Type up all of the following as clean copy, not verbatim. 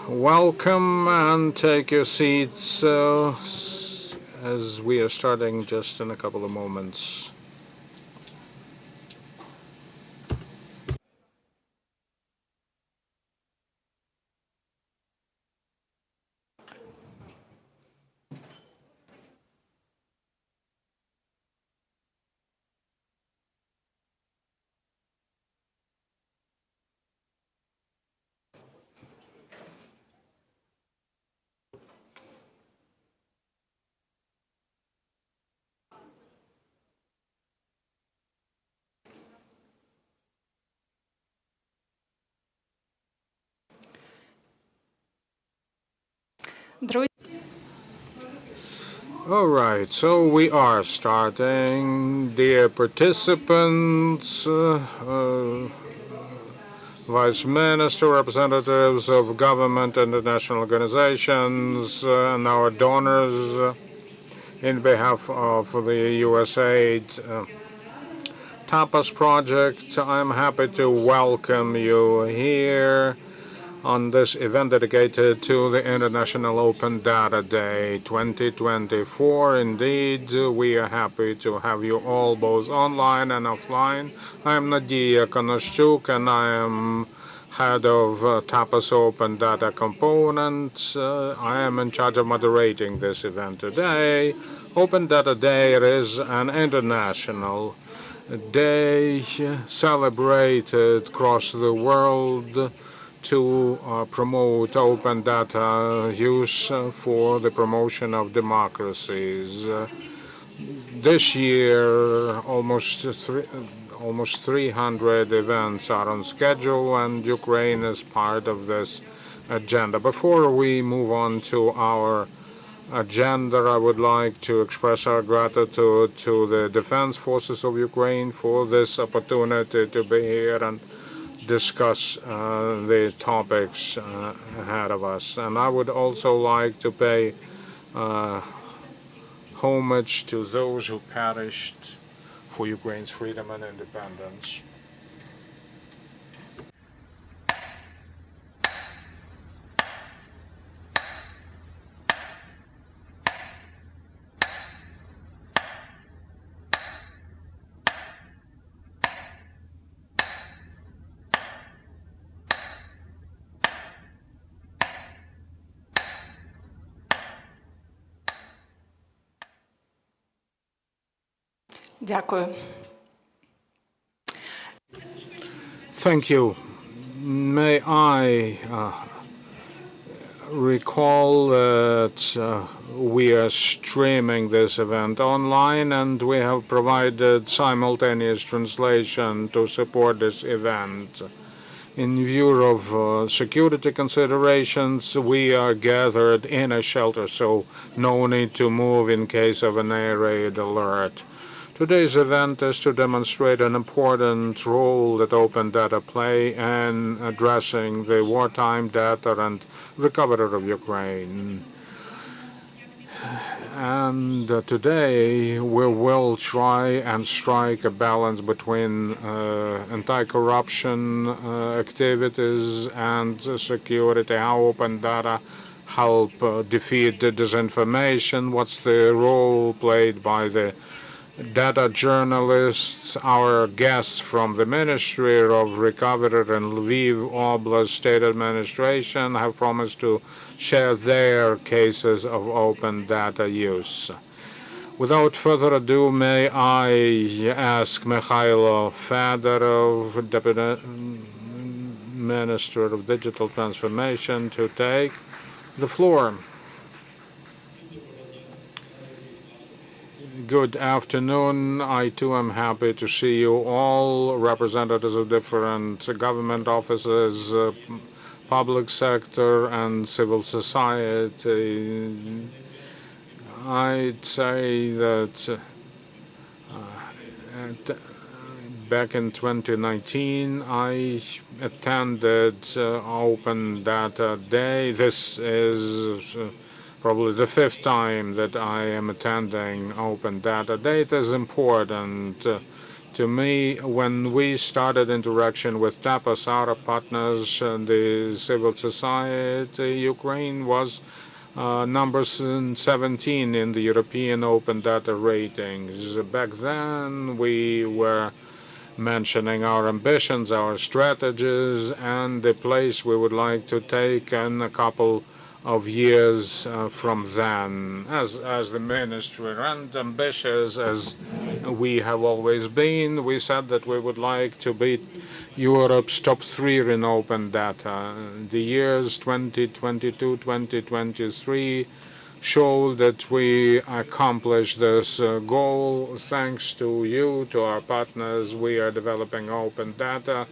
Welcome and take your seats as we are starting just in a couple of moments. All right, so we are starting. Dear participants, Vice Minister, representatives of government and international organizations, and our donors, in behalf of the USAID TAPAS project, I'm happy to welcome you here on this event dedicated to the International Open Data Day 2024. Indeed, we are happy to have you all both online and offline. I'm Nadia Konoshchuk, and I am head of TAPAS Open Data Component. I am in charge of moderating this event today. Open Data Day is an international day celebrated across the world to promote open data use for the promotion of democracies. This year, almost 300 events are on schedule, and Ukraine is part of this agenda. Before we move on to our agenda, I would like to express our gratitude to the Defense Forces of Ukraine for this opportunity to be here and discuss the topics ahead of us. And I would also like to pay homage to those who perished for Ukraine's freedom and independence. Дякую. Thank you. May I recall that we are streaming this event online, and we have provided simultaneous translation to support this event. In view of security considerations, we are gathered in a shelter, so no need to move in case of an air raid alert. Today's event is to demonstrate an important role that open data play in addressing the wartime data and recovery of Ukraine. And today we will try and strike a balance between anti-corruption activities and security, how open data help defeat the disinformation, what's the role played by the data journalists. Our guests from the Ministry of Recovery and Lviv Oblast State Administration have promised to share their cases of open data use. Without further ado, may I ask Mikhailo Fedorov, Deputy Minister of Digital Transformation, to take the floor. Good afternoon. I too am happy to see you all, representatives of different government offices, public sector, and civil society. I'd say that back in 2019, I attended Open Data Day. This is probably the fifth time that I am attending Open Data Day. It is important to me. When we started interaction with TAPAS, our partners, and the civil society, Ukraine was number 17 in the European Open Data ratings. Back then, we were mentioning our ambitions, our strategies, and the place we would like to take in a couple of years from then. As the ministry and ambitious as we have always been, we said that we would like to be Europe's top three in open data. The years 2022, 2023 show that we accomplished this goal thanks to you, to our partners. We are developing open data,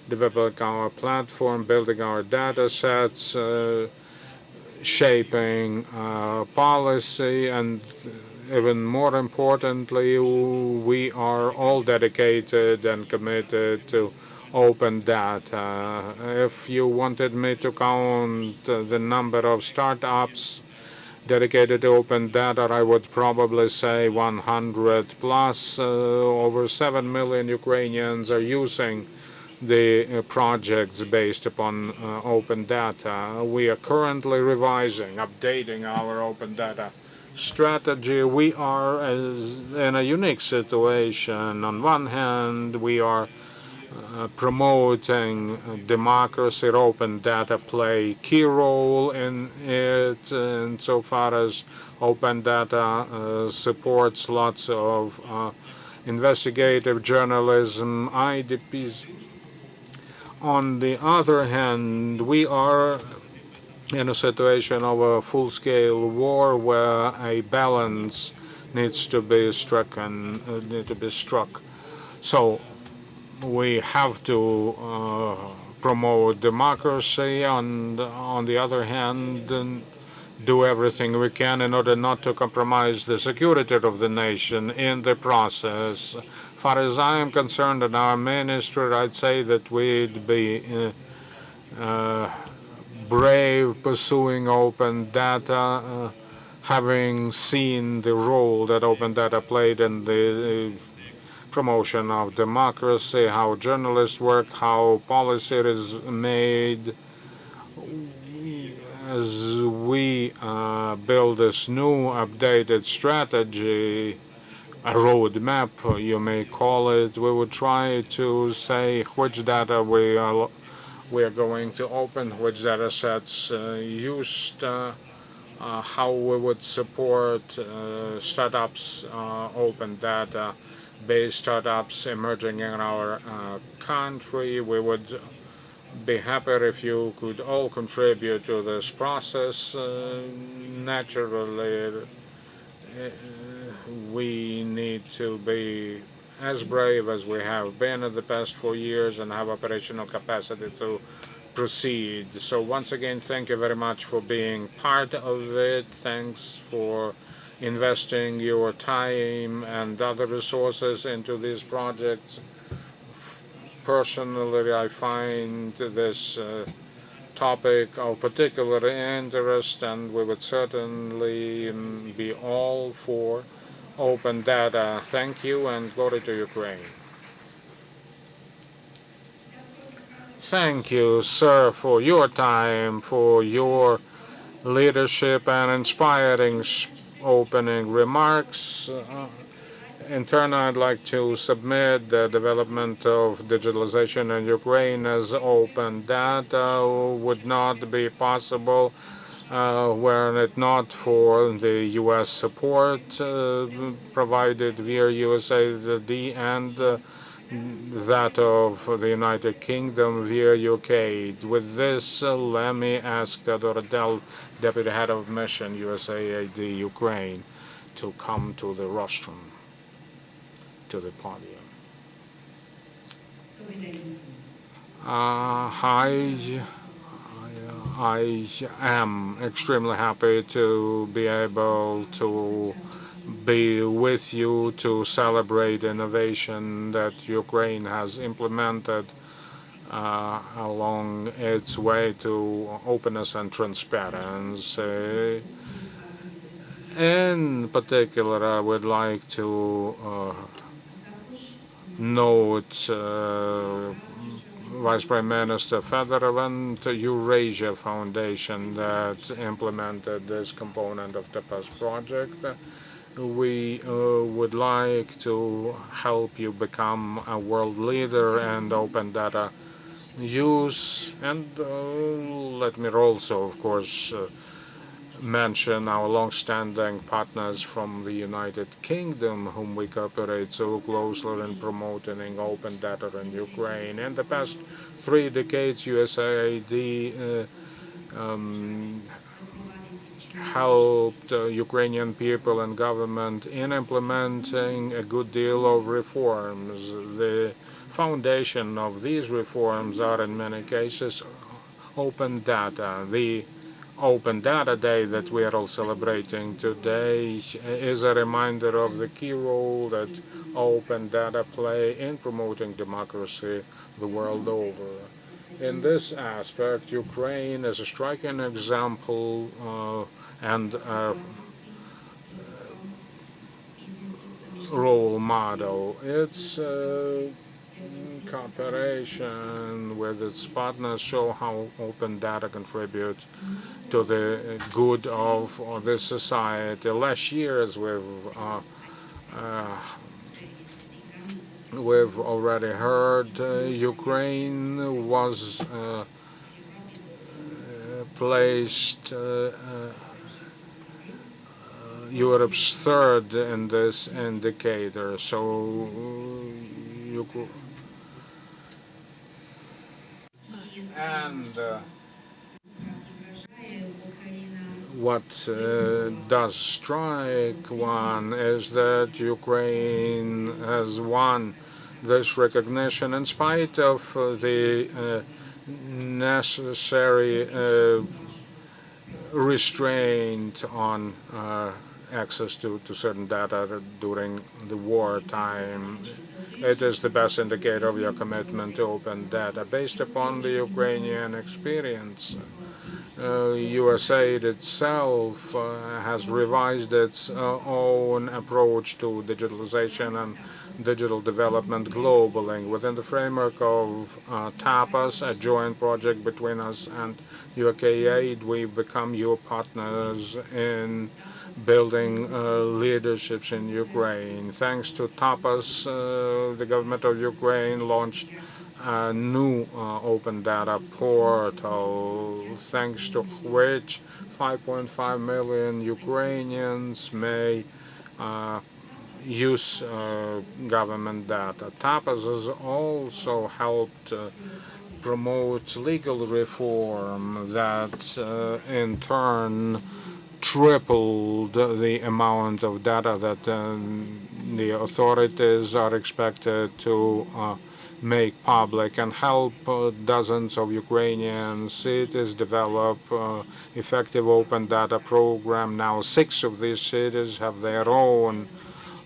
developing our platform, building our data sets, shaping policy, and even more importantly, we are all dedicated and committed to open data. If you wanted me to count the number of startups dedicated to open data, I would probably say 100 plus. Over 7 million Ukrainians are using the projects based upon open data. We are currently revising, updating our open data strategy. We are in a unique situation. On one hand, we are promoting democracy. Open data play key role in it, insofar as open data supports lots of investigative journalism, IDPs. On the other hand, we are in a situation of a full-scale war where a balance needs to be struck. So we have to promote democracy, and on the other hand, do everything we can in order not to compromise the security of the nation in the process. As far as I am concerned, in our ministry, I'd say that we'd be brave pursuing open data, having seen the role that open data played in the promotion of democracy, how journalists work, how policy is made. As we build this new updated strategy, a roadmap, you may call it, we would try to say which data we are going to open, which data sets used, how we would support startups, open data based startups emerging in our country. We would be happy if you could all contribute to this process. Naturally, we need to be as brave as we have been in the past 4 years and have operational capacity to proceed. So once again, thank you very much for being part of it. Thanks for investing your time and other resources into these projects. Personally, I find this topic of particular interest, and we would certainly be all for open data. Thank you, and glory to Ukraine. Thank you, sir, for your time, for your leadership and inspiring opening remarks. In turn, I'd like to submit the development of digitalization in Ukraine as open data would not be possible were it not for the U.S. support provided via USAID and that of the United Kingdom via UK. With this, let me ask Theodora Dell, Deputy Head of Mission, USAID Ukraine, to come to the rostrum, to the podium. I am extremely happy to be able to be with you to celebrate innovation that Ukraine has implemented along its way to openness and transparency. In particular, I would like to note Vice Prime Minister Fedorov and the Eurasia Foundation that implemented this component of the TAPAS project. We would like to help you become a world leader in open data use. And let me also, of course, mention our long-standing partners from the United Kingdom, whom we cooperate so closely in promoting open data in Ukraine. In the past 3 decades, USAID helped Ukrainian people and government in implementing a good deal of reforms. The foundation of these reforms are, in many cases, open data. The Open Data Day that we are all celebrating today is a reminder of the key role that open data play in promoting democracy the world over. In this aspect, Ukraine is a striking example and a role model. Its cooperation with its partners show how open data contributes to the good of this society. Last year, as we've already heard, Ukraine was placed Europe's third in this indicator. So and what does strike one is that Ukraine has won this recognition in spite of the necessary restraint on access to certain data during the wartime. It is the best indicator of your commitment to open data. Based upon the Ukrainian experience, USAID itself has revised its own approach to digitalization and digital development globally. Within the framework of TAPAS, a joint project between us and USAID, we've become your partners in building leaderships in Ukraine. Thanks to TAPAS, the government of Ukraine launched a new open data portal, thanks to which 5.5 million Ukrainians may use government data. TAPAS has also helped promote legal reform that in turn tripled the amount of data that the authorities are expected to make public and help dozens of Ukrainian cities develop effective open data program. Now 6 of these cities have their own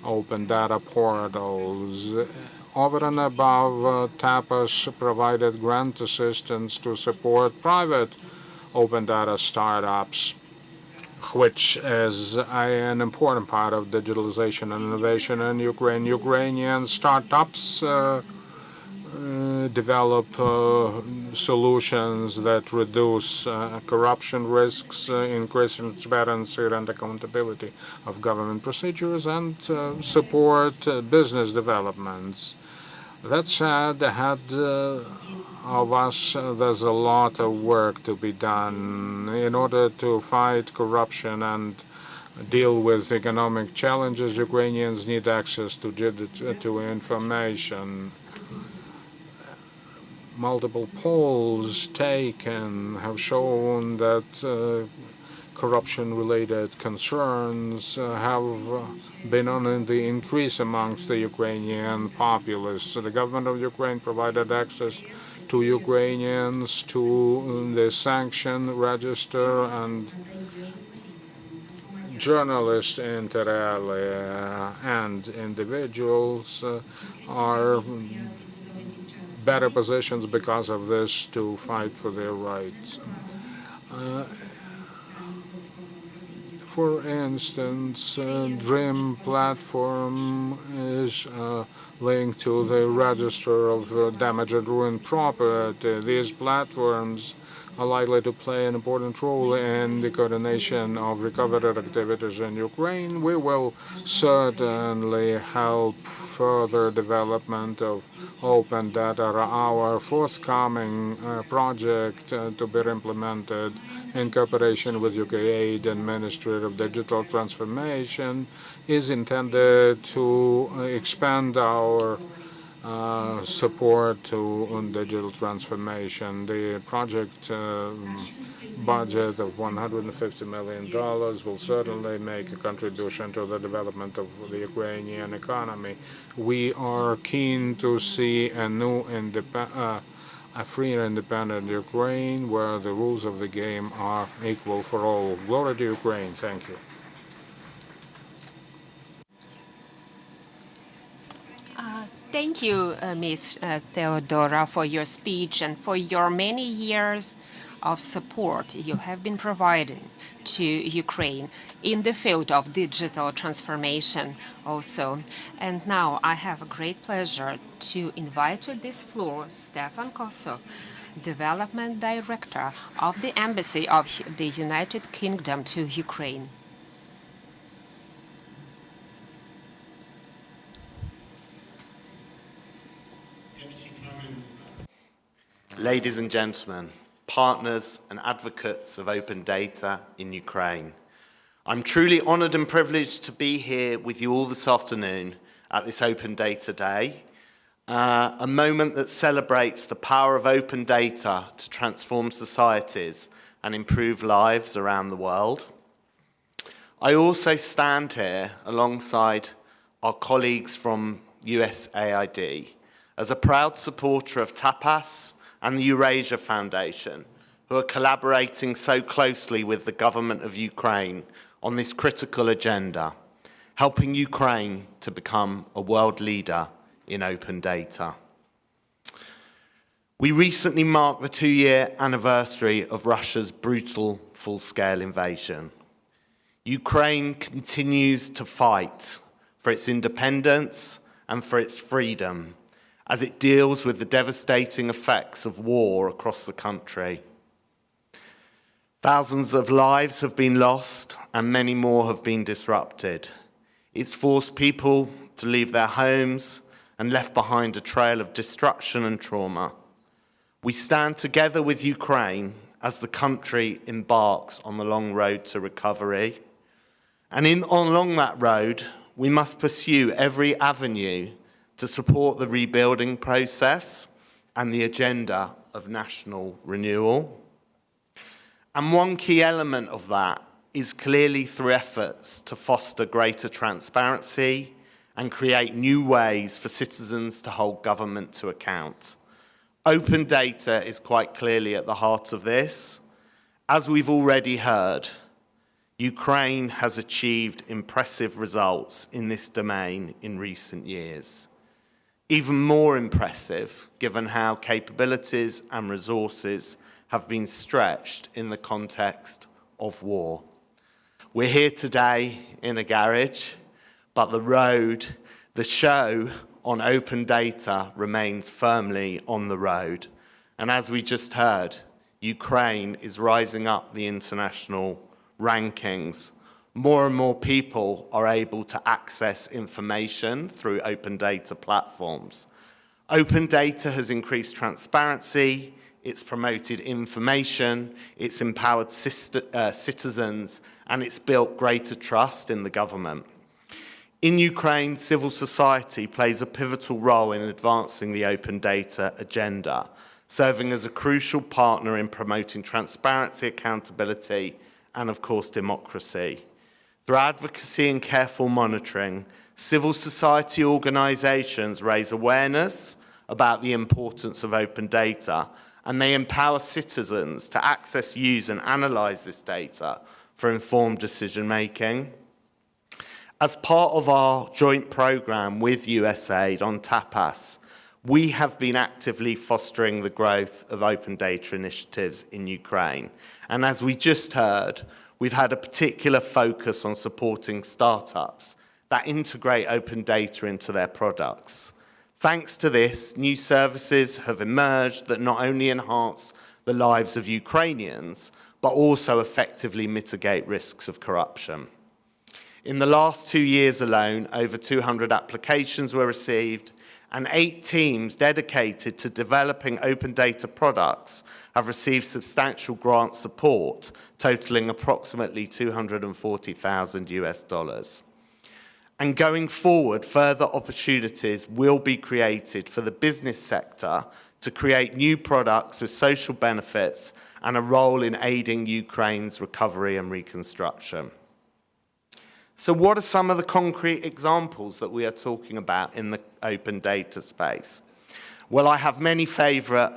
open data portals. Over and above, TAPAS provided grant assistance to support private open data startups, which is an important part of digitalization and innovation in Ukraine. Ukrainian startups develop solutions that reduce corruption risks, increase transparency and accountability of government procedures, and support business developments. That said, ahead of us, there's a lot of work to be done in order to fight corruption and deal with economic challenges. Ukrainians need access to information. Multiple polls taken have shown that corruption-related concerns have been on the increase amongst the Ukrainian populace. So the government of Ukraine provided access to Ukrainians to the sanction register, and journalists inter alia and individuals are better positions because of this to fight for their rights. For instance, DREAM platform is linked to the register of damaged and ruined property. These platforms are likely to play an important role in the coordination of recovery activities in Ukraine. We will certainly help further development of open data. Our forthcoming project to be implemented in cooperation with USAID and Ministry of Digital Transformation is intended to expand our support to digital transformation. The project budget of $150 million will certainly make a contribution to the development of the Ukrainian economy. We are keen to see a free and independent Ukraine where the rules of the game are equal for all. Glory to Ukraine. Thank you. Thank you, Ms. Theodora, for your speech and for your many years of support you have been providing to Ukraine in the field of digital transformation also. And now I have a great pleasure to invite to this floor Stefan Kosov, Development Director of the Embassy of the United Kingdom to Ukraine. Ladies and gentlemen, partners and advocates of open data in Ukraine, I'm truly honoured and privileged to be here with you all this afternoon at this Open Data Day, a moment that celebrates the power of open data to transform societies and improve lives around the world. I also stand here alongside our colleagues from USAID as a proud supporter of TAPAS and the Eurasia Foundation, who are collaborating so closely with the government of Ukraine on this critical agenda, helping Ukraine to become a world leader in open data. We recently marked the 2-year anniversary of Russia's brutal full-scale invasion. Ukraine continues to fight for its independence and for its freedom as it deals with the devastating effects of war across the country. Thousands of lives have been lost and many more have been disrupted. It's forced people to leave their homes and left behind a trail of destruction and trauma. We stand together with Ukraine as the country embarks on the long road to recovery. And along that road, we must pursue every avenue to support the rebuilding process and the agenda of national renewal. And one key element of that is clearly through efforts to foster greater transparency and create new ways for citizens to hold government to account. Open data is quite clearly at the heart of this. As we've already heard, Ukraine has achieved impressive results in this domain in recent years. Even more impressive, given how capabilities and resources have been stretched in the context of war. We're here today in a garage, but the show on open data remains firmly on the road. And as we just heard, Ukraine is rising up the international rankings. More and more people are able to access information through open data platforms. Open data has increased transparency, it's promoted information, it's empowered citizens, and it's built greater trust in the government. In Ukraine, civil society plays a pivotal role in advancing the open data agenda, serving as a crucial partner in promoting transparency, accountability, and of course, democracy. Through advocacy and careful monitoring, civil society organisations raise awareness about the importance of open data, and they empower citizens to access, use and analyse this data for informed decision-making. As part of our joint programme with USAID on TAPAS, we have been actively fostering the growth of open data initiatives in Ukraine. And as we just heard, we've had a particular focus on supporting startups that integrate open data into their products. Thanks to this, new services have emerged that not only enhance the lives of Ukrainians, but also effectively mitigate risks of corruption. In the last 2 years alone, over 200 applications were received, and 8 teams dedicated to developing open data products have received substantial grant support, totaling approximately $240,000 US. And going forward, further opportunities will be created for the business sector to create new products with social benefits and a role in aiding Ukraine's recovery and reconstruction. So what are some of the concrete examples that we are talking about in the open data space? Well, I have many favourite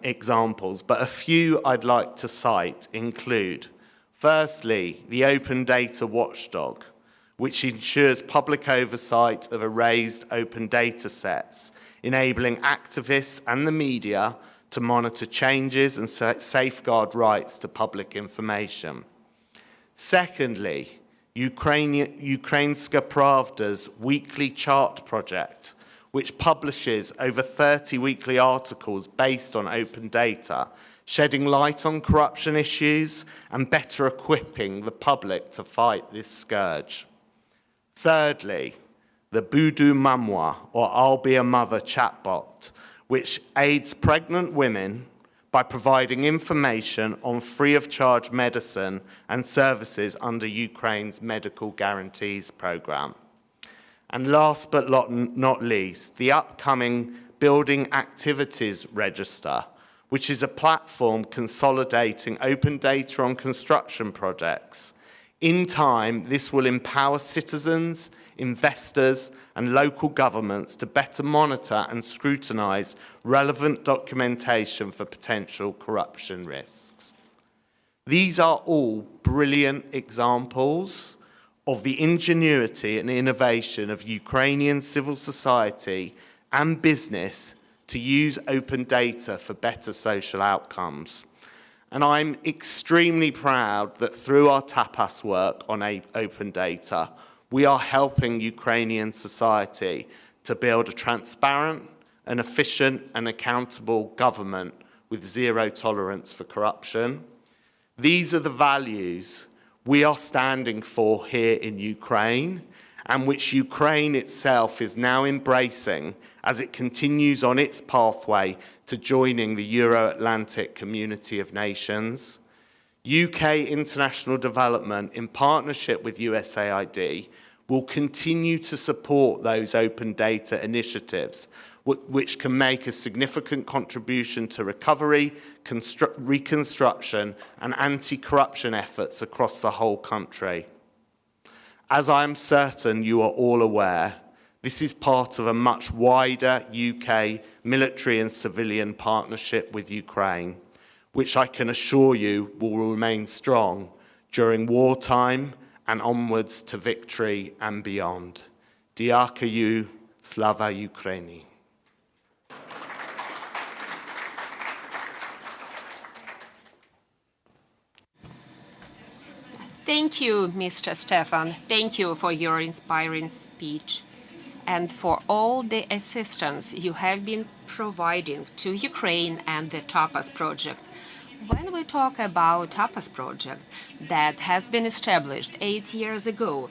examples, but a few I'd like to cite include, firstly, the Open Data Watchdog, which ensures public oversight of erased open data sets, enabling activists and the media to monitor changes and safeguard rights to public information. Secondly, Ukrainska Pravda's weekly chart project, which publishes over 30 weekly articles based on open data, shedding light on corruption issues and better equipping the public to fight this scourge. Thirdly, the Budu Mamwa, or I'll Be a Mother chatbot, which aids pregnant women by providing information on free-of-charge medicine and services under Ukraine's Medical Guarantees Programme. And last but not least, the upcoming Building Activities Register, which is a platform consolidating open data on construction projects. In time, this will empower citizens, investors, and local governments to better monitor and scrutinise relevant documentation for potential corruption risks. These are all brilliant examples of the ingenuity and innovation of Ukrainian civil society and business to use open data for better social outcomes. And I'm extremely proud that through our TAPAS work on open data, we are helping Ukrainian society to build a transparent, an efficient and accountable government with zero tolerance for corruption. These are the values we are standing for here in Ukraine, and which Ukraine itself is now embracing as it continues on its pathway to joining the Euro-Atlantic community of nations. UK international development, in partnership with USAID, will continue to support those open data initiatives, which can make a significant contribution to recovery, reconstruction, and anti-corruption efforts across the whole country. As I am certain you are all aware, this is part of a much wider UK military and civilian partnership with Ukraine, which I can assure you will remain strong during wartime and onwards to victory and beyond. Дякую, слава Ukraini. Thank you, Mr. Stefan. Thank you for your inspiring speech and for all the assistance you have been providing to Ukraine and the TAPAS project. When we talk about TAPAS project that has been established 8 years ago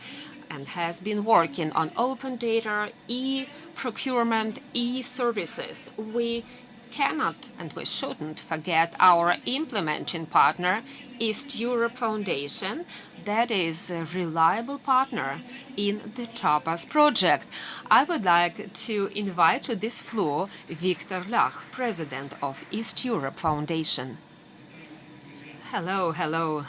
and has been working on open data, e-procurement, e-services, we cannot and we shouldn't forget our implementing partner, East Europe Foundation, that is a reliable partner in the TAPAS project. I would like to invite to this floor Victor Lach, President of East Europe Foundation. Hello,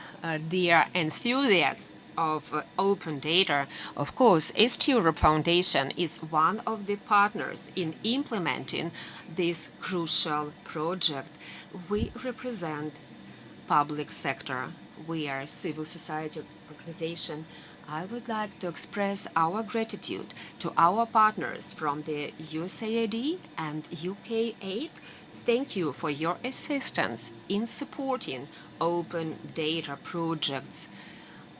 dear enthusiasts of open data. Of course, East Europe Foundation is one of the partners in implementing this crucial project. We represent public sector. We are a civil society organization. I would like to express our gratitude to our partners from the USAID and UKAID thank you for your assistance in supporting open data projects.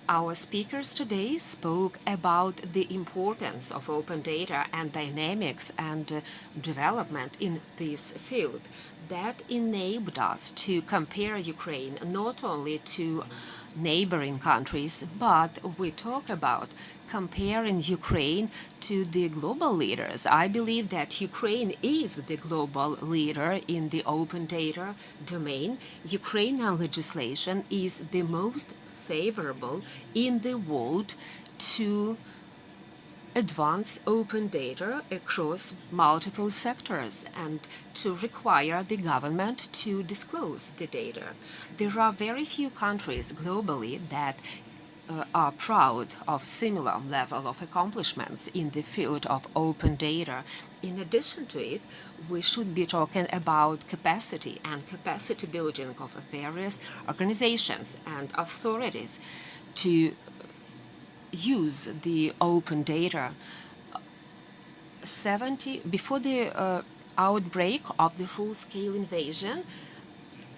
Our speakers today spoke about the importance of open data and dynamics and development in this field. That enabled us to compare Ukraine not only to neighboring countries, but we talk about comparing Ukraine to the global leaders. I believe that Ukraine is the global leader in the open data domain. Ukrainian legislation is the most favorable in the world to advance open data across multiple sectors and to require the government to disclose the data. There are very few countries globally that are proud of similar level of accomplishments in the field of open data. In addition to it, we should be talking about capacity and capacity building of various organizations and authorities to use the open data. Before the outbreak of the full-scale invasion,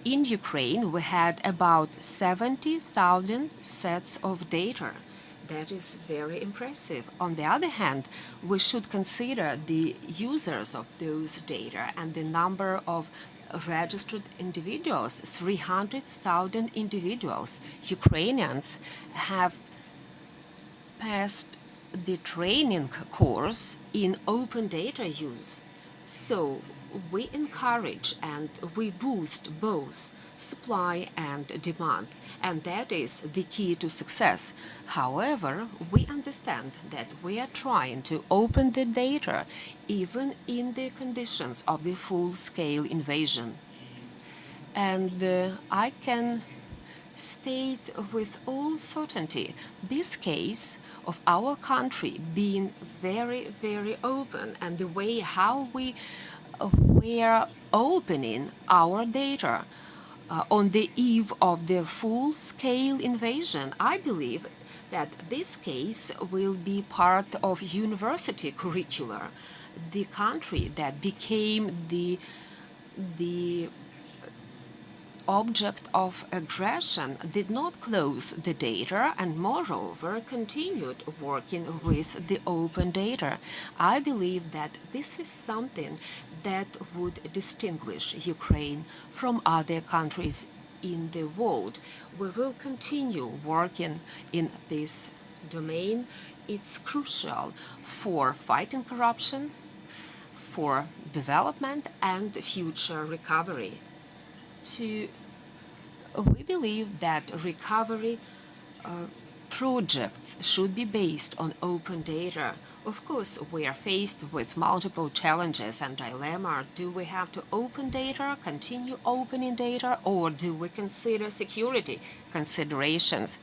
in Ukraine, we had about 70,000 sets of data. That is very impressive. On the other hand, we should consider the users of those data and the number of registered individuals, 300,000 individuals. Ukrainians have passed the training course in open data use. So we encourage and we boost both supply and demand, and that is the key to success. However, we understand that we are trying to open the data even in the conditions of the full-scale invasion. And I can state with all certainty this case of our country being very, very open and the way how we were opening our data on the eve of the full-scale invasion. I believe that this case will be part of university curricula. The country that became the object of aggression did not close the data and moreover continued working with the open data. I believe that this is something that would distinguish Ukraine from other countries in the world. We will continue working in this domain. It's crucial for fighting corruption, for development and future recovery. We believe that recovery projects should be based on open data. Of course, we are faced with multiple challenges and dilemma. Do we have to open data, continue opening data, or do we consider security considerations?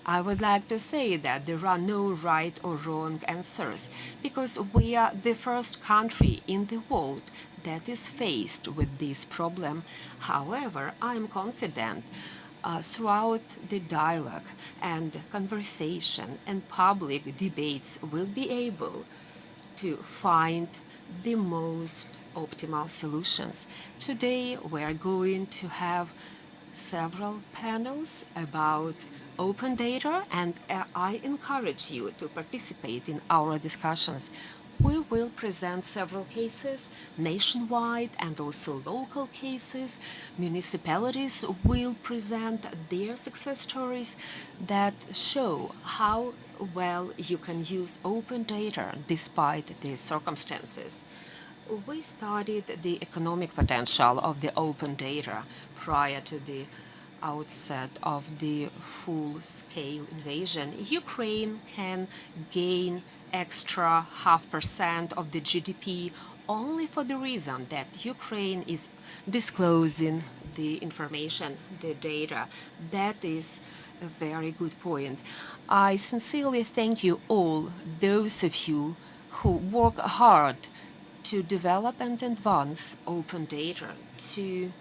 I would like to say that there are no right or wrong answers because we are the first country in the world that is faced with this problem. However, I am confident throughout the dialogue and conversation and public debates will be able to find the most optimal solutions. Today we are going to have several panels about open data, and I encourage you to participate in our discussions. We will present several cases, nationwide and also local cases. Municipalities will present their success stories that show how well you can use open data despite the circumstances. We studied the economic potential of the open data prior to the outset of the full-scale invasion. Ukraine can gain extra 0.5% of the GDP only for the reason that Ukraine is disclosing the information, the data. That is a very good point. I sincerely thank you all, those of you who work hard to develop and advance open data, to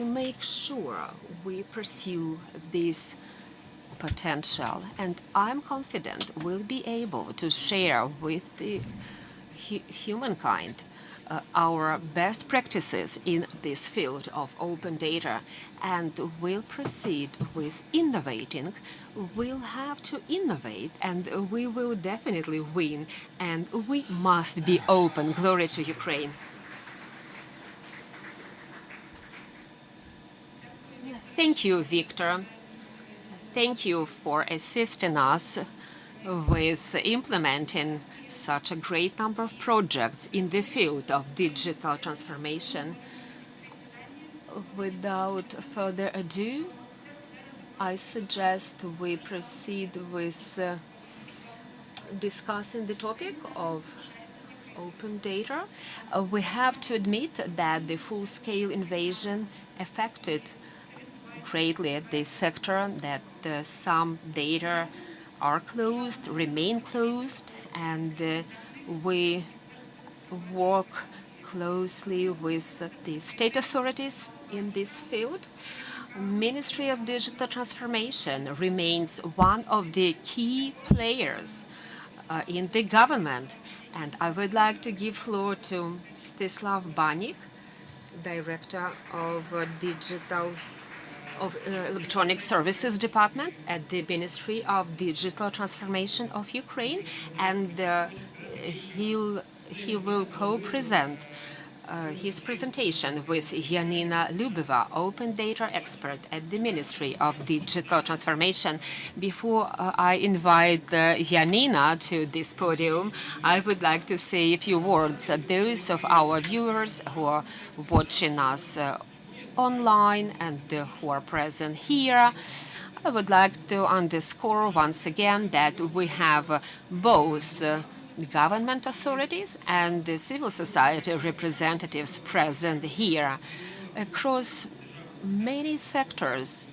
make sure we pursue this potential. And I'm confident we'll be able to share with the humankind our best practices in this field of open data and will proceed with innovating. We'll have to innovate and we will definitely win, and we must be open. Glory to Ukraine. Thank you, Victor. Thank you for assisting us with implementing such a great number of projects in the field of digital transformation. Without further ado, I suggest we proceed with discussing the topic of open data. We have to admit that the full-scale invasion affected greatly this sector, that some data are closed, remain closed, and we work closely with the state authorities in this field. Ministry of Digital Transformation remains one of the key players in the government, and I would like to give floor to Stislav Banik, Director of Electronic Services Department at the Ministry of Digital Transformation of Ukraine, and he will co-present his presentation with Yanina Lubeva, open data expert at the Ministry of Digital Transformation. Before I invite Yanina to this podium, I would like to say a few words. Those of our viewers who are watching us online and who are present here, I would like to underscore once again that we have both government authorities and the civil society representatives present here across many sectors.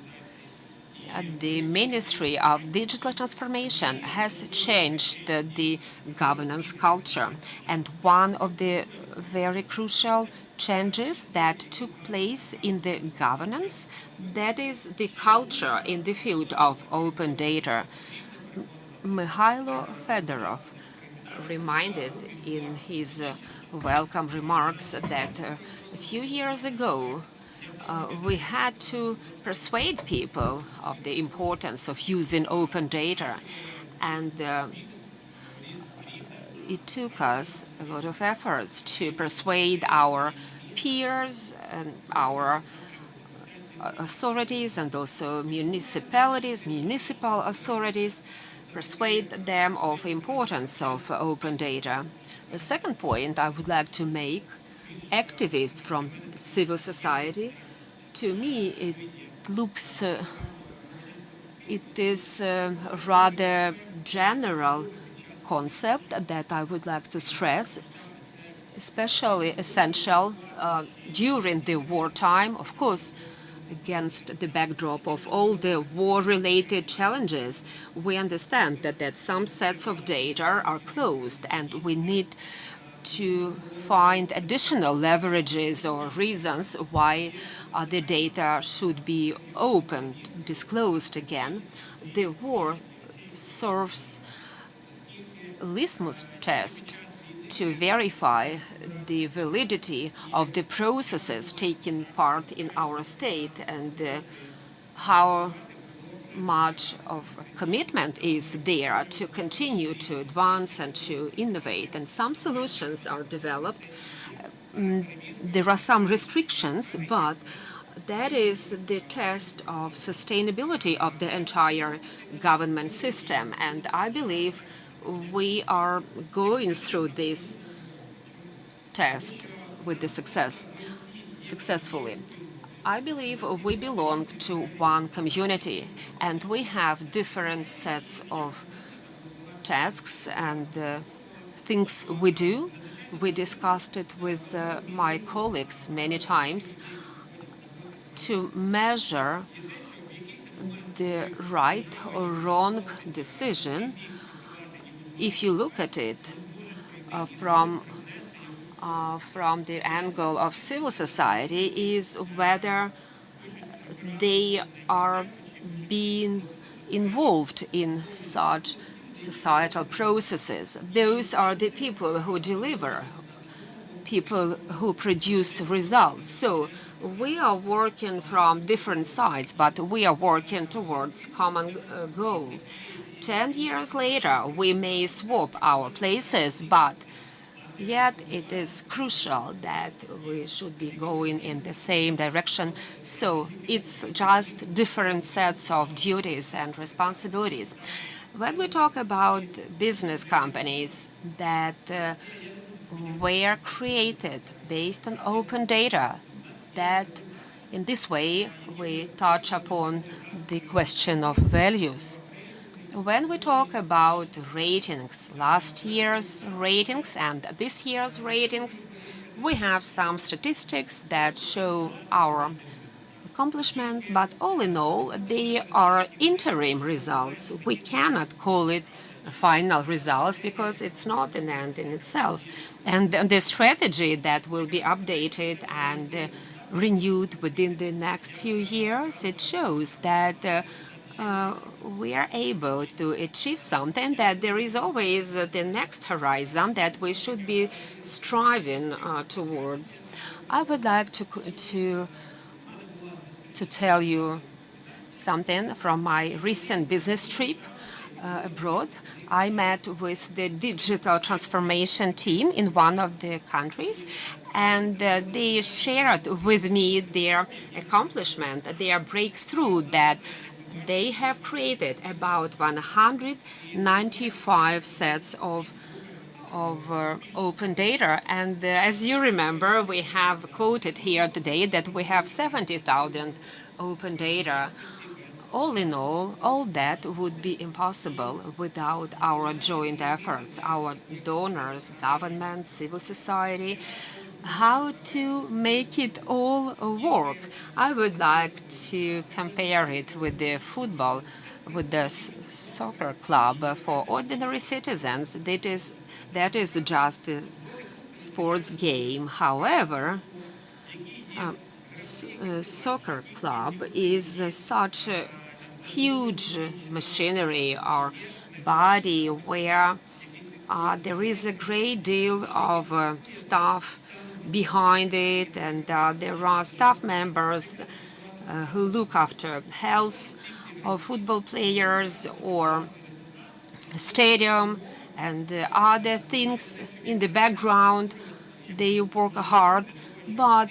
The Ministry of Digital Transformation has changed the governance culture, and one of the very crucial changes that took place in the governance, that is the culture in the field of open data. Mikhailo Fedorov reminded in his welcome remarks that a few years ago we had to persuade people of the importance of using open data, and it took us a lot of efforts to persuade our peers and our authorities and also municipalities, municipal authorities, persuade them of the importance of open data. The second point I would like to make, activists from civil society, to me it looks, it is a rather general concept that I would like to stress, especially essential during the wartime, of course, against the backdrop of all the war-related challenges. We understand that some sets of data are closed, and we need to find additional leverages or reasons why the data should be opened, disclosed again. The war serves a litmus test to verify the validity of the processes taking part in our state, and how much of commitment is there to continue to advance and to innovate. And some solutions are developed. There are some restrictions, but that is the test of sustainability of the entire government system. And I believe we are going through this test with the successfully. I believe we belong to one community, and we have different sets of tasks and things we do. We discussed it with my colleagues many times to measure the right or wrong decision. If you look at it from the angle of civil society, is whether they are being involved in such societal processes. Those are the people who deliver, people who produce results. So we are working from different sides, but we are working towards common goal. 10 years later, we may swap our places, but yet it is crucial that we should be going in the same direction. So it's just different sets of duties and responsibilities. When we talk about business companies that were created based on open data, that in this way we touch upon the question of values. When we talk about ratings, last year's ratings and this year's ratings, we have some statistics that show our accomplishments, but all in all, they are interim results. We cannot call it final results because it's not an end in itself. And the strategy that will be updated and renewed within the next few years, it shows that we are able to achieve something, that there is always the next horizon that we should be striving towards. I would like to tell you something from my recent business trip abroad. I met with the digital transformation team in one of the countries, and they shared with me their accomplishment, their breakthrough, that they have created about 195 sets of open data. And as you remember, we have quoted here today that we have 70,000 open data. All in all that would be impossible without our joint efforts, our donors, government, civil society. How to make it all work? I would like to compare it with the football, with the soccer club for ordinary citizens. That is just a sports game. However, soccer club is such a huge machinery or body where there is a great deal of staff behind it, and there are staff members who look after health of football players or stadium and other things in the background. They work hard, but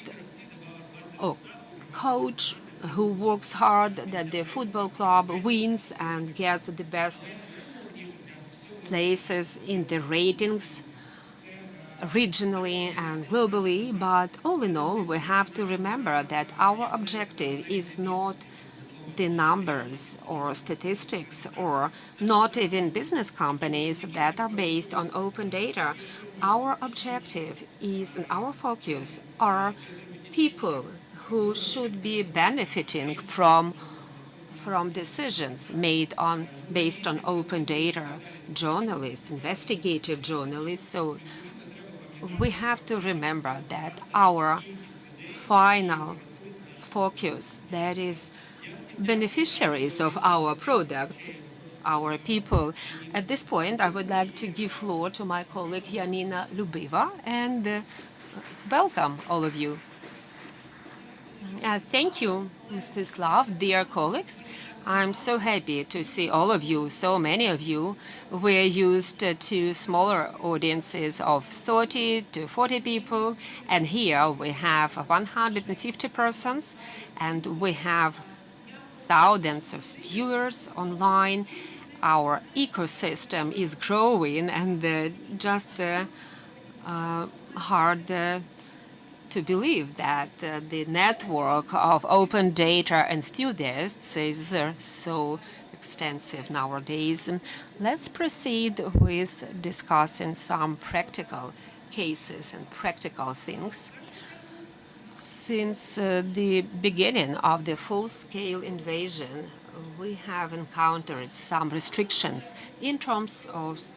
coach who works hard that the football club wins and gets the best places in the ratings regionally and globally. But all in all, we have to remember that our objective is not the numbers or statistics, or not even business companies that are based on open data. Our objective is, and our focus are people who should be benefiting from decisions made based on open data, journalists, investigative journalists. So we have to remember that our final focus, that is beneficiaries of our products, our people. At this point, I would like to give floor to my colleague Janina Lubiva, and welcome all of you. Thank you, Mstislav, dear colleagues. I'm so happy to see all of you, so many of you. We're used to smaller audiences of 30 to 40 people, and here we have 150 persons, and we have thousands of viewers online. Our ecosystem is growing, and just hard to believe that the network of open data enthusiasts is so extensive nowadays. Let's proceed with discussing some practical cases and practical things. Since the beginning of the full-scale invasion, we have encountered some restrictions in terms of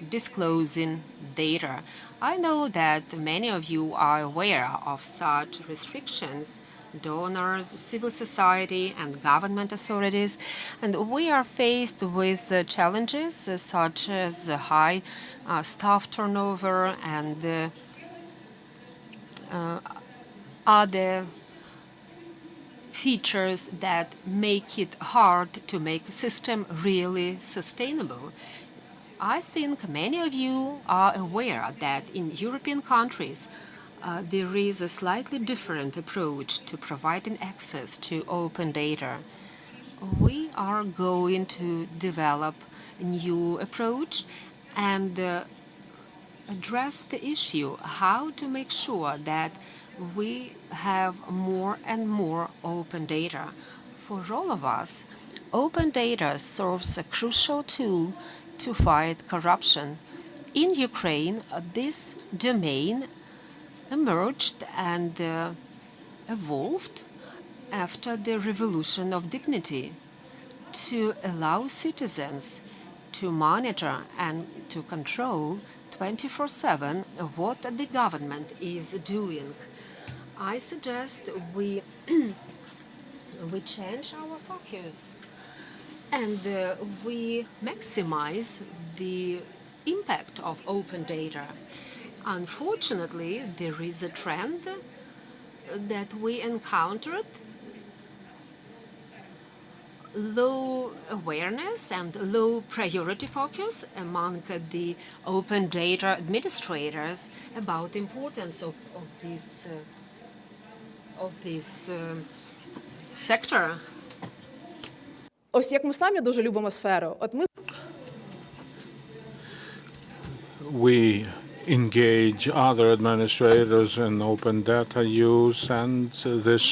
disclosing data. I know that many of you are aware of such restrictions, donors, civil society, and government authorities, and we are faced with challenges such as high staff turnover and other features that make it hard to make a system really sustainable. I think many of you are aware that in European countries, there is a slightly different approach to providing access to open data. We are going to develop a new approach and address the issue how to make sure that we have more and more open data. For all of us, open data serves a crucial tool to fight corruption. In Ukraine, this domain emerged and evolved after the Revolution of Dignity to allow citizens to monitor and to control 24/7 what the government is doing. I suggest we change our focus and we maximize the impact of open data. Unfortunately, there is a trend that we encountered: low awareness and low priority focus among the open data administrators about the importance of this sector. Ось як ми самі дуже любимо сферу. От ми We engage other administrators in open data use, and this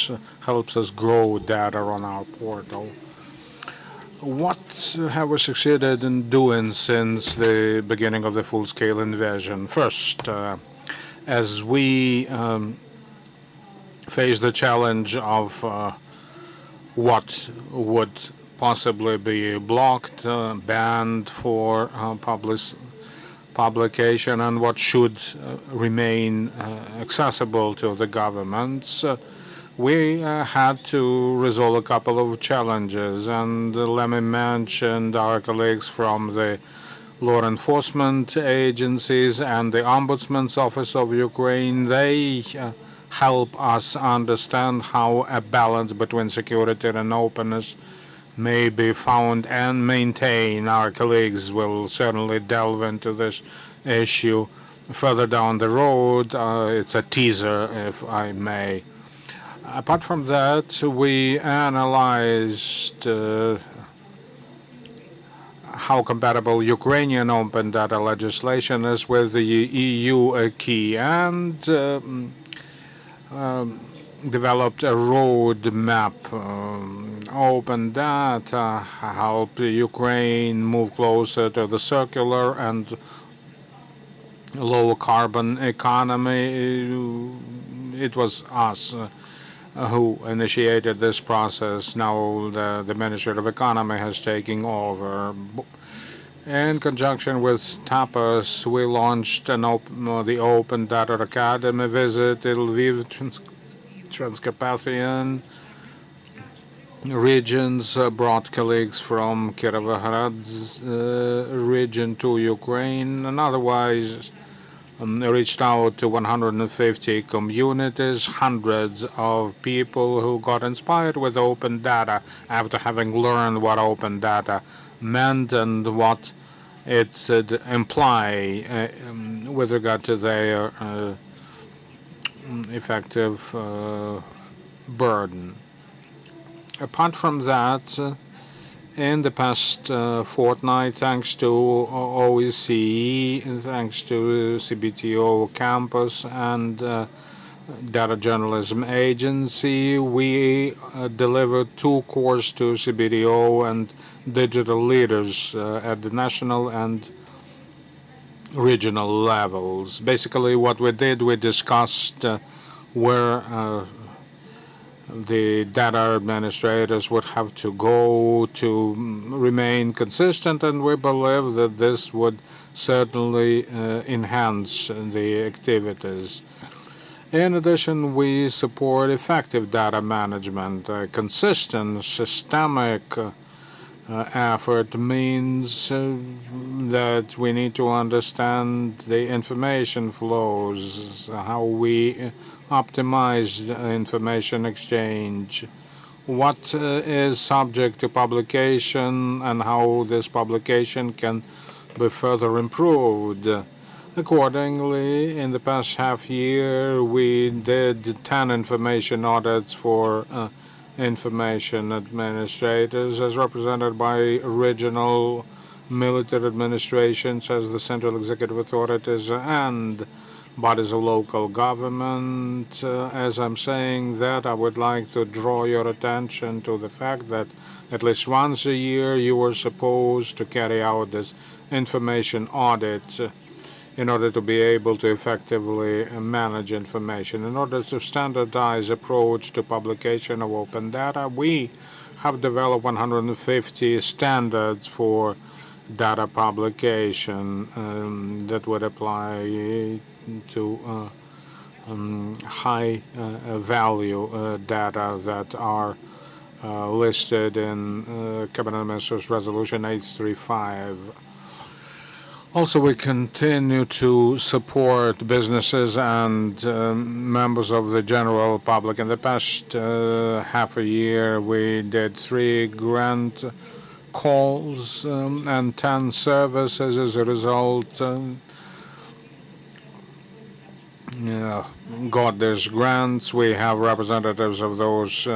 helps us grow data on our portal. What have we succeeded in doing since the beginning of the full-scale invasion? First, as we face the challenge of what would possibly be blocked, banned for publication, and what should remain accessible to the governments, we had to resolve a couple of challenges. And let me mention our colleagues from the law enforcement agencies and the Ombudsman's Office of Ukraine. They help us understand how a balance between security and openness may be found and maintained. Our colleagues will certainly delve into this issue further down the road. It's a teaser, if I may. Apart from that, we analyzed how compatible Ukrainian open data legislation is with the EU acquis, and developed a roadmap. Open data help Ukraine move closer to the circular and low carbon economy. It was us who initiated this process. Now the Ministry of Economy has taken over. In conjunction with TAPAS, we launched the Open Data Academy visit in Lviv, Transcarpathian regions, brought colleagues from Kirovohrad's region to Ukraine, and otherwise reached out to 150 communities, hundreds of people who got inspired with open data after having learned what open data meant and what it would imply with regard to their effective burden. Apart from that, in the past fortnight, thanks to OEC, thanks to CBTO campus and Data Journalism Agency, we delivered 2 courses to CBTO and digital leaders at the national and regional levels. Basically, what we did, we discussed where the data administrators would have to go to remain consistent, and we believe that this would certainly enhance the activities. In addition, we support effective data management, consistent, systemic effort means that we need to understand the information flows, how we optimize the information exchange, what is subject to publication, and how this publication can be further improved. Accordingly, in the past half year, we did 10 information audits for information administrators as represented by regional military administrations as the central executive authorities and bodies of local government. As I'm saying that, I would like to draw your attention to the fact that at least once a year you are supposed to carry out this information audit in order to be able to effectively manage information. In order to standardize approach to publication of open data, we have developed 150 standards for data publication that would apply to high value data that are listed in Cabinet Ministers Resolution 835. Also, we continue to support businesses and members of the general public. In the past half a year, we did 3 grant calls and 10 services. As a result, got these grants. We have representatives of those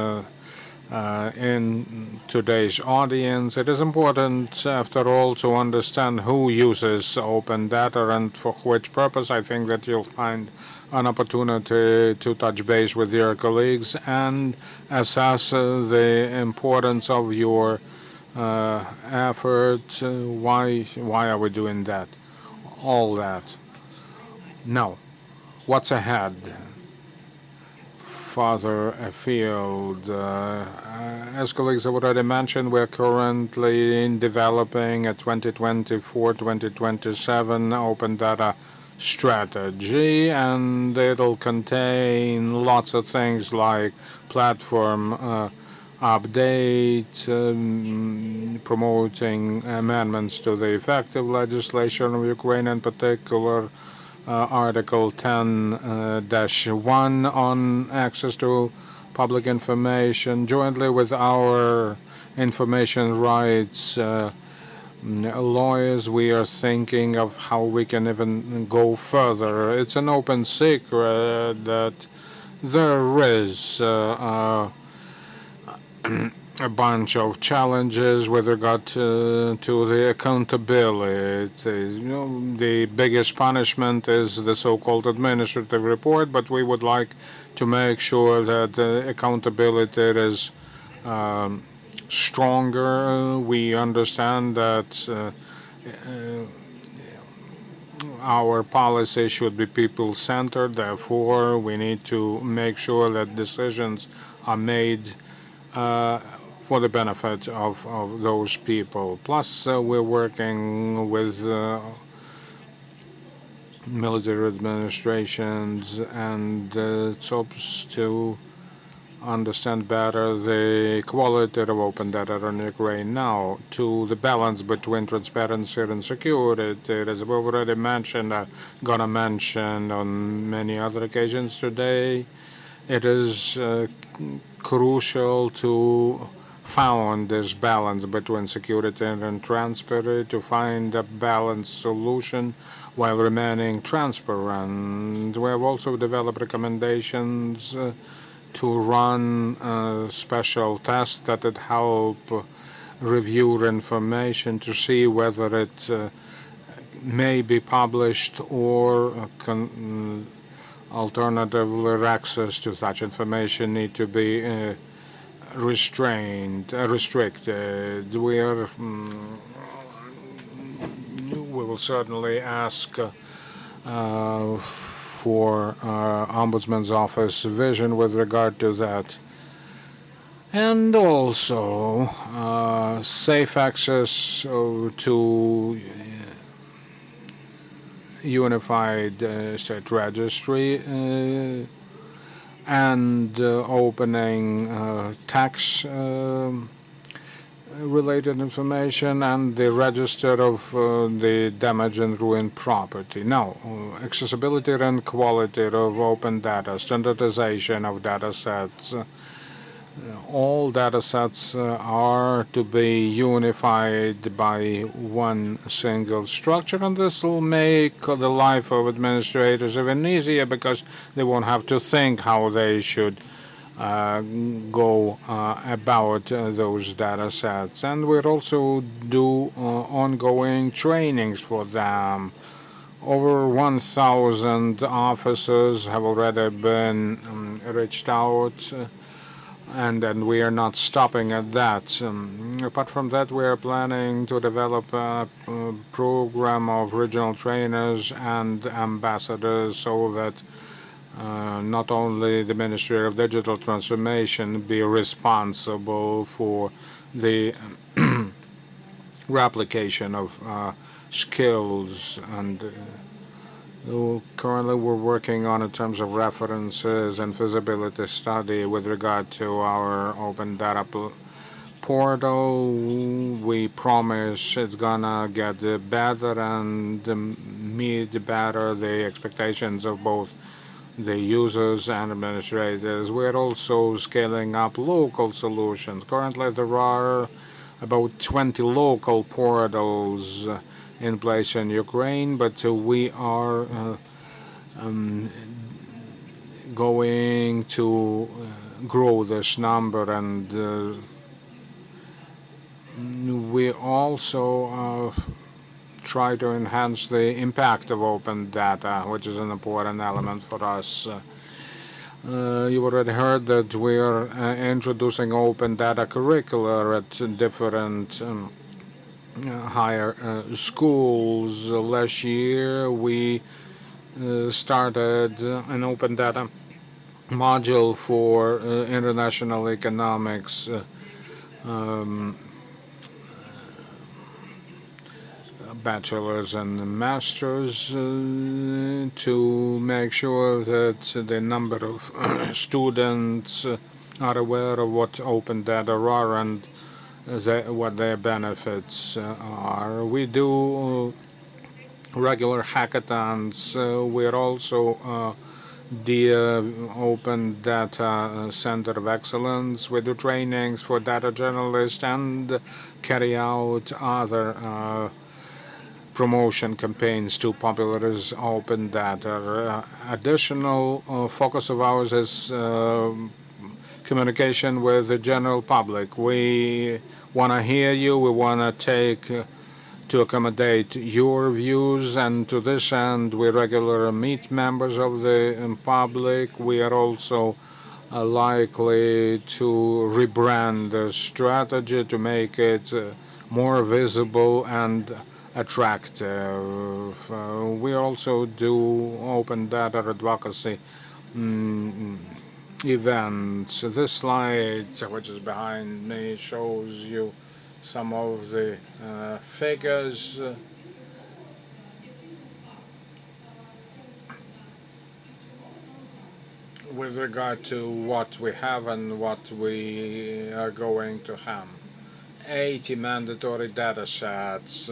in today's audience. It is important, after all, to understand who uses open data and for which purpose. I think that you'll find an opportunity to touch base with your colleagues and assess the importance of your effort. Why are we doing that? All that. Now, what's ahead? Farther afield. As colleagues have already mentioned, we're currently developing a 2024-2027 open data strategy, and it'll contain lots of things like platform update, promoting amendments to the effective legislation of Ukraine, in particular Article 10-1 on access to public information, jointly with our information rights lawyers. We are thinking of how we can even go further. It's an open secret that there is a bunch of challenges with regard to the accountability. The biggest punishment is the so-called administrative report, but we would like to make sure that the accountability is stronger. We understand that our policy should be people-centered. Therefore, we need to make sure that decisions are made for the benefit of those people. Plus, we're working with military administrations and SOPs to understand better the quality of open data in Ukraine. Now, to the balance between transparency and security, as I've already mentioned, I'm going to mention on many other occasions today, it is crucial to found this balance between security and transparency, to find a balanced solution while remaining transparent. We have also developed recommendations to run special tests that would help review information to see whether it may be published or alternatively access to such information need to be restricted. We will certainly ask for Ombudsman's Office vision with regard to that. And also safe access to unified state registry and opening tax related information and the register of the damaged and ruined property. Now, accessibility and quality of open data, standardization of data sets. All data sets are to be unified by one single structure, and this will make the life of administrators even easier because they won't have to think how they should go about those data sets. And we'll also do ongoing trainings for them. Over 1,000 officers have already been reached out, and we are not stopping at that. Apart from that, we are planning to develop a program of regional trainers and ambassadors so that not only the Ministry of Digital Transformation be responsible for the replication of skills, and currently we're working on in terms of references and feasibility study with regard to our open data portal. We promise it's gonna get better and meet better the expectations of both the users and administrators. We're also scaling up local solutions. Currently, there are about 20 local portals in place in Ukraine, but we are going to grow this number, and we also try to enhance the impact of open data, which is an important element for us. You already heard that we are introducing open data curricula at different higher schools. Last year we started an open data module for international economics. Bachelors and masters to make sure that the number of students are aware of what open data are and what their benefits are. We do regular hackathons. We're also the Open Data Center of Excellence. We do trainings for data journalists and carry out other promotion campaigns to popularize open data. Additional focus of ours is communication with the general public. We want to hear you. We want to take to accommodate your views, and to this end, we regularly meet members of the public. We are also likely to rebrand the strategy to make it more visible and attractive. We also do open data advocacy events. This slide, which is behind me, shows you some of the figures. With regard to what we have and what we are going to have. 80 mandatory data sets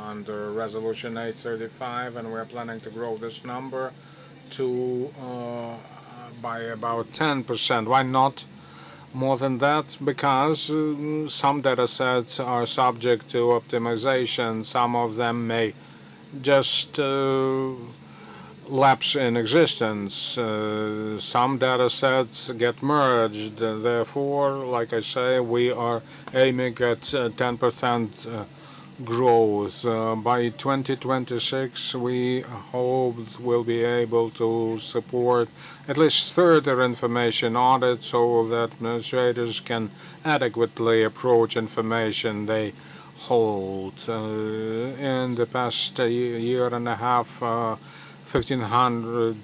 under Resolution 835, and we're planning to grow this number to by about 10%. Why not more than that? Because some data sets are subject to optimization. Some of them may just lapse in existence. Some data sets get merged. Therefore, like I say, we are aiming at 10% growth. By 2026, we hope we'll be able to support at least 30 information audits so that administrators can adequately approach information they hold. In the past year and a half, 1,500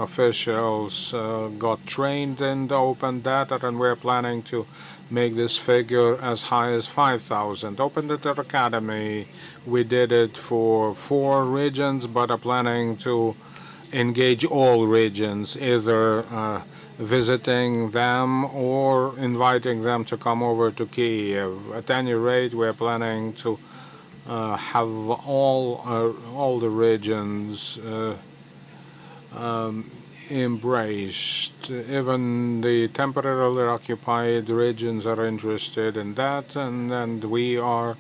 officials got trained in the open data, and we're planning to make this figure as high as 5,000. Open Data Academy, we did it for 4 regions, but are planning to engage all regions, either visiting them or inviting them to come over to Kiev. At any rate, we're planning to have all the regions embraced. Even the temporarily occupied regions are interested in that, and we are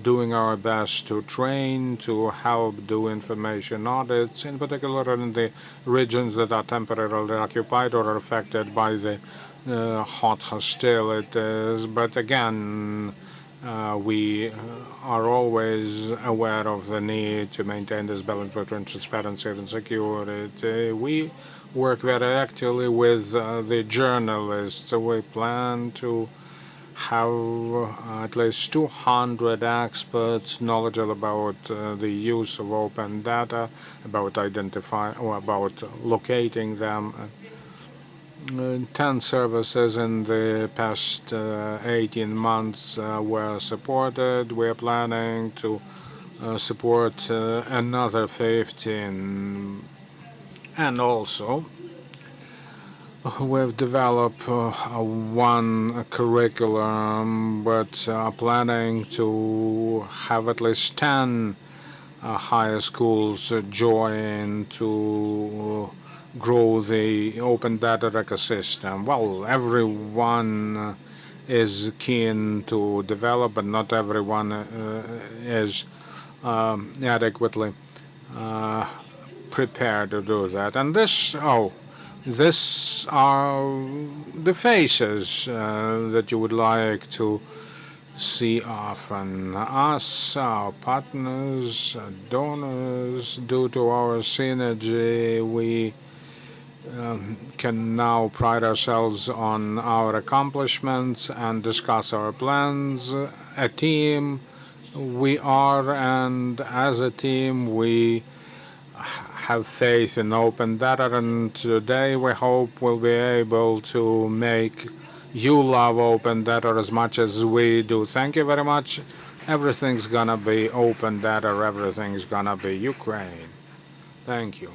doing our best to train, to help do information audits, in particular in the regions that are temporarily occupied or are affected by the hot hostilities. But again, we are always aware of the need to maintain this balance between transparency and security. We work very actively with the journalists. We plan to have at least 200 experts knowledgeable about the use of open data, about identifying or about locating them. 10 services in the past 18 months were supported. We're planning to support another 15. And also, we've developed one curriculum, but are planning to have at least 10 higher schools join to grow the open data ecosystem. Well, everyone is keen to develop, but not everyone is adequately prepared to do that. And this are the faces that you would like to see often. Us, our partners, donors, due to our synergy, we can now pride ourselves on our accomplishments and discuss our plans. A team we are, and as a team we have faith in open data, and today we hope we'll be able to make you love open data as much as we do. Thank you very much. Everything's gonna be open data, everything's gonna be Ukraine. Thank you.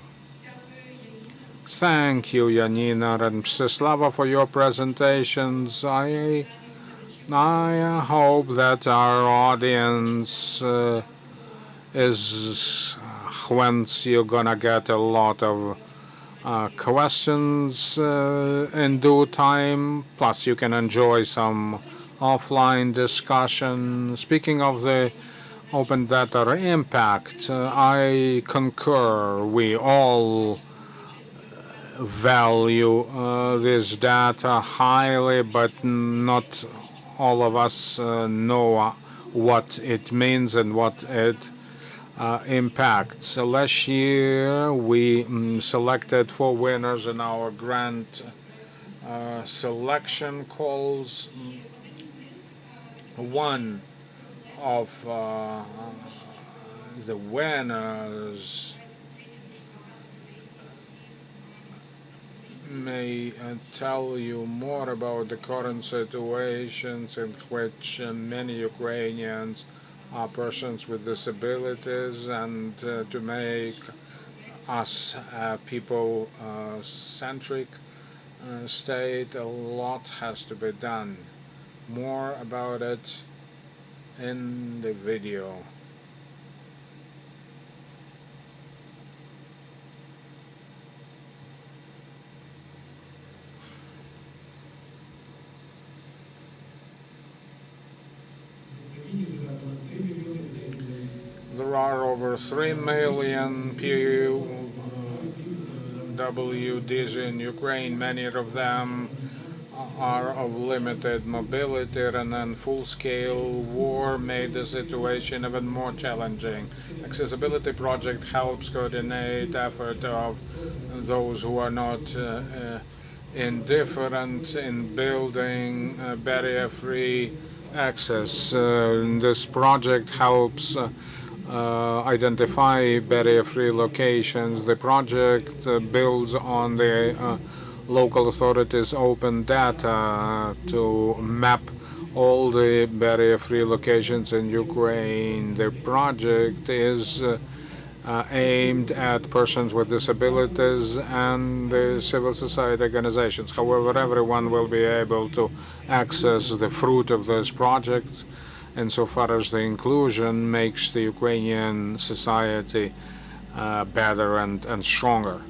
Thank you, Janina and Mstislava, for your presentations. I hope that our audience is whence you're gonna get a lot of questions in due time. Plus, you can enjoy some offline discussion. Speaking of the open data impact, I concur. We all value this data highly, but not all of us know what it means and what it impacts. So last year we selected 4 winners in our grant selection calls. One of the winners may tell you more about the current situations in which many Ukrainians are persons with disabilities, and to make us people-centric state, a lot has to be done. More about it in the video. There are over 3 million PWDs in Ukraine. Many of them are of limited mobility, and then full-scale war made the situation even more challenging. Accessibility project helps coordinate effort of those who are not indifferent in building barrier-free access. This project helps identify barrier-free locations. The project builds on the local authorities' open data to map all the barrier-free locations in Ukraine. The project is aimed at persons with disabilities and civil society organizations. However, everyone will be able to access the fruit of this project insofar as the inclusion makes the Ukrainian society better and stronger.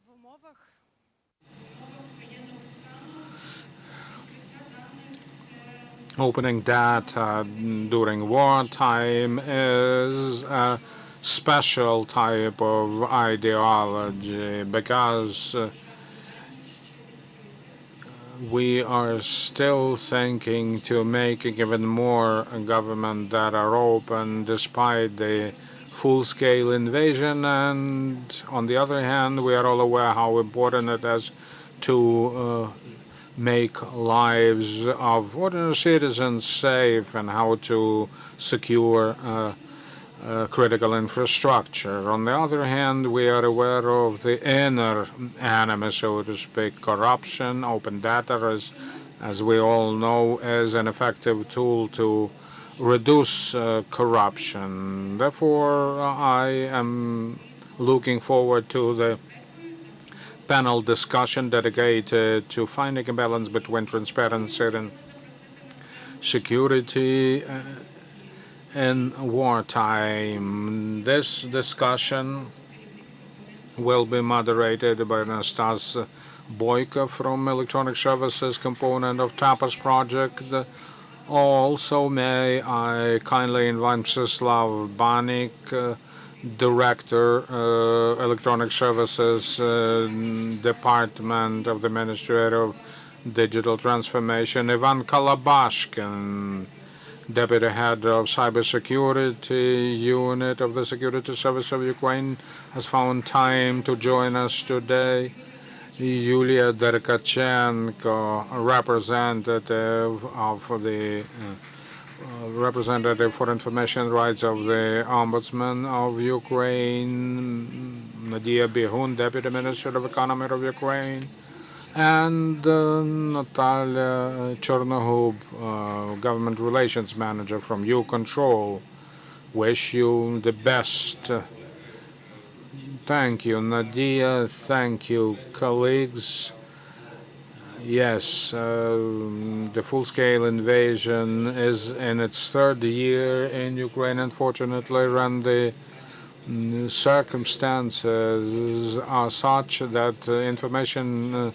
В умовах Opening data during wartime is a special type of ideology because we are still thinking to make even more government that are open despite the full-scale invasion, and on the other hand we are all aware how important it is to make lives of ordinary citizens safe and how to secure critical infrastructure. On the other hand, we are aware of the inner enemy, so to speak, corruption. Open data, as we all know, is an effective tool to reduce corruption. Therefore, I am looking forward to the panel discussion dedicated to finding a balance between transparency and security in wartime. This discussion will be moderated by Nastas Boyka from Electronic Services component of TAPAS project. Also, may I kindly invite Mstislav Banik, Director, Electronic Services Department of the Ministry of Digital Transformation, Ivan Kalabashkin, Deputy Head of Cybersecurity Unit of the Security Service of Ukraine, has found time to join us today. Yulia Derkachenko, representative of the representative for information rights of the Ombudsman of Ukraine, Nadia Bihun, Deputy Minister of Economy of Ukraine, and Natalia Chornohub, Government Relations Manager from U-Control. Wish you the best. Thank you, Nadia. Thank you, colleagues. Yes, the full-scale invasion is in its third year in Ukraine, unfortunately, and the circumstances are such that information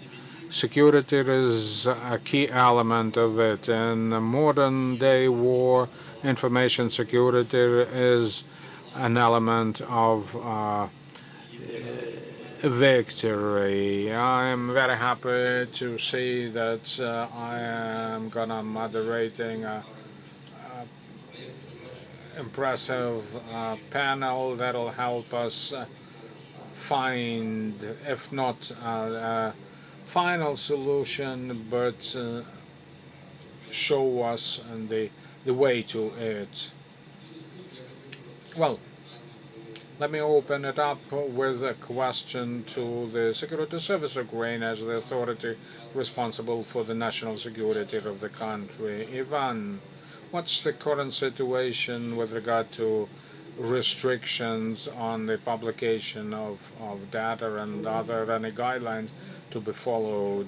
security is a key element of it. In a modern-day war, information security is an element of victory. I am very happy to see that I am gonna moderating a impressive panel that'll help us find, if not a final solution, but show us the way to it. Well, let me open it up with a question to the Security Service of Ukraine as the authority responsible for the national security of the country. Ivan, what's the current situation with regard to restrictions on the publication of data and other any guidelines to be followed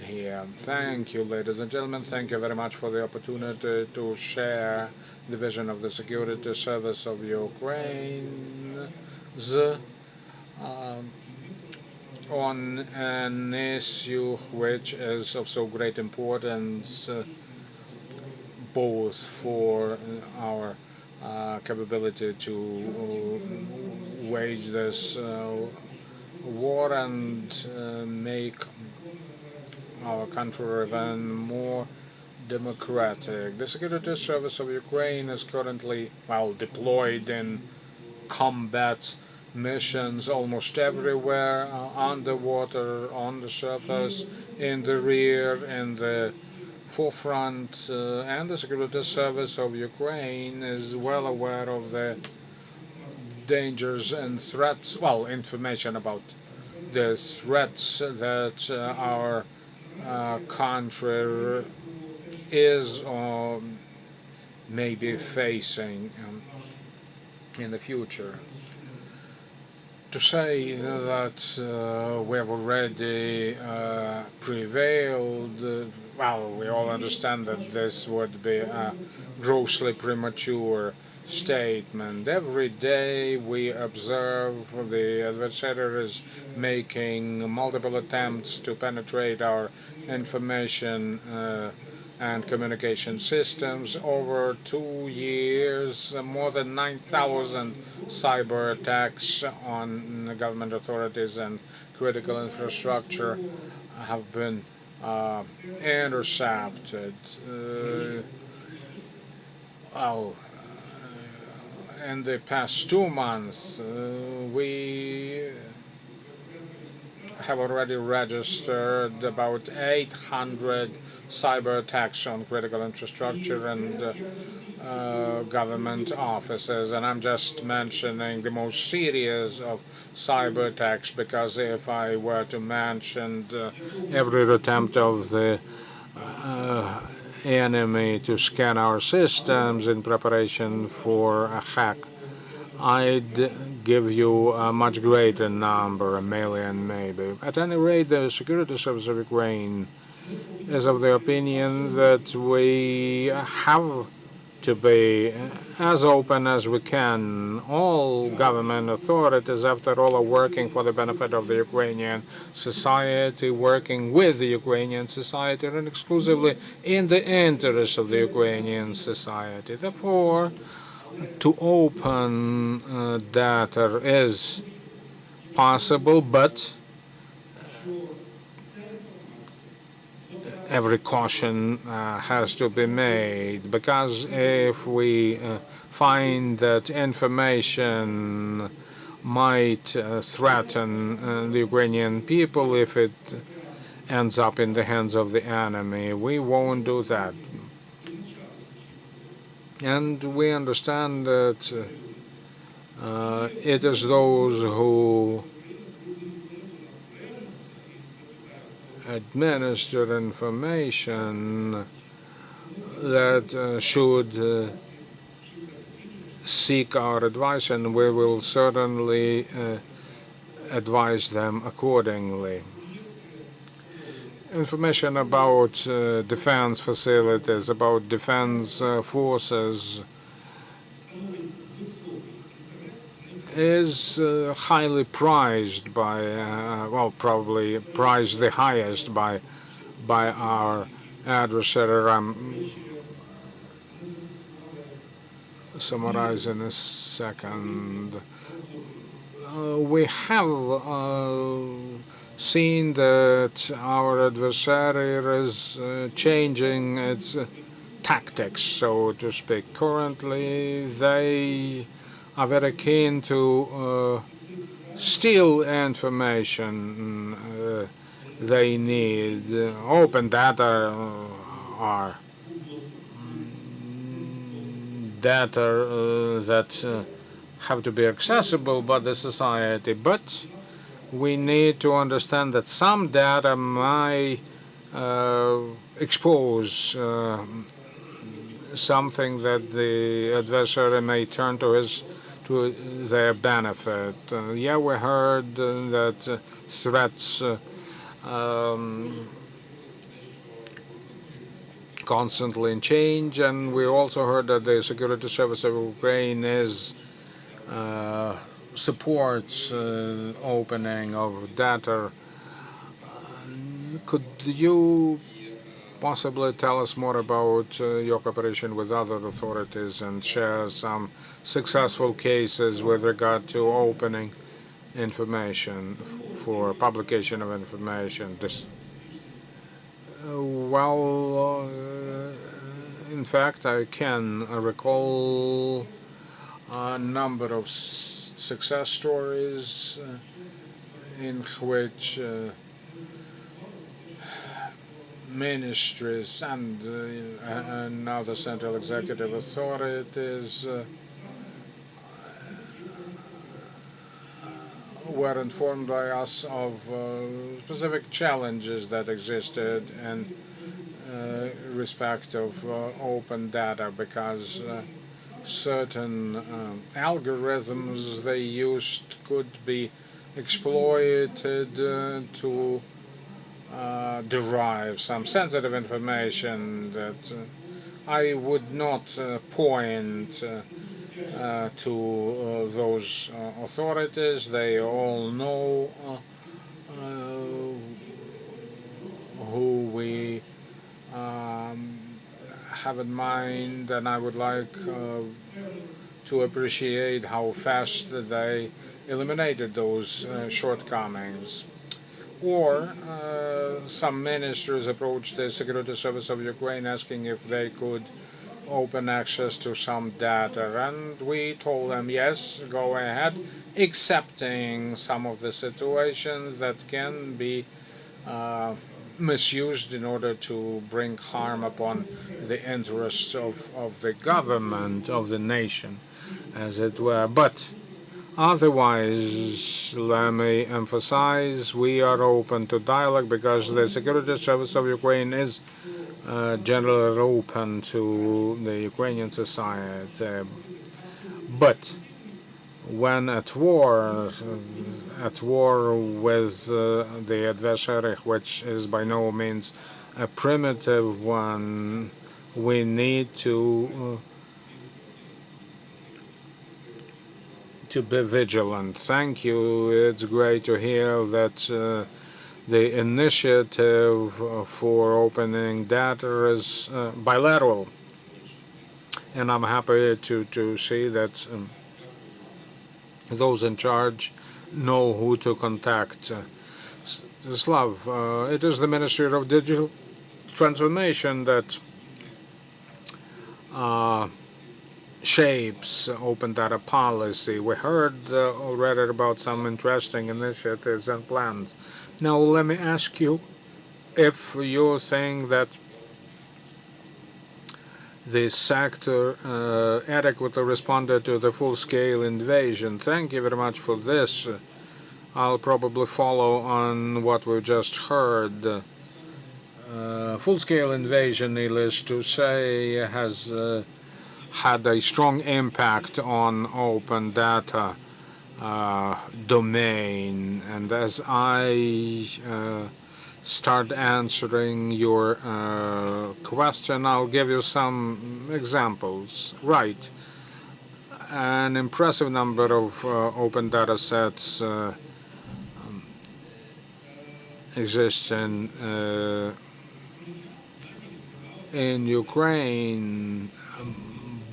here? Thank you, ladies and gentlemen. Thank you very much for the opportunity to share the vision of the Security Service of Ukraine on an issue which is of so great importance both for our capability to wage this war and make our country even more democratic. The Security Service of Ukraine is currently, well, deployed in combat missions almost everywhere, underwater, on the surface, in the rear, in the forefront, and the Security Service of Ukraine is well aware of the dangers and threats, well, information about the threats that our country is or may be facing in the future. To say that we have already prevailed, well, we all understand that this would be a grossly premature statement. Every day we observe the adversary is making multiple attempts to penetrate our information and communication systems. Over 2 years, more than 9,000 cyber attacks on government authorities and critical infrastructure have been intercepted. Well, in the past 2 months, we have already registered about 800 cyber attacks on critical infrastructure and government offices, and I'm just mentioning the most serious of cyber attacks because if I were to mention every attempt of the enemy to scan our systems in preparation for a hack, I'd give you a much greater number, 1 million maybe. At any rate, the Security Service of Ukraine is of the opinion that we have to be as open as we can. All government authorities, after all, are working for the benefit of the Ukrainian society, working with the Ukrainian society, and exclusively in the interest of the Ukrainian society. Therefore, to open data is possible, but every caution has to be made, because if we find that information might threaten the Ukrainian people, if it ends up in the hands of the enemy, we won't do that. And we understand that it is those who administer information that should seek our advice, and we will certainly advise them accordingly. Information about defense facilities, about defense forces is highly prized by, well, probably prized the highest by our adversary. I'm summarize in a second. we have seen that our adversary is changing its tactics, so to speak. Currently, they are very keen to steal information they need. Open data are data that have to be accessible by the society, but we need to understand that some data might expose something that the adversary may turn to their benefit. Yeah, we heard that threats constantly change, and we also heard that the security service of Ukraine is supports opening of data. Could you possibly tell us more about your cooperation with other authorities and share some successful cases with regard to opening information for publication of information? In fact, I can recall a number of success stories in which ministries and now the central executive authorities were informed by us of specific challenges that existed in respect of open data, because certain algorithms they used could be exploited to derive some sensitive information that I would not point to those authorities. They all know who we have in mind, and I would like to appreciate how fast they eliminated those shortcomings. Or some ministers approached the Security Service of Ukraine asking if they could open access to some data, and we told them yes, go ahead, accepting some of the situations that can be misused in order to bring harm upon the interests of the government, of the nation, as it were. But otherwise, let me emphasize, we are open to dialogue because the Security Service of Ukraine is generally open to the Ukrainian society. But when at war with the adversary, which is by no means a primitive one, we need to be vigilant. Thank you. It's great to hear that the initiative for opening data is bilateral, and I'm happy to see that those in charge know who to contact. Slav, it is the Ministry of Digital Transformation that shapes open data policy. We heard already about some interesting initiatives and plans. Now, let me ask you if you think that the sector adequately responded to the full-scale invasion. Thank you very much for this. I'll probably follow on what we just heard. Full-scale invasion, needless to say, has had a strong impact on open data domain. And as I start answering your question, I'll give you some examples. Right. An impressive number of open data sets exist in Ukraine,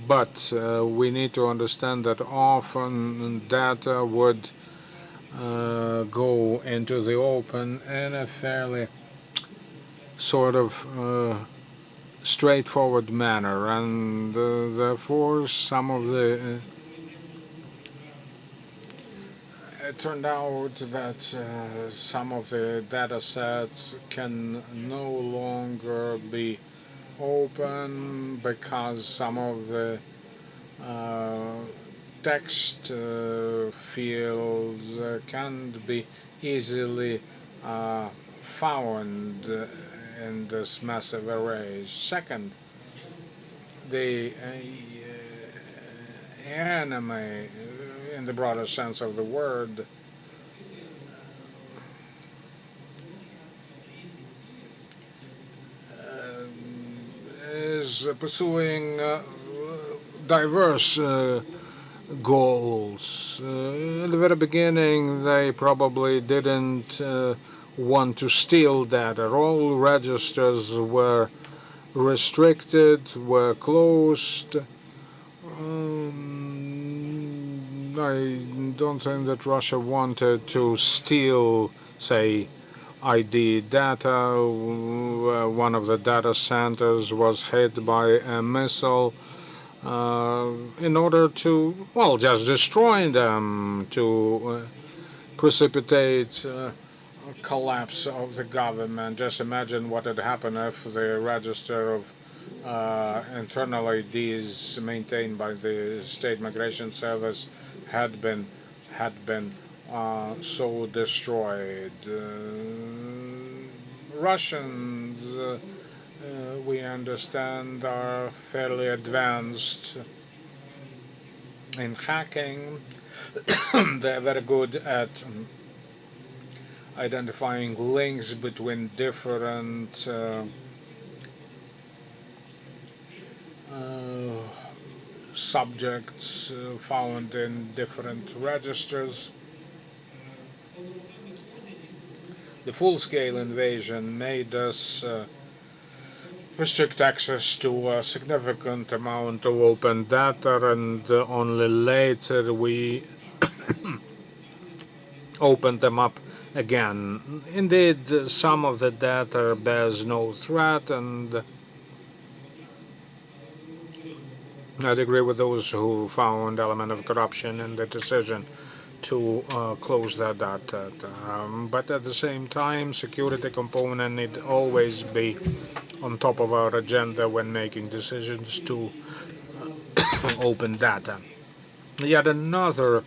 but we need to understand that often data would go into the open in a fairly sort of straightforward manner, and therefore some of the it turned out that some of the data sets can no longer be open because some of the text fields can't be easily found in this massive array. Second, the enemy, in the broader sense of the word, is pursuing diverse goals. In the very beginning, they probably didn't want to steal data. All registers were restricted, were closed. I don't think that Russia wanted to steal, say, ID data. One of the data centers was hit by a missile in order to, well, just destroy them, to precipitate collapse of the government. Just imagine what had happened if the register of internal IDs maintained by the State Migration Service had been so destroyed. Russians, we understand, are fairly advanced in hacking. They're very good at identifying links between different subjects found in different registers. The full-scale invasion made us restrict access to a significant amount of open data, and only later we opened them up again. Indeed, some of the data bears no threat, and I'd agree with those who found element of corruption in the decision to close that data. But at the same time, security component need always be on top of our agenda when making decisions to open data. Yet another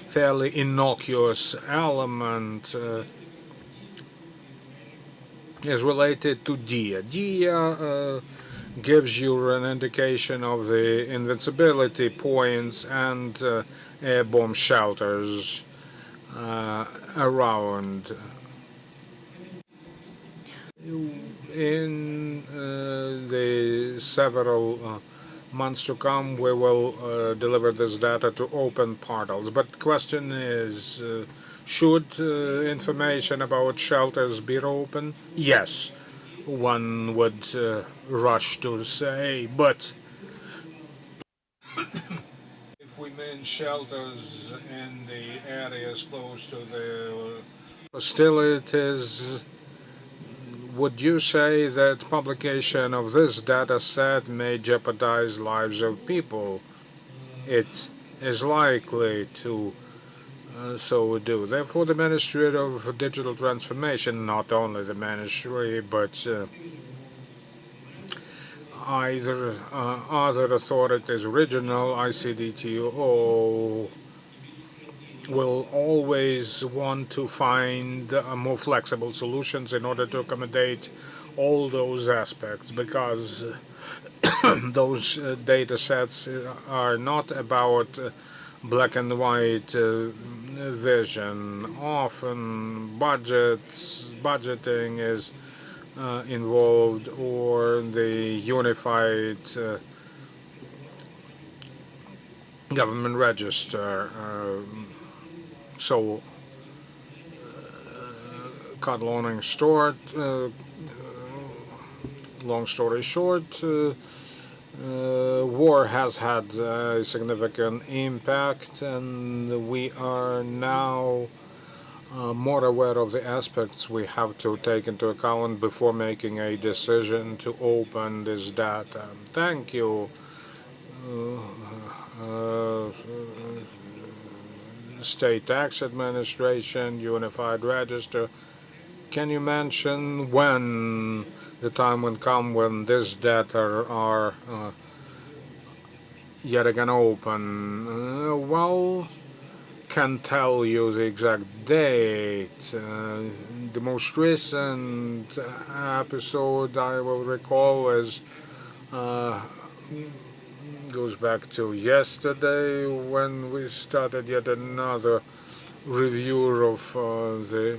fairly innocuous element is related to DIA. DIA gives you an indication of the invincibility points and air bomb shelters around. In the several months to come, we will deliver this data to open portals. But the question is, should information about shelters be open? Yes, one would rush to say, but if we mean shelters in the areas close to the hostilities, would you say that publication of this data set may jeopardize lives of people? It is likely to so do. Therefore, the Ministry of Digital Transformation, not only the Ministry, but either other authorities, regional, ICDTO, will always want to find more flexible solutions in order to accommodate all those aspects, because those data sets are not about black and white vision. Often budgeting is involved, or the unified government register. So, cut long story short, War has had a significant impact, and we are now more aware of the aspects we have to take into account before making a decision to open this data. Thank you. Uh, State Tax Administration, Unified Register. Can you mention when the time will come when this data are yet again open? Well, can tell you the exact date. The most recent episode I will recall is goes back to yesterday when we started yet another review of the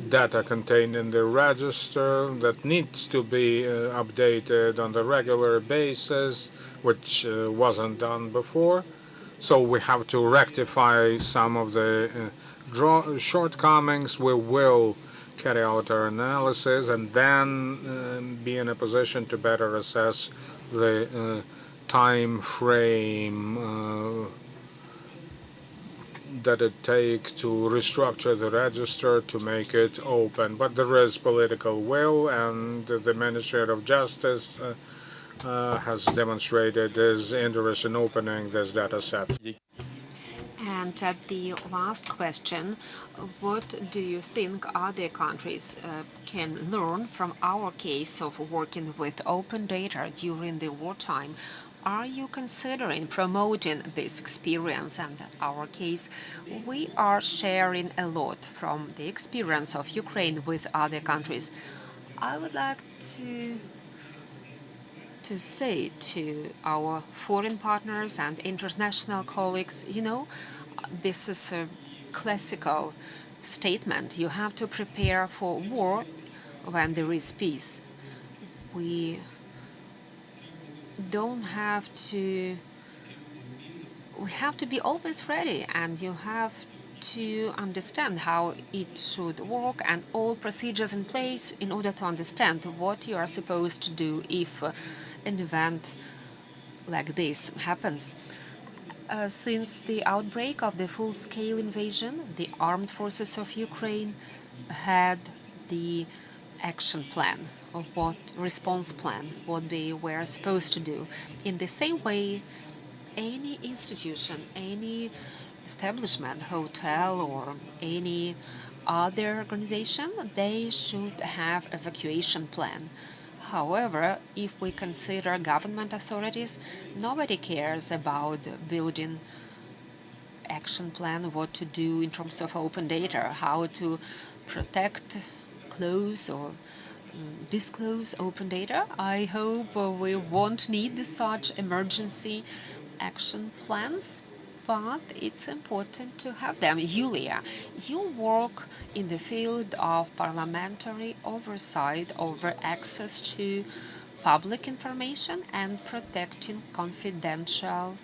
data contained in the register that needs to be updated on a regular basis, which wasn't done before. So we have to rectify some of the shortcomings. We will carry out our analysis and then be in a position to better assess the time frame that it take to restructure the register to make it open. But there is political will, and the Ministry of Justice has demonstrated his interest in opening this data set. And the last question, what do you think other countries can learn from our case of working with open data during the wartime? Are you considering promoting this experience? And our case, we are sharing a lot from the experience of Ukraine with other countries. I would like to say to our foreign partners and international colleagues, this is a classical statement. You have to prepare for war when there is peace. We don't have to, we have to be always ready, and you have to understand how it should work and all procedures in place in order to understand what you are supposed to do if an event like this happens. Since the outbreak of the full-scale invasion, the armed forces of Ukraine had the action plan, or what response plan, what they were supposed to do. In the same way, any institution, any establishment, hotel, or any other organization, they should have evacuation plan. However, if we consider government authorities, nobody cares about building action plan, what to do in terms of open data, how to protect, close, or disclose open data. I hope we won't need such emergency action plans, but it's important to have them. Julia, you work in the field of parliamentary oversight over access to public information and protecting confidential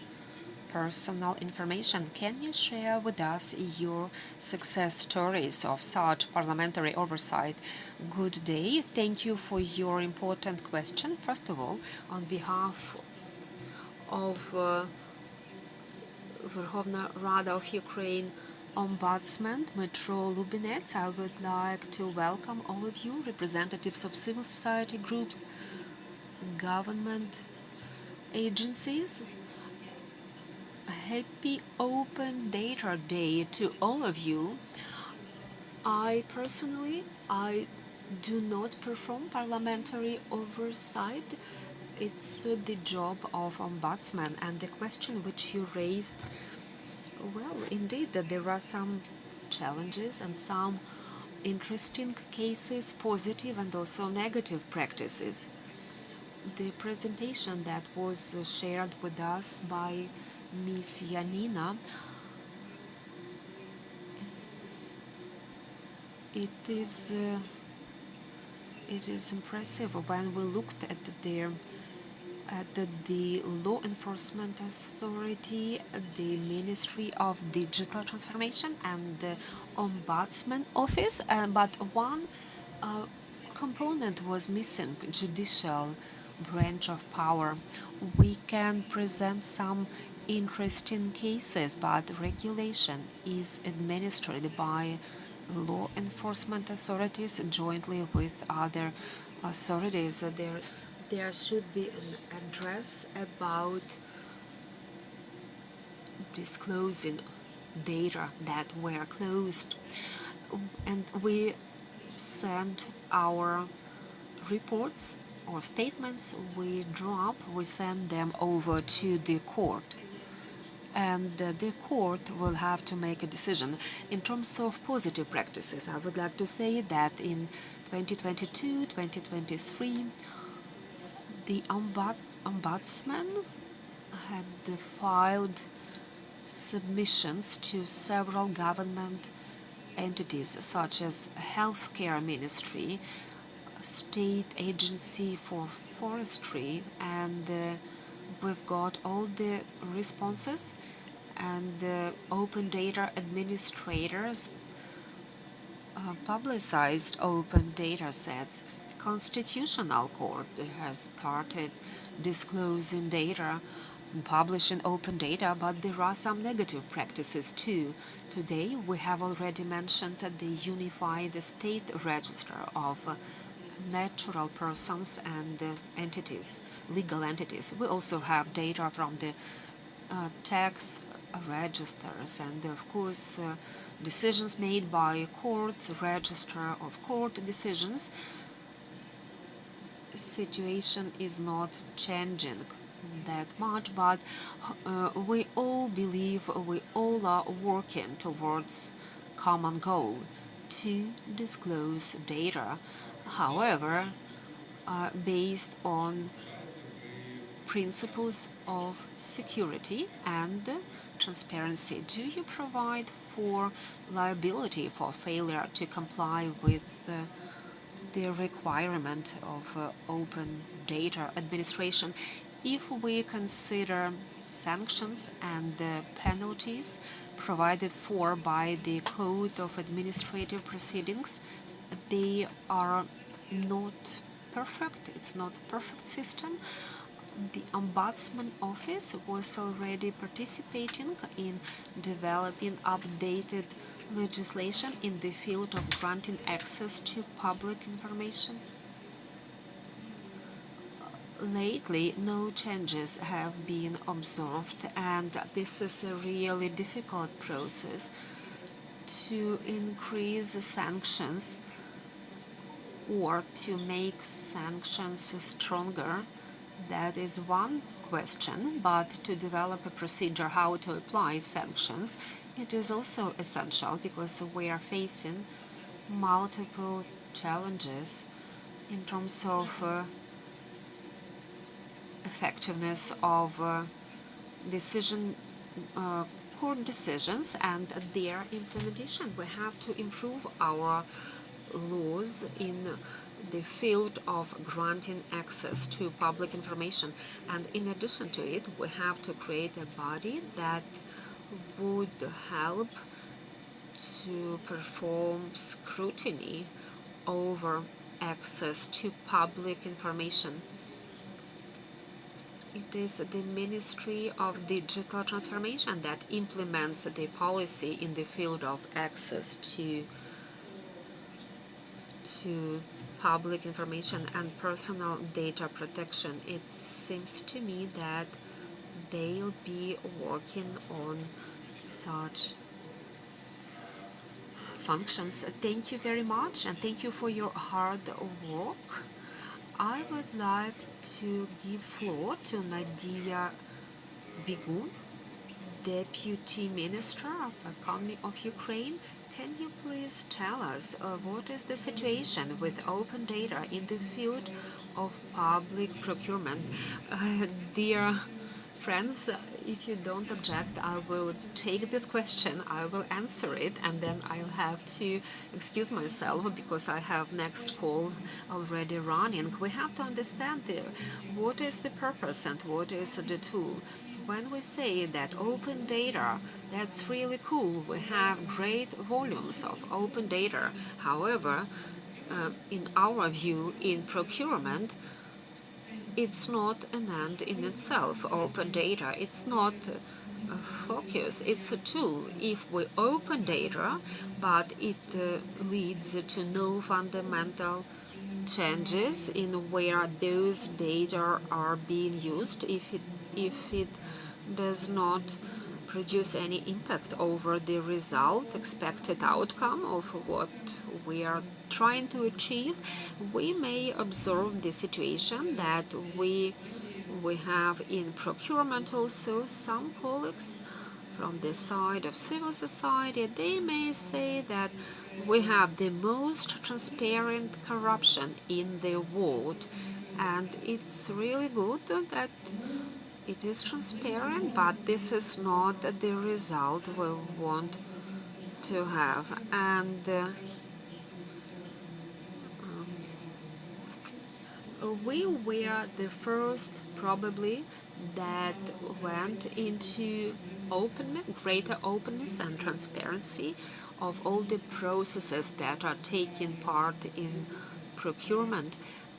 personal information. Can you share with us your success stories of such parliamentary oversight? Good day. Thank you for your important question. First of all, on behalf of Verkhovna Rada of Ukraine Ombudsman Dmytro Lubinets, I would like to welcome all of you, representatives of civil society groups, government agencies. Happy Open Data Day to all of you. I personally do not perform parliamentary oversight. It's the job of ombudsman. And the question which you raised, well, indeed, that there are some challenges and some interesting cases, positive and also negative practices. The presentation that was shared with us by Ms. Yanina, it is impressive when we looked at the law enforcement authority, the Ministry of Digital Transformation, and the Ombudsman Office. But one component was missing: judicial branch of power. We can present some interesting cases, but regulation is administered by law enforcement authorities jointly with other authorities. There should be an address about disclosing data that were closed, and we send our reports or statements we draw up, we send them over to the court, and the court will have to make a decision. In terms of positive practices, I would like to say that in 2022-2023, the ombudsman had filed submissions to several government entities such as Healthcare Ministry, State Agency for Forestry, and we've got all the responses, and the open data administrators publicized open data sets. Constitutional Court has started disclosing data and publishing open data, but there are some negative practices too. Today we have already mentioned the unified state register of natural persons and entities, legal entities. We also have data from the tax registers, and of course decisions made by courts, register of court decisions. Situation is not changing that much, but we all believe we all are working towards common goal to disclose data, however, based on principles of security and transparency. Do you provide for liability for failure to comply with the requirement of open data administration? If we consider sanctions and penalties provided for by the Code of Administrative Proceedings, they are not perfect. It's not a perfect system. The Ombudsman Office was already participating in developing updated legislation in the field of granting access to public information. Lately, no changes have been observed, and this is a really difficult process to increase sanctions or to make sanctions stronger. That is one question, but to develop a procedure how to apply sanctions, it is also essential because we are facing multiple challenges in terms of effectiveness of court decisions and their implementation. We have to improve our laws in the field of granting access to public information, and in addition to it, we have to create a body that would help to perform scrutiny over access to public information. It is the Ministry of Digital Transformation that implements the policy in the field of access to public information and personal data protection. It seems to me that they'll be working on such functions. Thank you very much, and thank you for your hard work. I would like to give floor to Nadia Bigun, Deputy Minister of Economy of Ukraine. Can you please tell us what is the situation with open data in the field of public procurement? Dear friends, if you don't object, I will take this question, I will answer it, and then I'll have to excuse myself because I have next call already running. We have to understand what is the purpose and what is the tool. When we say that open data, that's really cool. We have great volumes of open data. However, in our view, in procurement, it's not an end in itself. Open data, it's not a focus, it's a tool. If we open data, but it leads to no fundamental changes in where those data are being used, if it does not produce any impact over the result, expected outcome of what we are trying to achieve, we may observe the situation that we have in procurement also. Some colleagues from the side of civil society, they may say that we have the most transparent corruption in the world, and it's really good that it is transparent, but this is not the result we want to have. And we were the first, probably, that went into greater openness and transparency of all the processes that are taking part in procurement,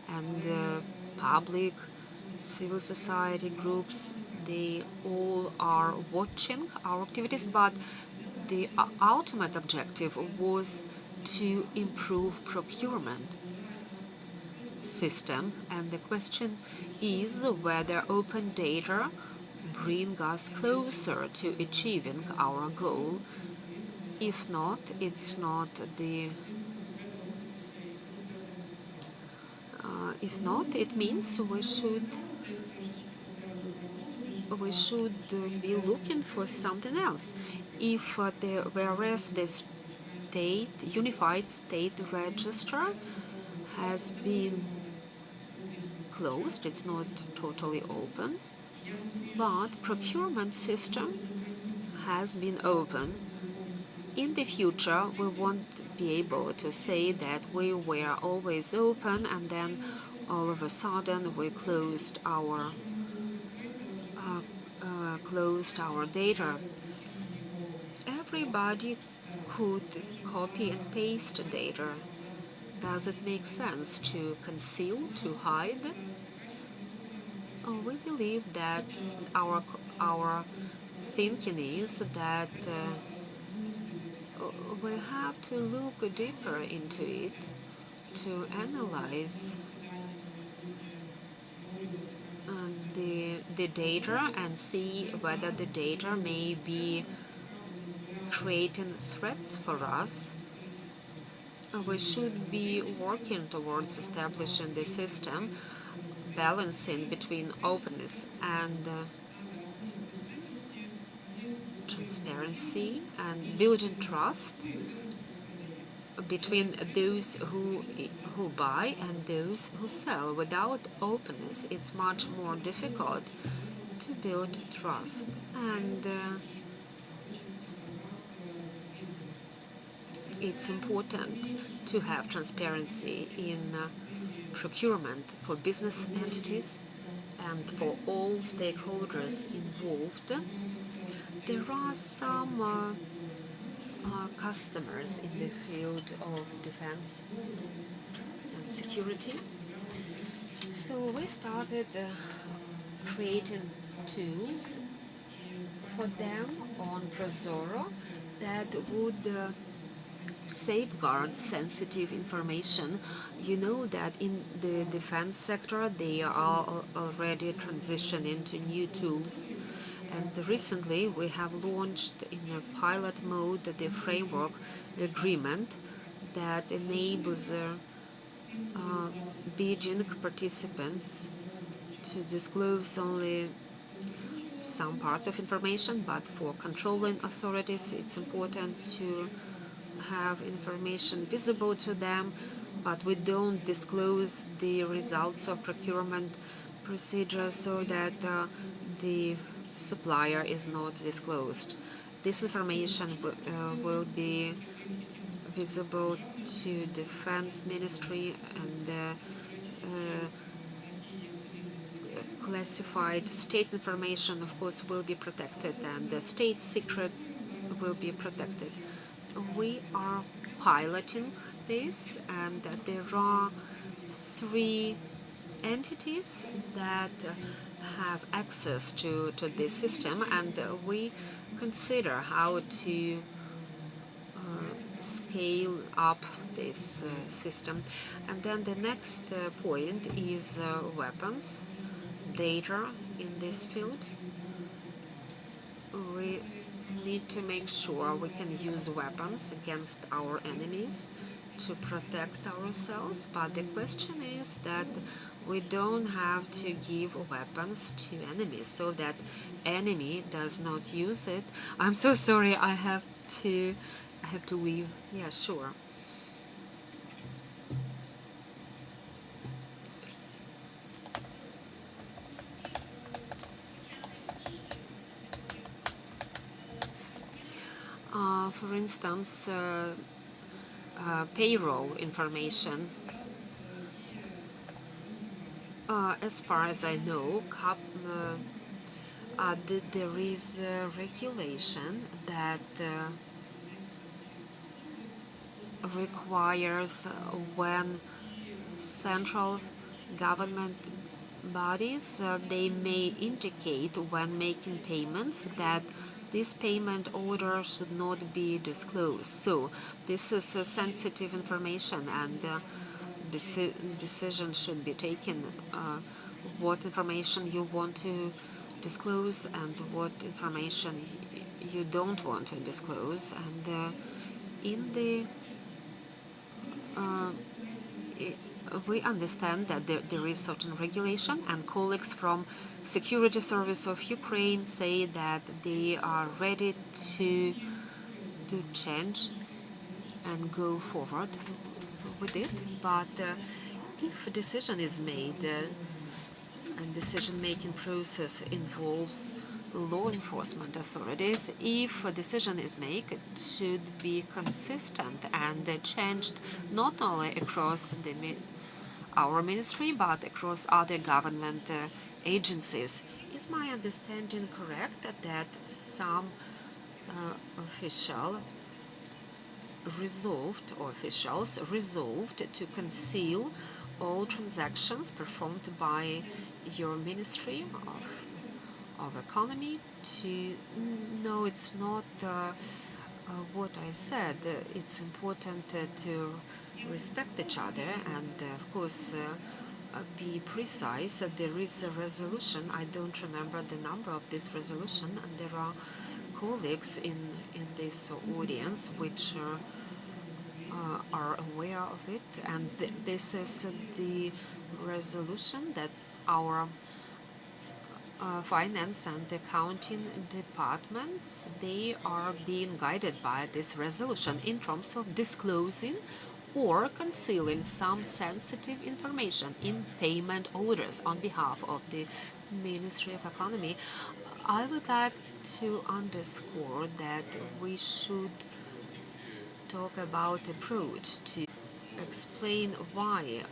and the public, civil society groups, they all are watching our activities, but the ultimate objective was to improve procurement system, and the question is whether open data bring us closer to achieving our goal. If not, it's not the if not, it means we should be looking for something else. If whereas the unified state register has been closed, it's not totally open, but procurement system has been open. In the future, we won't be able to say that we were always open and then all of a sudden we closed our data. Everybody could copy and paste data. Does it make sense to conceal, to hide? We believe that our thinking is that we have to look deeper into it, to analyze the data and see whether the data may be creating threats for us. We should be working towards establishing the system, balancing between openness and transparency, and building trust between those who buy and those who sell. Without openness, it's much more difficult to build trust. And it's important to have transparency in procurement for business entities and for all stakeholders involved. There are some customers in the field of defense and security. So we started creating tools for them on Prozoro that would safeguard sensitive information. You know that in the defense sector they are already transitioning to new tools. And recently we have launched in a pilot mode the framework agreement that enables bidding participants to disclose only some part of information, but for controlling authorities it's important to have information visible to them, but we don't disclose the results of procurement procedures so that the supplier is not disclosed. This information will be visible to Defense Ministry, and classified state information, of course, will be protected, and the state secret will be protected. We are piloting this, and there are 3 entities that have access to this system, and we consider how to scale up this system. And then the next point is weapons, data in this field. We need to make sure we can use weapons against our enemies to protect ourselves, but the question is that we don't have to give weapons to enemies so that enemy does not use it. I'm so sorry, I have to leave. Yeah, sure. For instance, payroll information. As far as I know, there is a regulation that requires when central government bodies they may indicate when making payments that this payment order should not be disclosed. So this is sensitive information, and decision should be taken what information you want to disclose and what information you don't want to disclose. And in the we understand that there is certain regulation, and colleagues from Security Service of Ukraine say that they are ready to change and go forward with it. But if a decision is made and decision-making process involves law enforcement authorities, if a decision is made, it should be consistent and changed not only across our ministry but across other government agencies. Is my understanding correct that some officials resolved to conceal all transactions performed by your Ministry of Economy? No, it's not what I said. It's important to respect each other and, of course, be precise. There is a resolution. I don't remember the number of this resolution, and there are colleagues in this audience which are aware of it, and this is the resolution that our finance and accounting departments, they are being guided by this resolution in terms of disclosing or concealing some sensitive information in payment orders on behalf of the Ministry of Economy. I would like to underscore that we should talk about approach to explain why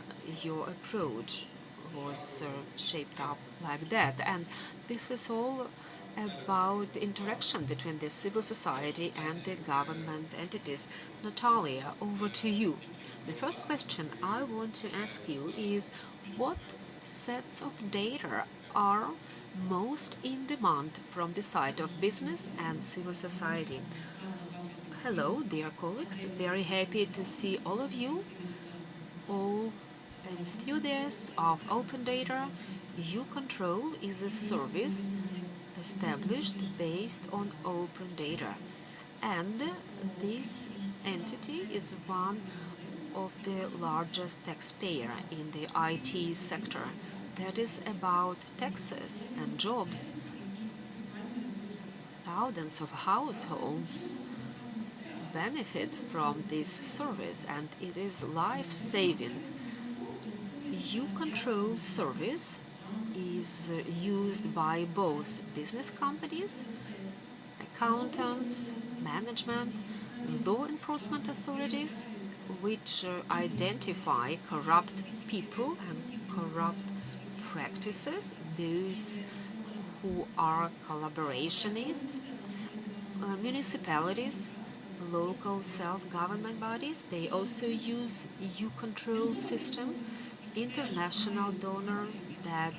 your approach was shaped up like that. And this is all about interaction between the civil society and the government entities. Natalia, over to you. The first question I want to ask you is what sets of data are most in demand from the side of business and civil society? Hello, dear colleagues. Very happy to see all of you, all enthusiasts of open data. U-Control is a service established based on open data, and this entity is one of the largest taxpayer in the IT sector. That is about taxes and jobs. Thousands of households benefit from this service, and it is life-saving. U-Control service is used by both business companies, accountants, management, law enforcement authorities, which identify corrupt people and corrupt practices, those who are collaborationists, municipalities, local self-government bodies. They also use U-Control system, international donors that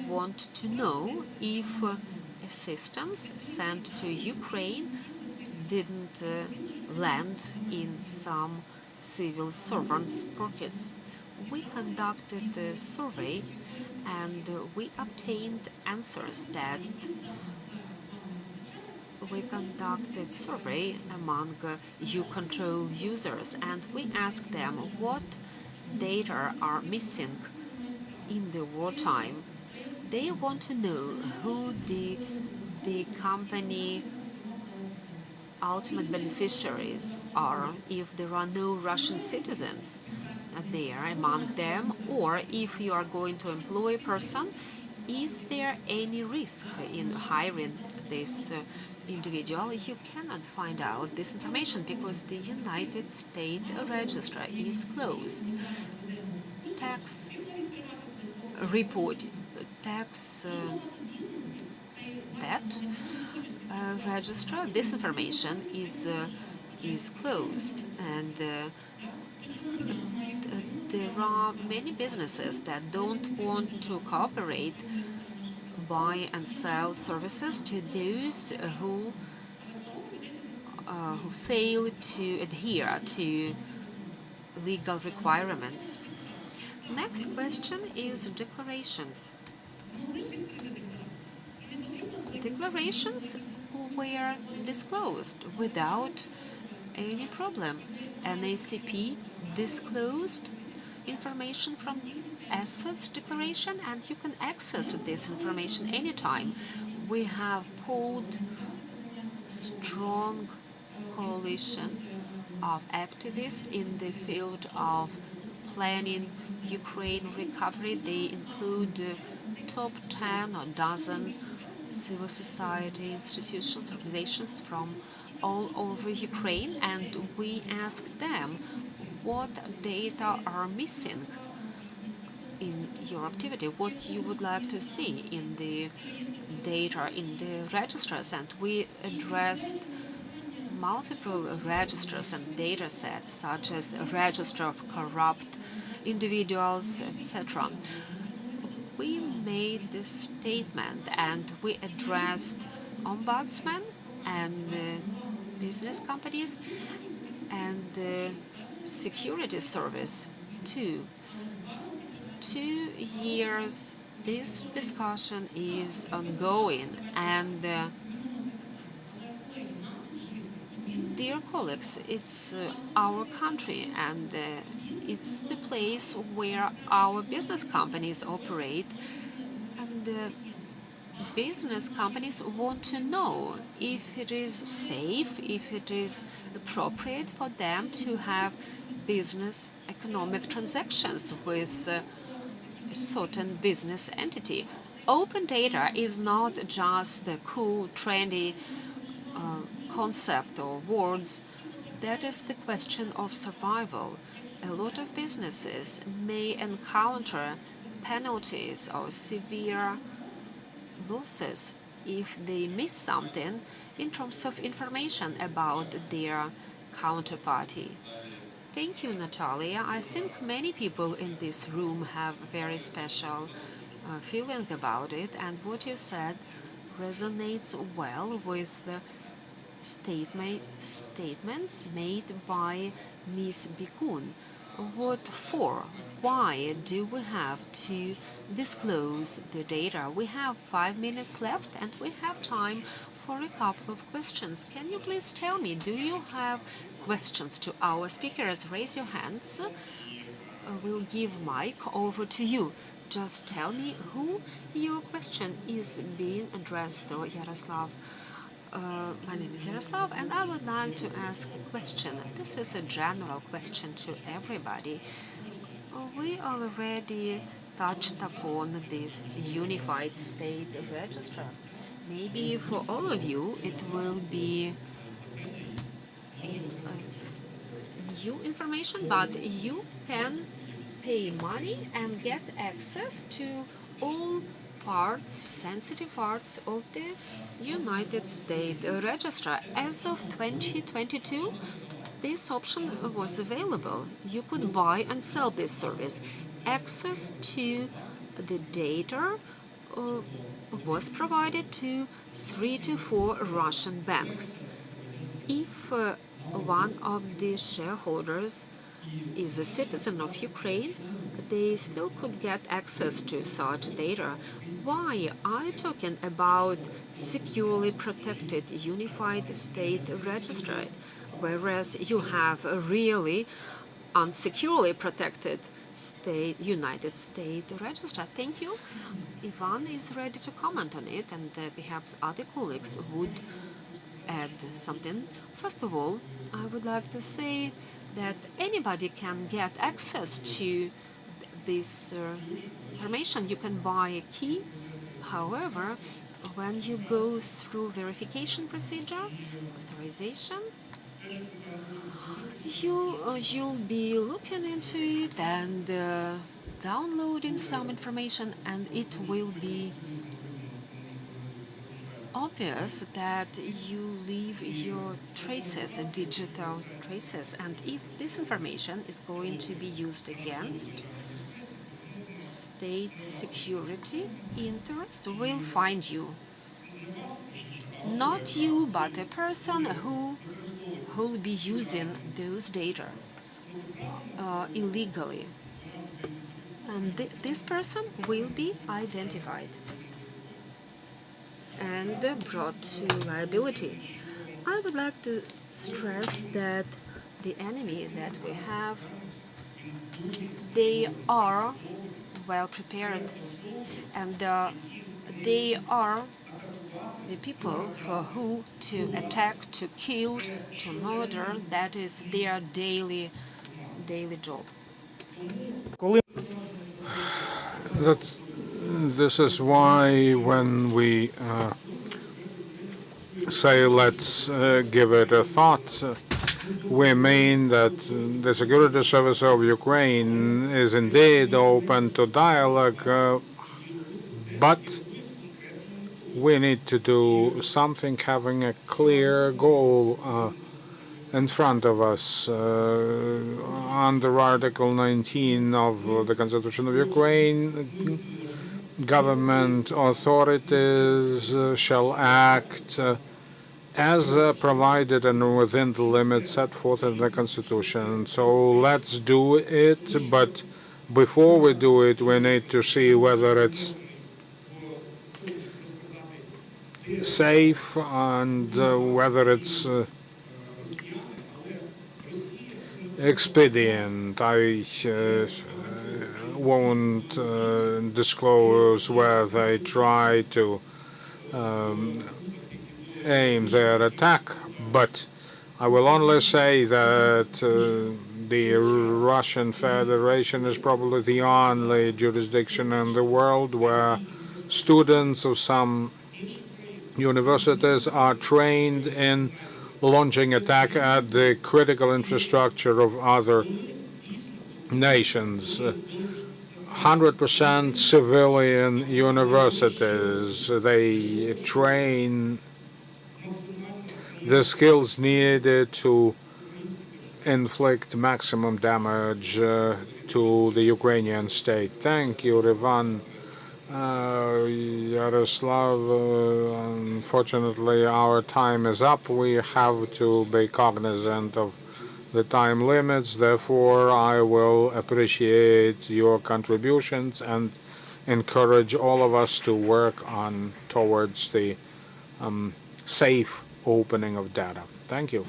want to know if assistance sent to Ukraine didn't land in some civil servants' pockets. We conducted a survey and we obtained answers that we conducted survey among U-Control users, and we asked them what data are missing in the wartime. They want to know who the company ultimate beneficiaries are, if there are no Russian citizens there among them, or if you are going to employ a person, is there any risk in hiring this individual? You cannot find out this information because the United States Register is closed. Tax report, tax debt register, this information is closed, and there are many businesses that don't want to cooperate, buy and sell services to those who fail to adhere to legal requirements. Next question is declarations. Declarations were disclosed without any problem. An ACP disclosed information from assets declaration, and you can access this information anytime. We have pulled strong coalition of activists in the field of planning Ukraine recovery. They include top 10 or dozen civil society institutions, organizations from all over Ukraine, and we asked them what data are missing in your activity, what you would like to see in the data in the registers, and we addressed multiple registers and data sets, such as a register of corrupt individuals, etc. We made this statement and we addressed ombudsmen and business companies and the security service too. 2 years this discussion is ongoing, and dear colleagues, it's our country, and it's the place where our business companies operate, and business companies want to know if it is safe, if it is appropriate for them to have business economic transactions with a certain business entity. Open data is not just the cool, trendy concept or words. That is the question of survival. A lot of businesses may encounter penalties or severe losses if they miss something in terms of information about their counterparty. Thank you, Natalia. I think many people in this room have very special feeling about it, and what you said resonates well with the statements made by Ms. Bikun. What for? Why do we have to disclose the data? We have 5 minutes left and we have time for a couple of questions. Can you please tell me, do you have questions to our speakers? Raise your hands. We'll give mic over to you. Just tell me who your question is being addressed to. Yaroslav. My name is Yaroslav, and I would like to ask a question. This is a general question to everybody. We already touched upon this unified state register. Maybe for all of you it will be new information, but you can pay money and get access to all parts, sensitive parts of the United States Register. As of 2022, this option was available. You could buy and sell this service. Access to the data was provided to 3 to 4 Russian banks. If one of the shareholders is a citizen of Ukraine, they still could get access to such data. Why are you talking about securely protected unified state register, whereas you have a really unsecurely protected United States register? Thank you. Ivan is ready to comment on it, and perhaps other colleagues would add something. First of all, I would like to say that anybody can get access to this information. You can buy a key. However, when you go through verification procedure, authorization, you'll be looking into it and downloading some information, and it will be obvious that you leave your traces, digital traces, and if this information is going to be used against state security interests, will find you. Not you, but a person who will be using those data illegally. And this person will be identified and brought to liability. I would like to stress that the enemy that we have, they are well prepared, and they are the people for who to attack, to kill, to murder. That is their daily job. This is why when we say let's give it a thought, we mean that the security service of Ukraine is indeed open to dialogue, but we need to do something having a clear goal in front of us. Under Article 19 of the Constitution of Ukraine, government authorities shall act as provided and within the limits set forth in the Constitution. So let's do it, but before we do it, we need to see whether it's safe and whether it's expedient. I won't disclose where they try to aim their attack, but I will only say that the Russian Federation is probably the only jurisdiction in the world where students of some universities are trained in launching attack at the critical infrastructure of other nations. 100% civilian universities. They train the skills needed to inflict maximum damage to the Ukrainian state. Thank you, Ivan. Yaroslav, unfortunately, our time is up. We have to be cognizant of the time limits. Therefore, I will appreciate your contributions and encourage all of us to work on towards the safe opening of data. Thank you.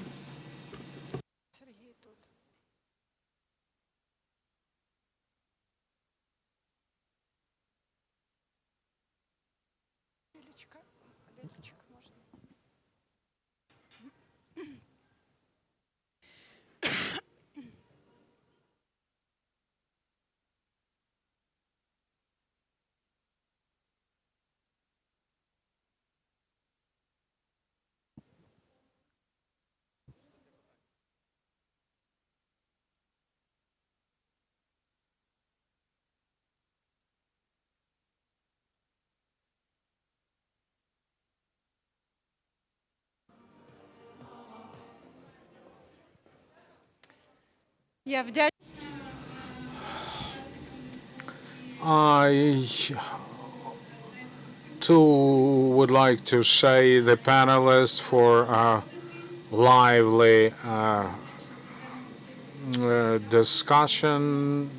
I too would like to say the panelists for a lively discussion.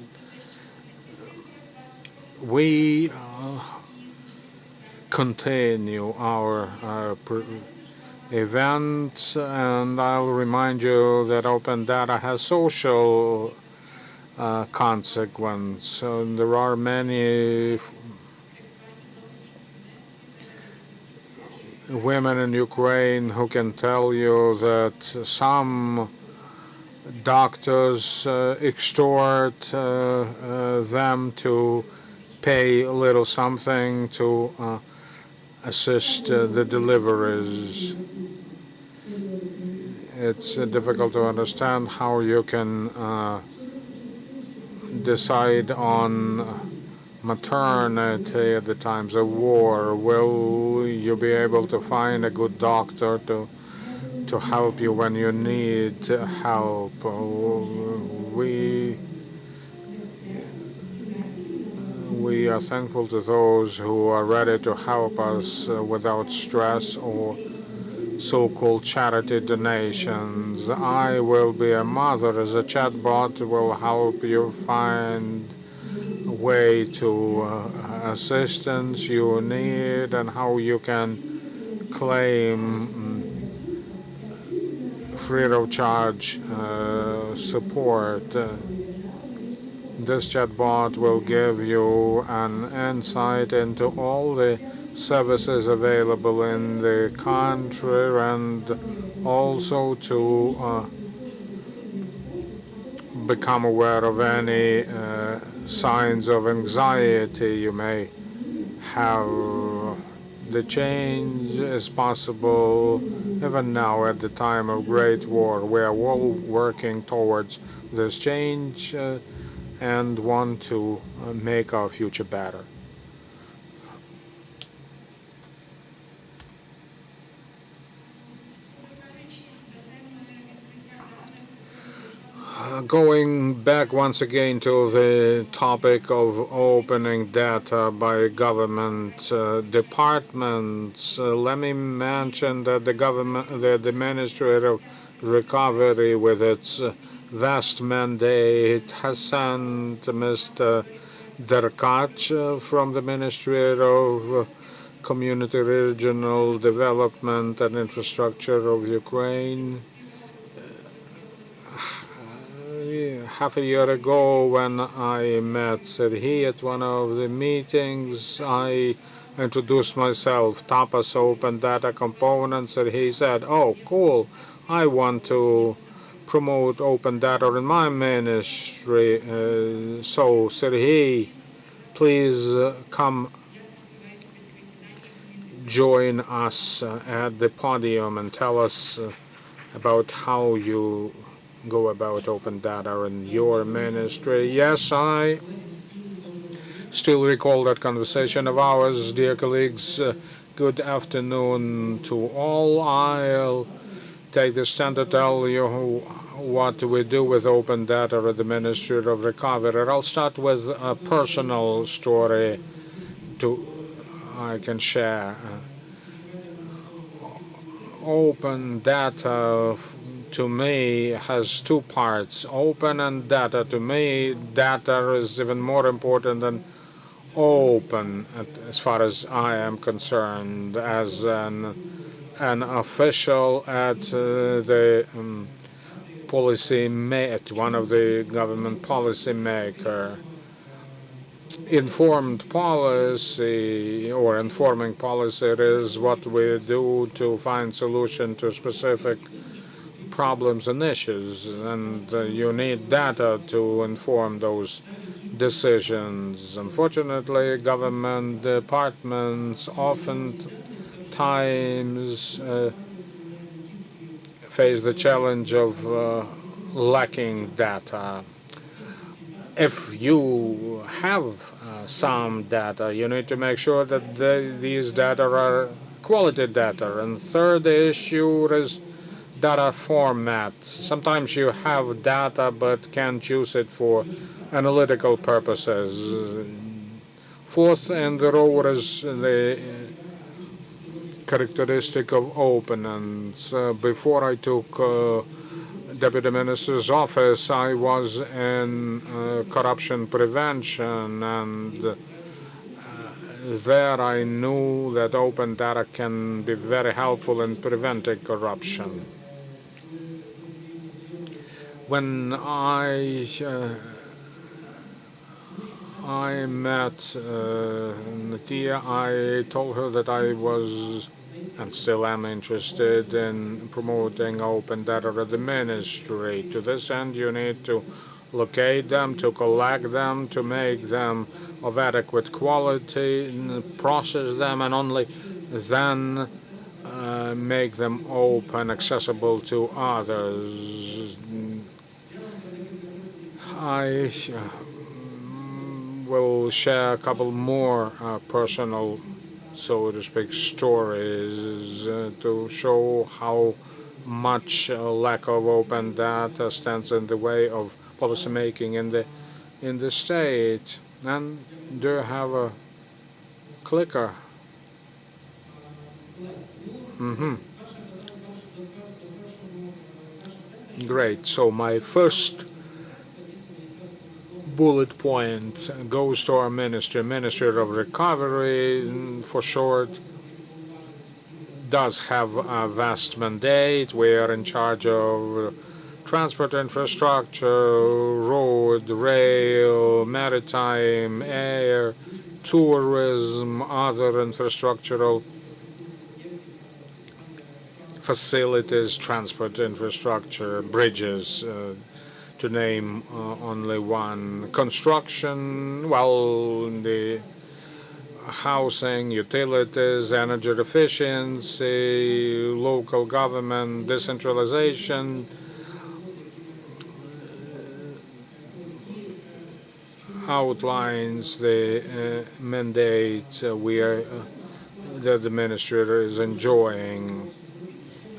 We continue our event, and I'll remind you that open data has social consequence. There are many women in Ukraine who can tell you that some doctors extort them to pay a little something to assist the deliveries. It's difficult to understand how you can decide on maternity at the times of war. Will you be able to find a good doctor to help you when you need help? We are thankful to those who are ready to help us without stress or so-called charity donations. I will be a mother as a chatbot will help you find a way to assistance you need and how you can claim free of charge support. This chatbot will give you an insight into all the services available in the country and also to become aware of any signs of anxiety you may have. The change is possible even now at the time of Great War. We are all working towards this change and want to make our future better. Going back once again to the topic of opening data by government departments, let me mention that the Ministry of Recovery, with its vast mandate, has sent Mr. Derkach from the Ministry of Community Regional Development and Infrastructure of Ukraine. Half a year ago, when I met Serhiy at one of the meetings, I introduced myself, TAPAS Open Data Components, and he said, "Oh, cool, I want to promote open data in my ministry. So, Serhiy, please come join us at the podium and tell us about how you go about open data in your ministry." Yes, I still recall that conversation of ours, dear colleagues. Good afternoon to all. I'll take this time to tell you what we do with open data at the Ministry of Recovery. I'll start with a personal story I can share. Open data to me has two parts, open and data. To me, data is even more important than open as far as I am concerned, as an official at the one of the government policy maker. Informed policy or informing policy is what we do to find solution to specific problems and issues, and you need data to inform those decisions. Unfortunately, government departments oftentimes face the challenge of lacking data. If you have some data, you need to make sure that these data are quality data. And third issue is data format. Sometimes you have data but can't use it for analytical purposes. Fourth in the row is the characteristic of openness. Before I took Deputy Minister's office, I was in corruption prevention, and there I knew that open data can be very helpful in preventing corruption. When I met Natia, I told her that I was and still am interested in promoting open data at the ministry. To this end, you need to locate them, to collect them, to make them of adequate quality, process them, and only then make them open, accessible to others. I will share a couple more personal, so to speak, stories to show how much lack of open data stands in the way of policy making in the state. And do you have a clicker? Great. So my first bullet point goes to our Ministry of Recovery, for short, does have a vast mandate. We are in charge of transport infrastructure, road, rail, maritime, air, tourism, other infrastructural facilities, transport infrastructure, bridges, to name only one. Construction, well, the housing, utilities, energy efficiency, local government, decentralization, outlines the mandate that the ministry is enjoying.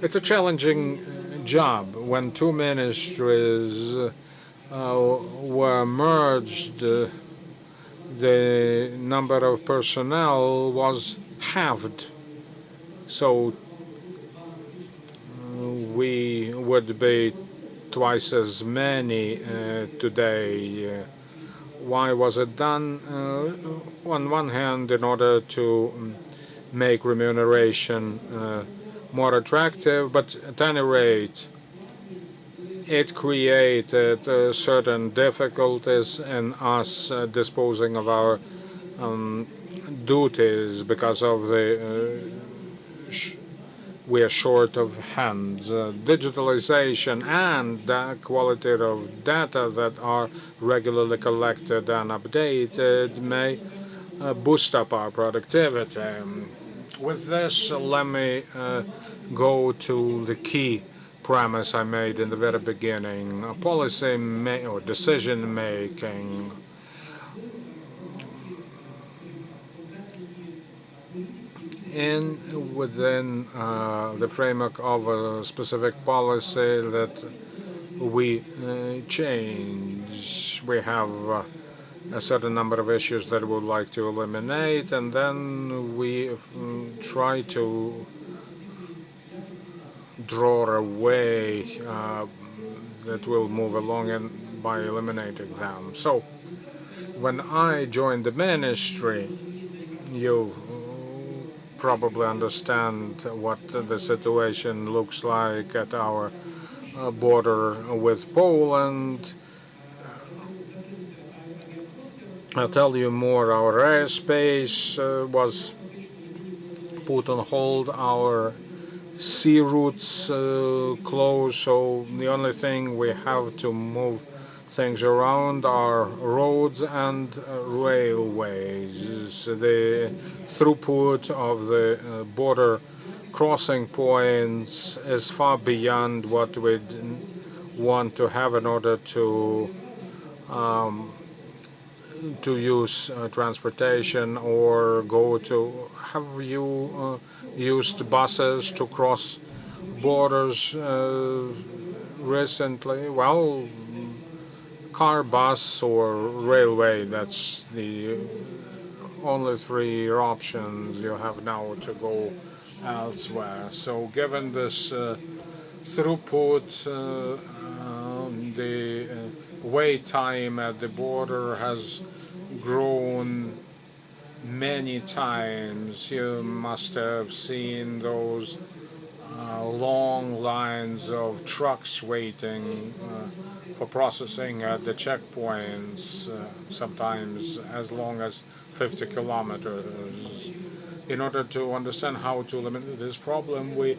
It's a challenging job. When two ministries were merged, the number of personnel was halved. So we would be twice as many today. Why was it done? On one hand, in order to make remuneration more attractive, but at any rate, it created certain difficulties in us disposing of our duties because of the we are short of hands. Digitalization and the quality of data that are regularly collected and updated may boost up our productivity. With this, let me go to the key premise I made in the very beginning. Policy or decision making. Within the framework of a specific policy that we change, we have a certain number of issues that we would like to eliminate, and then we try to draw a way that will move along and by eliminating them. So when I joined the ministry, you probably understand what the situation looks like at our border with Poland. I'll tell you more. Our airspace was put on hold. Our sea routes closed. So the only thing we have to move things around are roads and railways. The throughput of the border crossing points is far beyond what we'd want to have in order to use transportation or go to. Have you used buses to cross borders recently. Well, car, bus, or railway, that's the only three options you have now to go elsewhere. So given this throughput, the wait time at the border has grown many times. You must have seen those long lines of trucks waiting for processing at the checkpoints, sometimes as long as 50 kilometers. In order to understand how to limit this problem, we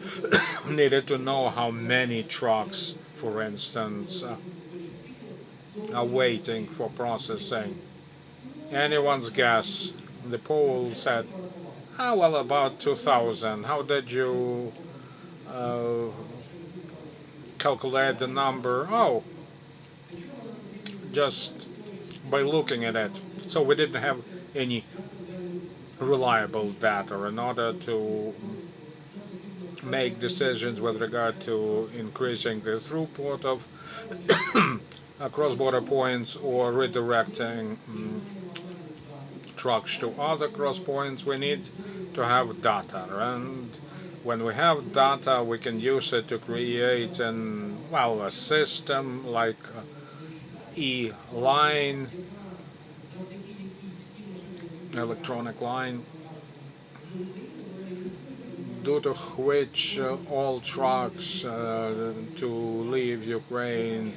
needed to know how many trucks, for instance, are waiting for processing. Anyone's guess. The poll said, well, about 2,000. How did you calculate the number? Oh, just by looking at it. So we didn't have any reliable data in order to make decisions with regard to increasing the throughput of cross-border points or redirecting trucks to other cross points. We need to have data, and when we have data, we can use it to create a system like e-line, electronic line, due to which all trucks to leave Ukraine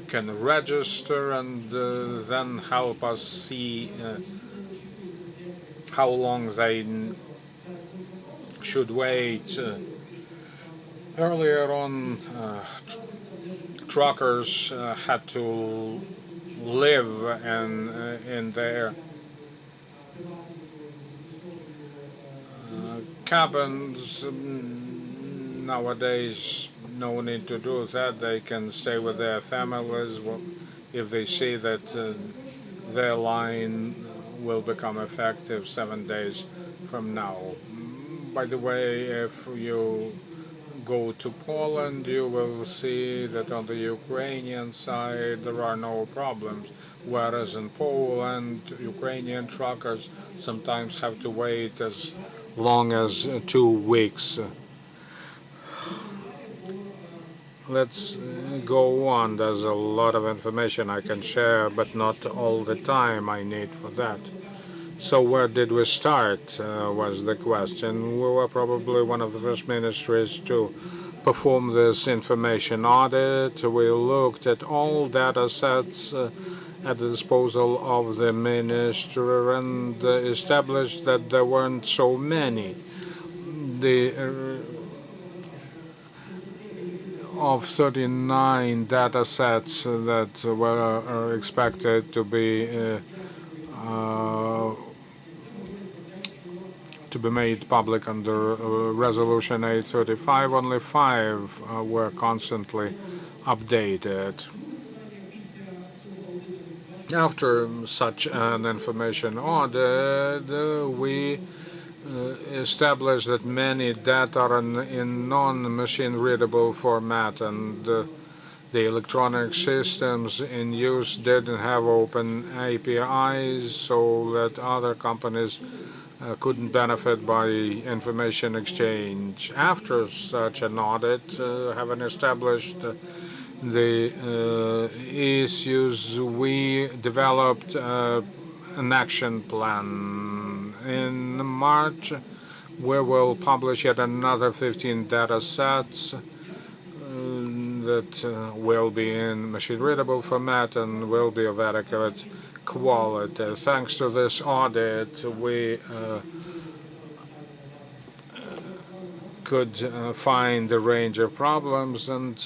can register and then help us see how long they should wait. Earlier on, truckers had to live in their cabins. Nowadays, no need to do that. They can stay with their families if they see that their line will become effective 7 days from now. By the way, if you go to Poland, you will see that on the Ukrainian side there are no problems, whereas in Poland, Ukrainian truckers sometimes have to wait as long as 2 weeks. Let's go on. There's a lot of information I can share, but not all the time I need for that. So where did we start was the question. We were probably one of the first ministries to perform this information audit. We looked at all data sets at the disposal of the ministry and established that there weren't so many. Of 39 data sets that were expected to be made public under Resolution 835, only 5 were constantly updated. After such an information audit, we established that many data are in non-machine readable format, and the electronic systems in use didn't have open APIs, so that other companies couldn't benefit by information exchange. After such an audit, having established the issues, we developed an action plan. In March, we will publish yet another 15 data sets that will be in machine-readable format and will be of adequate quality. Thanks to this audit, we could find the range of problems and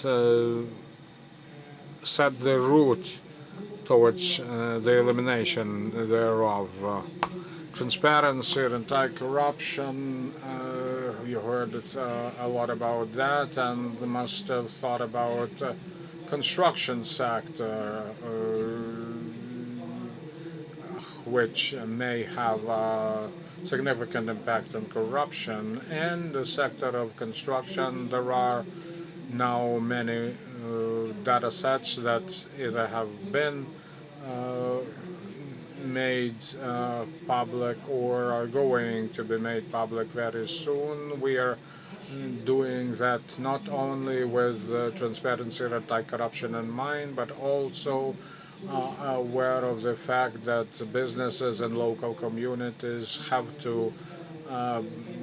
set the route towards the elimination thereof. Transparency and anti-corruption, you heard a lot about that, and must have thought about construction sector, which may have significant impact on corruption. In the sector of construction, there are now many data sets that either have been made public or are going to be made public very soon. We are doing that not only with transparency and anti-corruption in mind, but also aware of the fact that businesses and local communities have to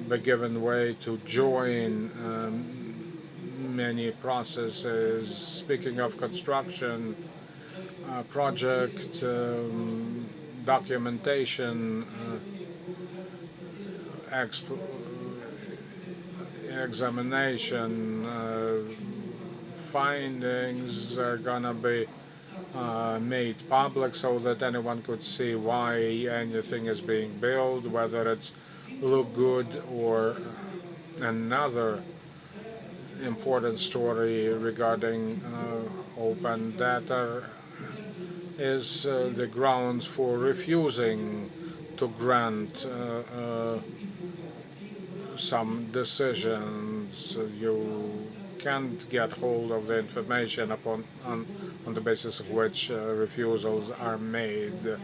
be given way to join many processes. Speaking of construction, project documentation, examination, findings are gonna be made public so that anyone could see why anything is being built, whether it's look good or another important story regarding open data is the grounds for refusing to grant some decisions. You can't get hold of the information on the basis of which refusals are made.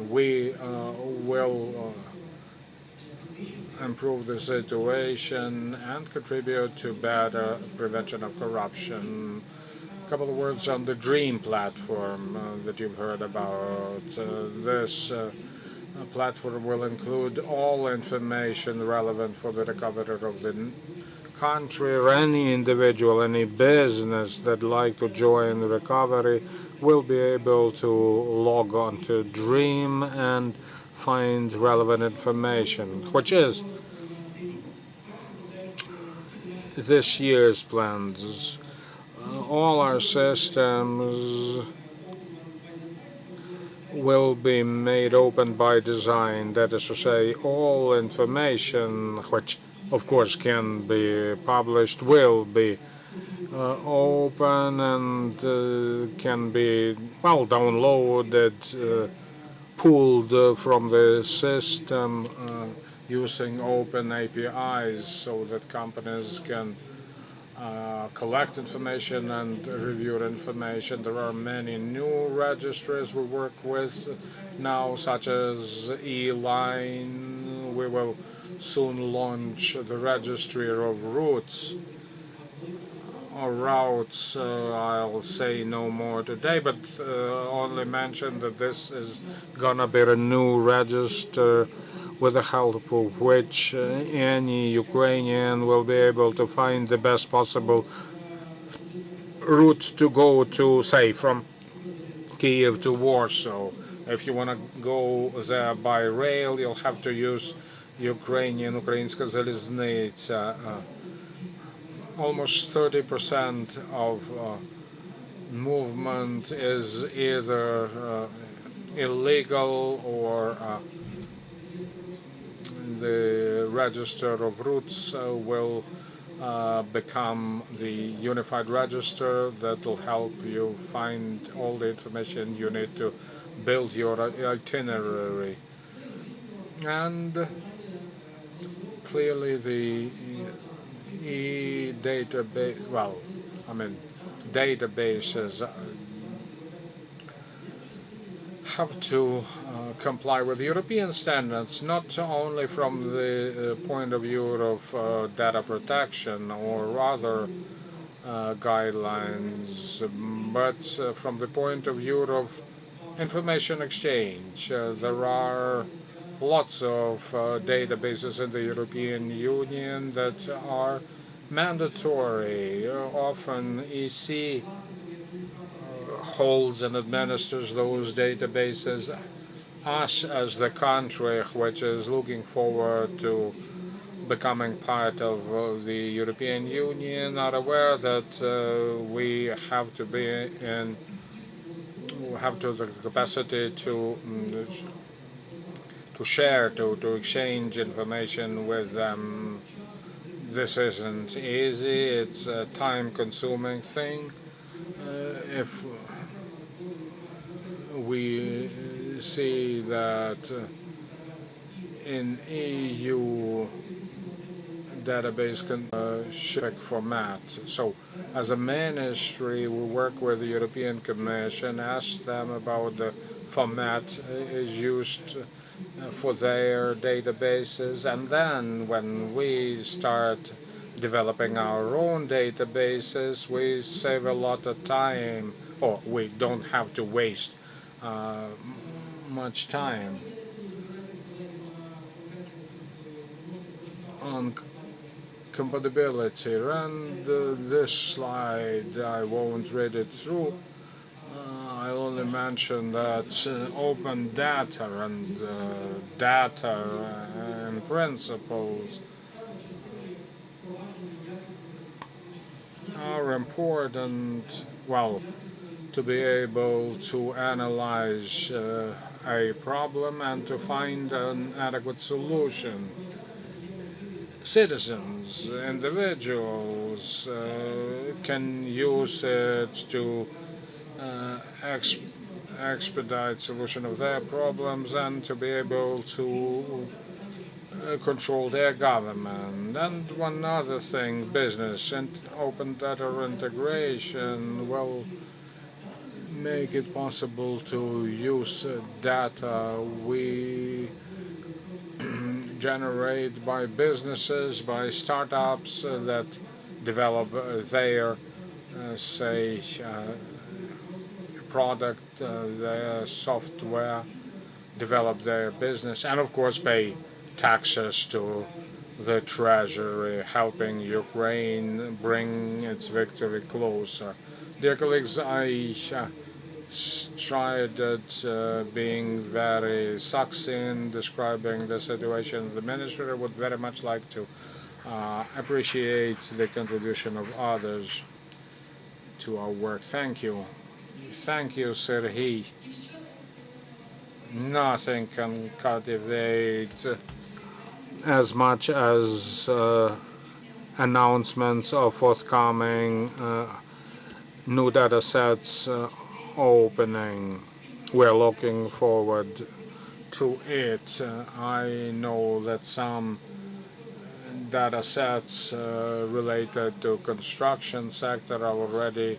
We will improve the situation and contribute to better prevention of corruption. A couple of words on the DREAM platform that you've heard about. This platform will include all information relevant for the recovery of the country, or any individual, any business that like to join the recovery will be able to log on to DREAM and find relevant information, which is this year's plans. All our systems will be made open by design. That is to say, all information, which of course can be published, will be open and can be, well, downloaded, pulled from the system using open APIs so that companies can collect information and review information. There are many new registries we work with now, such as E-Line. We will soon launch the registry of routes or routes. I'll say no more today, but only mention that this is gonna be a new register with the help of which any Ukrainian will be able to find the best possible route to go to, say, from Kiev to Warsaw. If you want to go there by rail, you'll have to use Ukrainska Залізниця. Almost 30% of movement is either illegal or the register of routes will become the unified register that will help you find all the information you need to build your itinerary. And clearly the e-database, well, I mean, databases have to comply with European standards, not only from the point of view of data protection or other guidelines, but from the point of view of information exchange. There are lots of databases in the European Union that are mandatory. Often EC holds and administers those databases. Us, as the country which is looking forward to becoming part of the European Union, are aware that we have to be in, have to the capacity to share, to exchange information with them. This isn't easy. It's a time-consuming thing. If we see that in EU database specific format. So as a ministry, we work with the European Commission, ask them about the format is used for their databases, and then when we start developing our own databases, we save a lot of time, or we don't have to waste much time on compatibility. And this slide, I won't read it through. I only mention that open data and data and principles are important, well, to be able to analyze a problem and to find an adequate solution. Citizens, individuals can use it to expedite solution of their problems and to be able to control their government. And one other thing, business and open data integration will make it possible to use data we generate by businesses, by startups that develop their, say, product, their software, develop their business, and of course pay taxes to the treasury, helping Ukraine bring its victory closer. Dear colleagues, I tried at being very succinct, describing the situation of the ministry. I would very much like to appreciate the contribution of others to our work. Thank you. Thank you, Serhiy. Nothing can cultivate as much as announcements of forthcoming new data sets opening. We're looking forward to it. I know that some data sets related to construction sector are already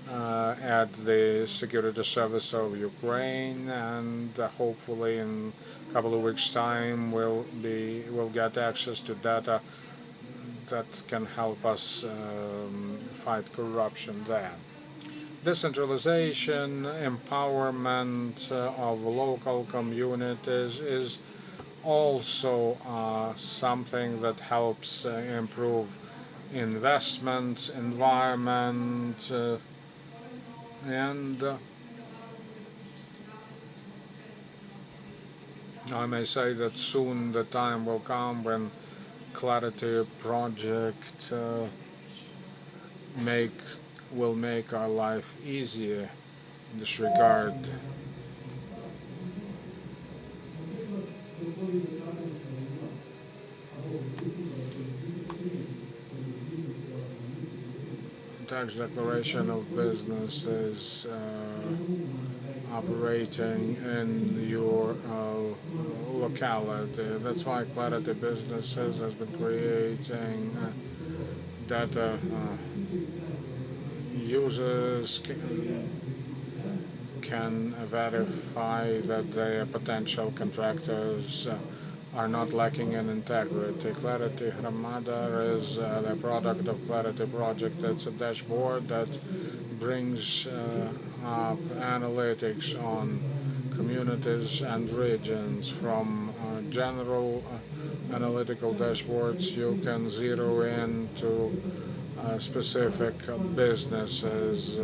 at the Security Service of Ukraine, and hopefully in a couple of weeks' time we'll get access to data that can help us fight corruption there. Decentralization, empowerment of local communities is also something that helps improve investment, environment, and I may say that soon the time will come when Clarity project will make our life easier in this regard. Tax declaration of businesses operating in your locality. That's why Clarity Businesses has been creating data users can verify that their potential contractors are not lacking in integrity. Clarity Hromada is the product of Clarity Project. It's a dashboard that brings up analytics on communities and regions. From general analytical dashboards, you can zero in to specific businesses.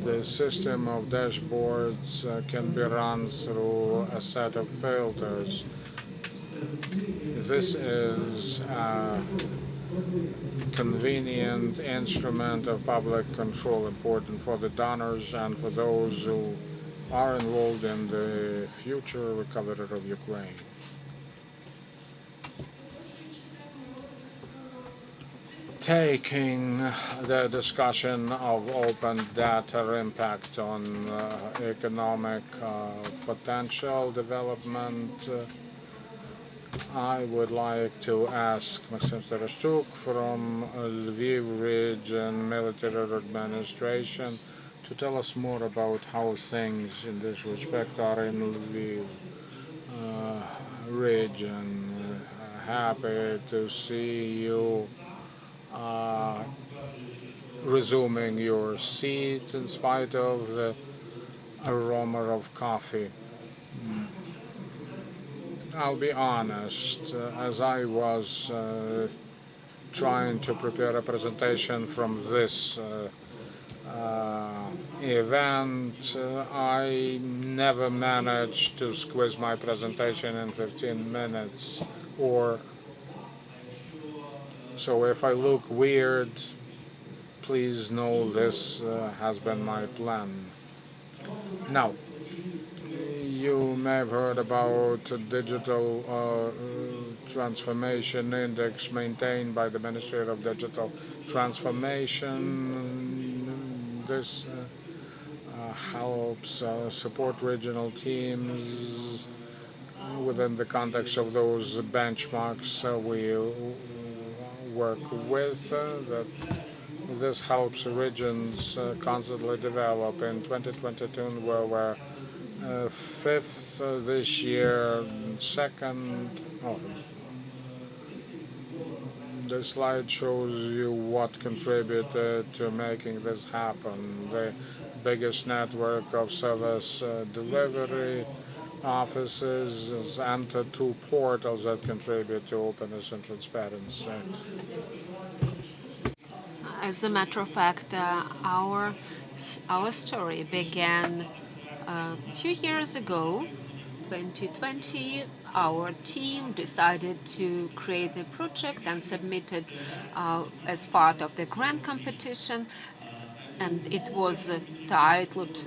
The system of dashboards can be run through a set of filters. This is a convenient instrument of public control, important for the donors and for those who are involved in the future recovery of Ukraine. taking the discussion of open data impact on economic potential development, I would like to ask Maxim Starashchuk from Lviv Region Military Administration to tell us more about how things in this respect are in Lviv region. Happy to see you resuming your seats in spite of the aroma of coffee. I'll be honest, as I was trying to prepare a presentation from this event, I never managed to squeeze my presentation in 15 minutes, or so if I look weird, please know this has been my plan. Now, you may have heard about a digital transformation index maintained by the Ministry of Digital Transformation. This helps support regional teams within the context of those benchmarks we work with. That this helps regions constantly develop. In 2022, we were fifth this year, second. Oh, the slide shows you what contributed to making this happen. The biggest network of service delivery offices and the two portals that contribute to openness and transparency. As a matter of fact, our story began a few years ago, 2020. Our team decided to create a project and submitted as part of the grant competition, and it was titled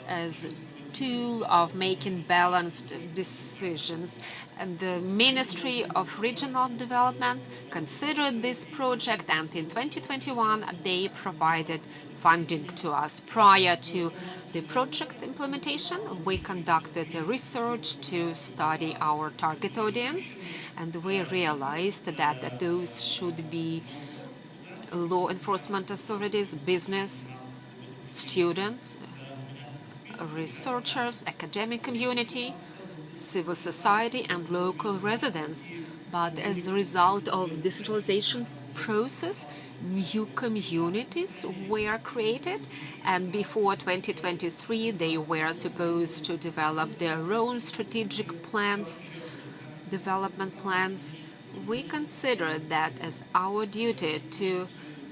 as tool of making balanced decisions. And the Ministry of Regional Development considered this project, and in 2021 they provided funding to us. Prior to the project implementation, we conducted a research to study our target audience, and we realized that those should be law enforcement authorities, business, students, researchers, academic community, civil society, and local residents. But as a result of digitalization process, new communities were created, and before 2023 they were supposed to develop their own strategic plans, development plans. We consider that as our duty to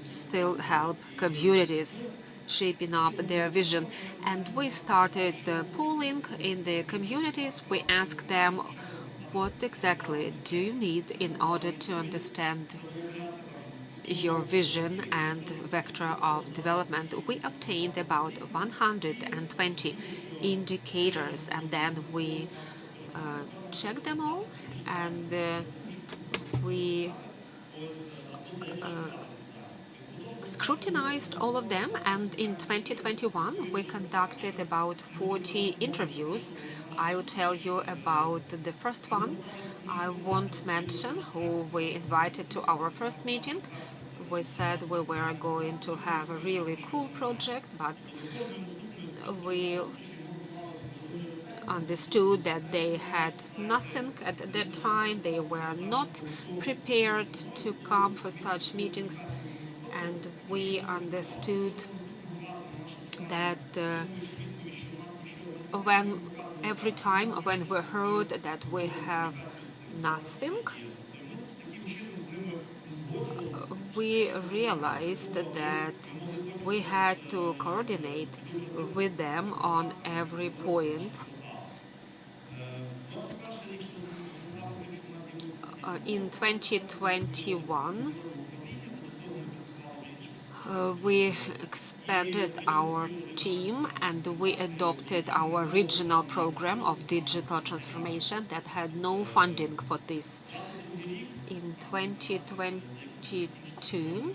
still help communities shaping up their vision. And we started polling in the communities. We asked them, what exactly do you need in order to understand your vision and vector of development? We obtained about 120 indicators, and then we checked them all, and we scrutinized all of them. And in 2021 we conducted about 40 interviews. I'll tell you about the first one. I won't mention who we invited to our first meeting. We said we were going to have a really cool project, but we understood that they had nothing at that time. They were not prepared to come for such meetings, and we understood that when every time when we heard that we have nothing, we realized that we had to coordinate with them on every point. In 2021, we expanded our team and we adopted our regional program of digital transformation that had no funding for this. In 2022,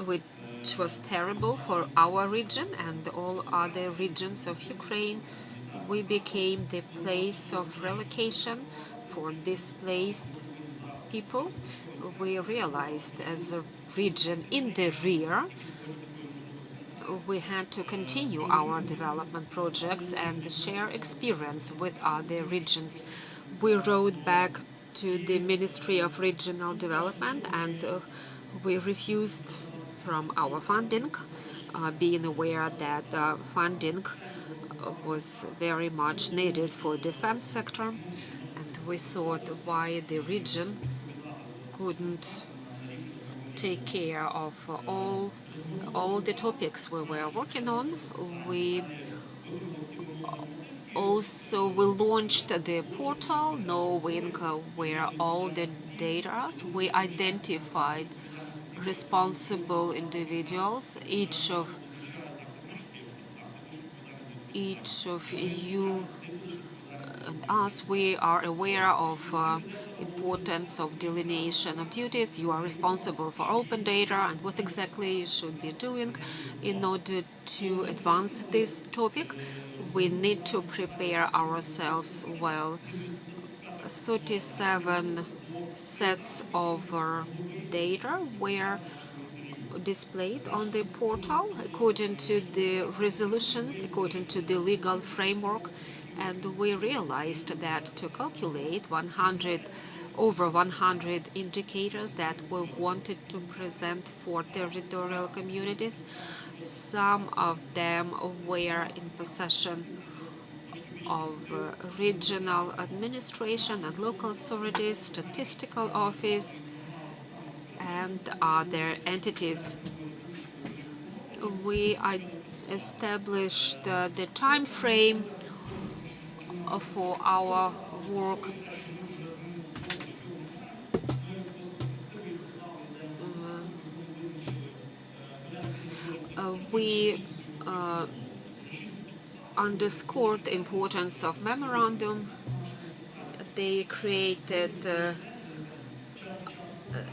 which was terrible for our region and all other regions of Ukraine. We became the place of relocation for displaced people. We realized as a region in the rear, we had to continue our development projects and share experience with other regions. We wrote back to the Ministry of Regional Development and we refused from our funding, being aware that funding was very much needed for defense sector, and we thought why the region couldn't take care of all the topics we were working on. We also launched the portal, knowing where all the data are. We identified responsible individuals. Each of you and us, we are aware of importance of delineation of duties. You are responsible for open data and what exactly you should be doing in order to advance this topic. We need to prepare ourselves well. 37 sets of data were displayed on the portal according to the resolution, according to the legal framework, and we realized that to calculate over 100 indicators that we wanted to present for territorial communities, some of them were in possession of regional administration and local authorities, statistical office, and other entities. We established the time frame for our work. We underscored the importance of memorandum. They created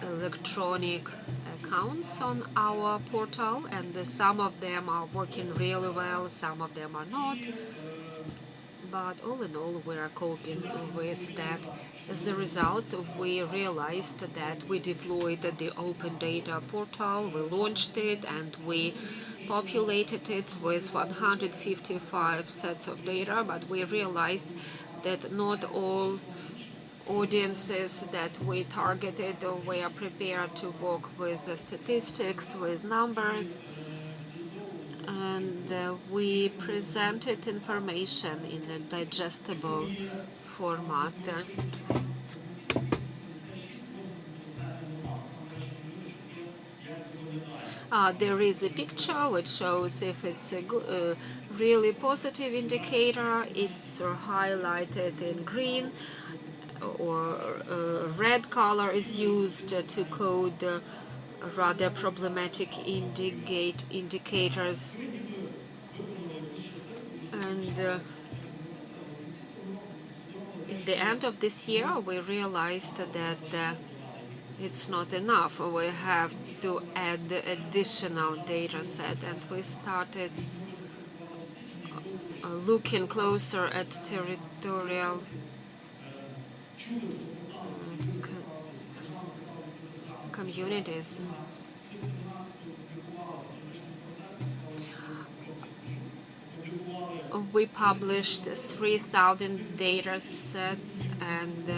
electronic accounts on our portal, and some of them are working really well, some of them are not. But all in all, we are coping with that. As a result, we realized that we deployed the open data portal, we launched it, and we populated it with 155 sets of data, but we realized that not all audiences that we targeted were prepared to work with the statistics, with numbers, and we presented information in a digestible format. There is a picture which shows if it's a really positive indicator, it's highlighted in green, or red color is used to code rather problematic indicators. And in the end of this year, we realized that it's not enough. We have to add the additional data set, and we started looking closer at territorial communities. We published 3,000 data sets, and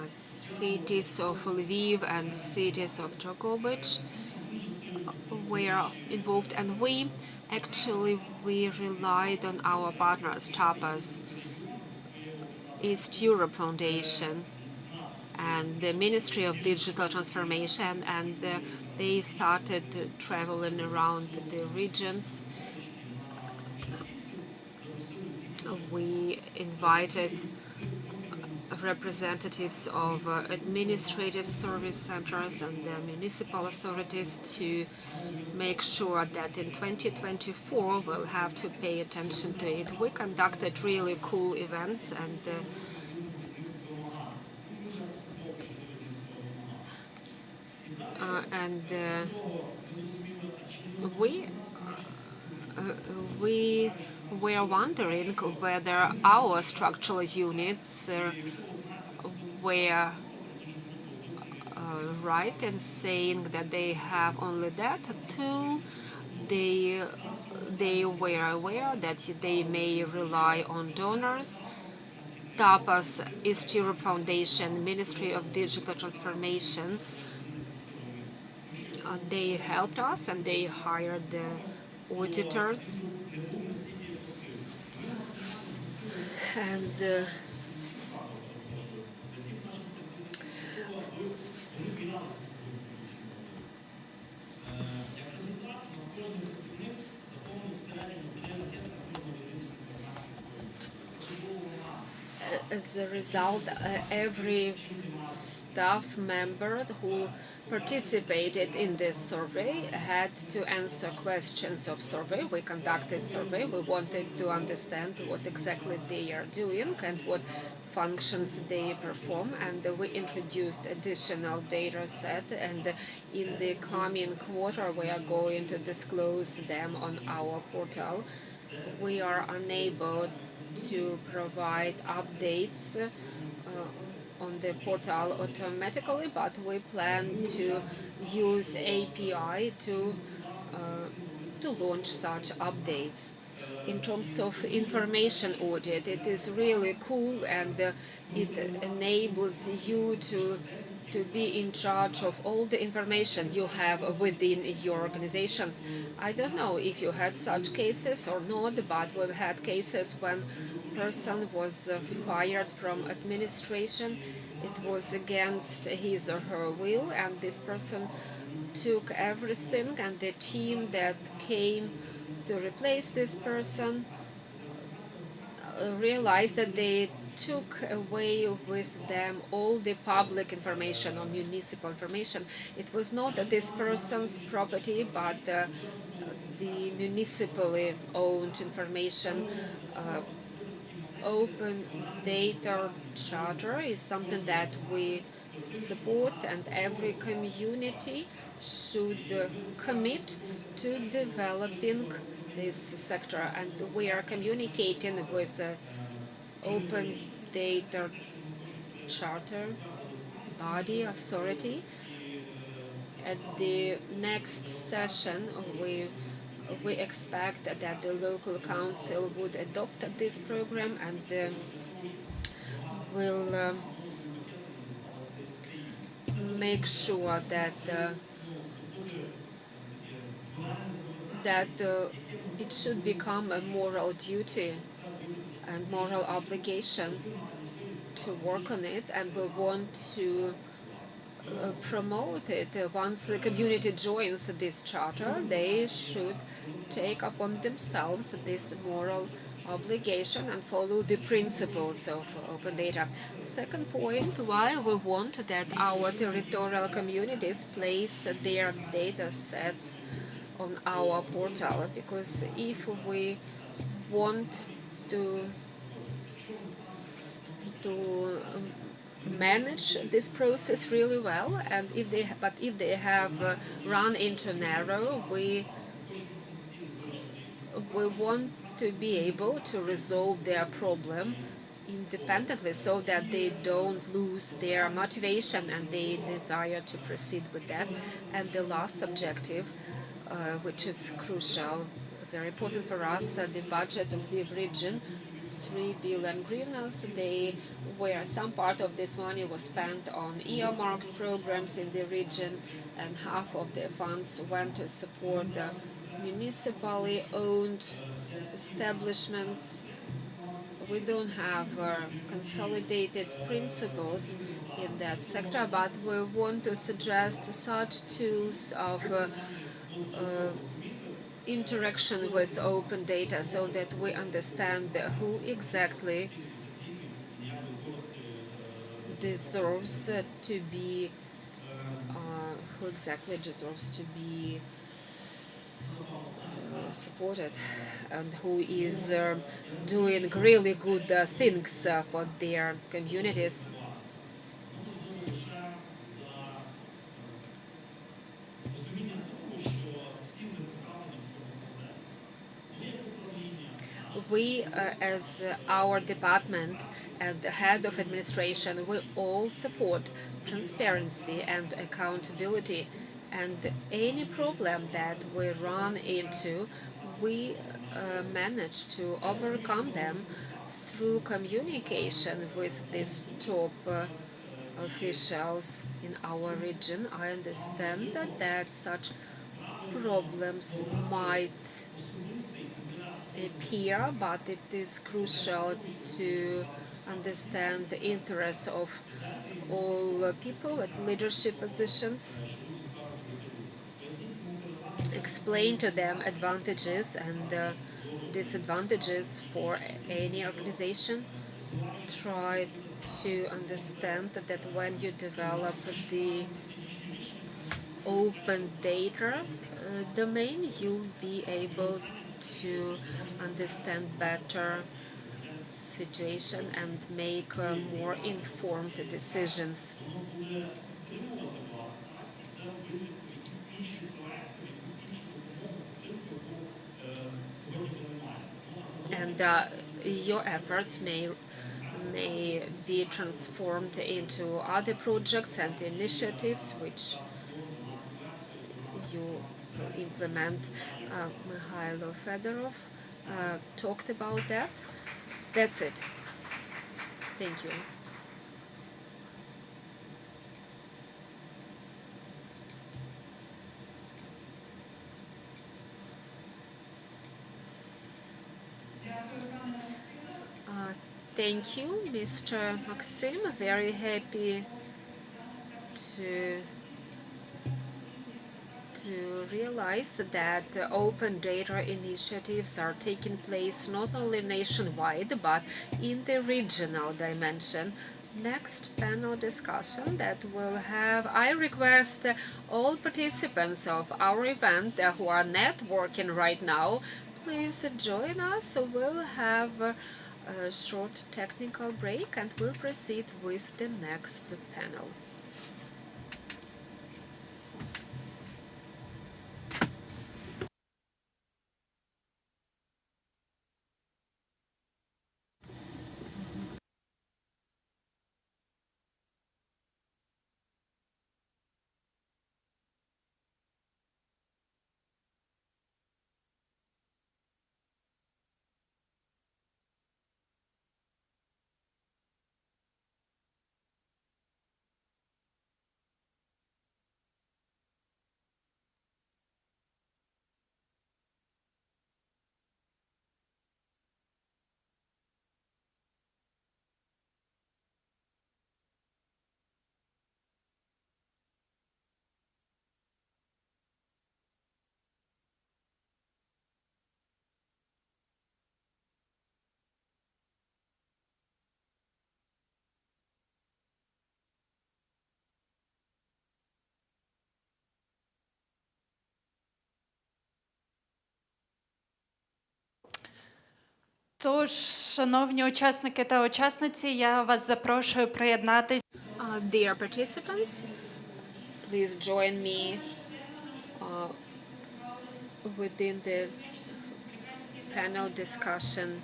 cities of Lviv and cities of Drogobych were involved, and we relied on our partners, TAPAS, East Europe Foundation, and the Ministry of Digital Transformation, and they started traveling around the regions. We invited representatives of administrative service centers and the municipal authorities to make sure that in 2024 we'll have to pay attention to it. We conducted really cool events, and and we we were wondering whether our structural units were right in saying that they have only that tool. They they were aware that they may rely on donors. TAPAS, East Europe Foundation, Ministry of Digital Transformation, they helped us and they hired the auditors. And as a result, every staff member who participated in this survey had to answer questions of survey. We conducted survey. We wanted to understand what exactly they are doing and what functions they perform, and we introduced additional data set, and in the coming quarter we are going to disclose them on our portal. We are unable to provide updates on the portal automatically, but we plan to use API to launch such updates. In terms of information audit, it is really cool, and it enables you to be in charge of all the information you have within your organizations. I don't know if you had such cases or not, but we've had cases when person was fired from administration. It was against his or her will, and this person took everything, and the team that came to replace this person realized that they took away with them all the public information or municipal information. It was not this person's property, but the municipally owned information. Open data charter is something that we support, and every community should commit to developing this sector, and we are communicating with the open data charter body authority. At the next session, we expect that the local council would adopt this program, and will make sure that it should become a moral duty and moral obligation to work on it, and we want to promote it. Once the community joins this charter, they should take upon themselves this moral obligation and follow the principles of open data. Second point, why we want that our territorial communities place their data sets on our portal, because if we want to manage this process really well, and if they have run into narrow, we want to be able to resolve their problem independently, so that they don't lose their motivation and their desire to proceed with that. And the last objective, which is crucial, very important for us, the budget of the region, 3 billion hryvnias. Where some part of this money was spent on earmarked programs in the region, and half of the funds went to support the municipally owned establishments. We don't have consolidated principles in that sector, but we want to suggest such tools of interaction with open data, so that we understand who exactly deserves to be supported, and who is doing really good things for their communities. we, as our department and the head of administration, we all support transparency and accountability. And any problem that we run into, we manage to overcome them through communication with these top officials in our region. I understand that such problems might appear, but it is crucial to understand the interests of all people at leadership positions, explain to them advantages and disadvantages for any organization, try to understand that when you develop the open data domain, you'll be able to understand better situation and make more informed decisions. And your efforts may be transformed into other projects and initiatives which you implement. Mikhailo Fedorov talked about that. That's it. Thank you. Thank you, Mr. Maxim. Very happy to realize that open data initiatives are taking place not only nationwide but in the regional dimension. Next panel discussion that we'll have, I request all participants of our event who are networking right now, please join us. We'll have a short technical break and we'll proceed with the next panel. Тож, шановні учасники та учасниці, я вас запрошую приєднатись. Dear participants, please join me within the panel discussion.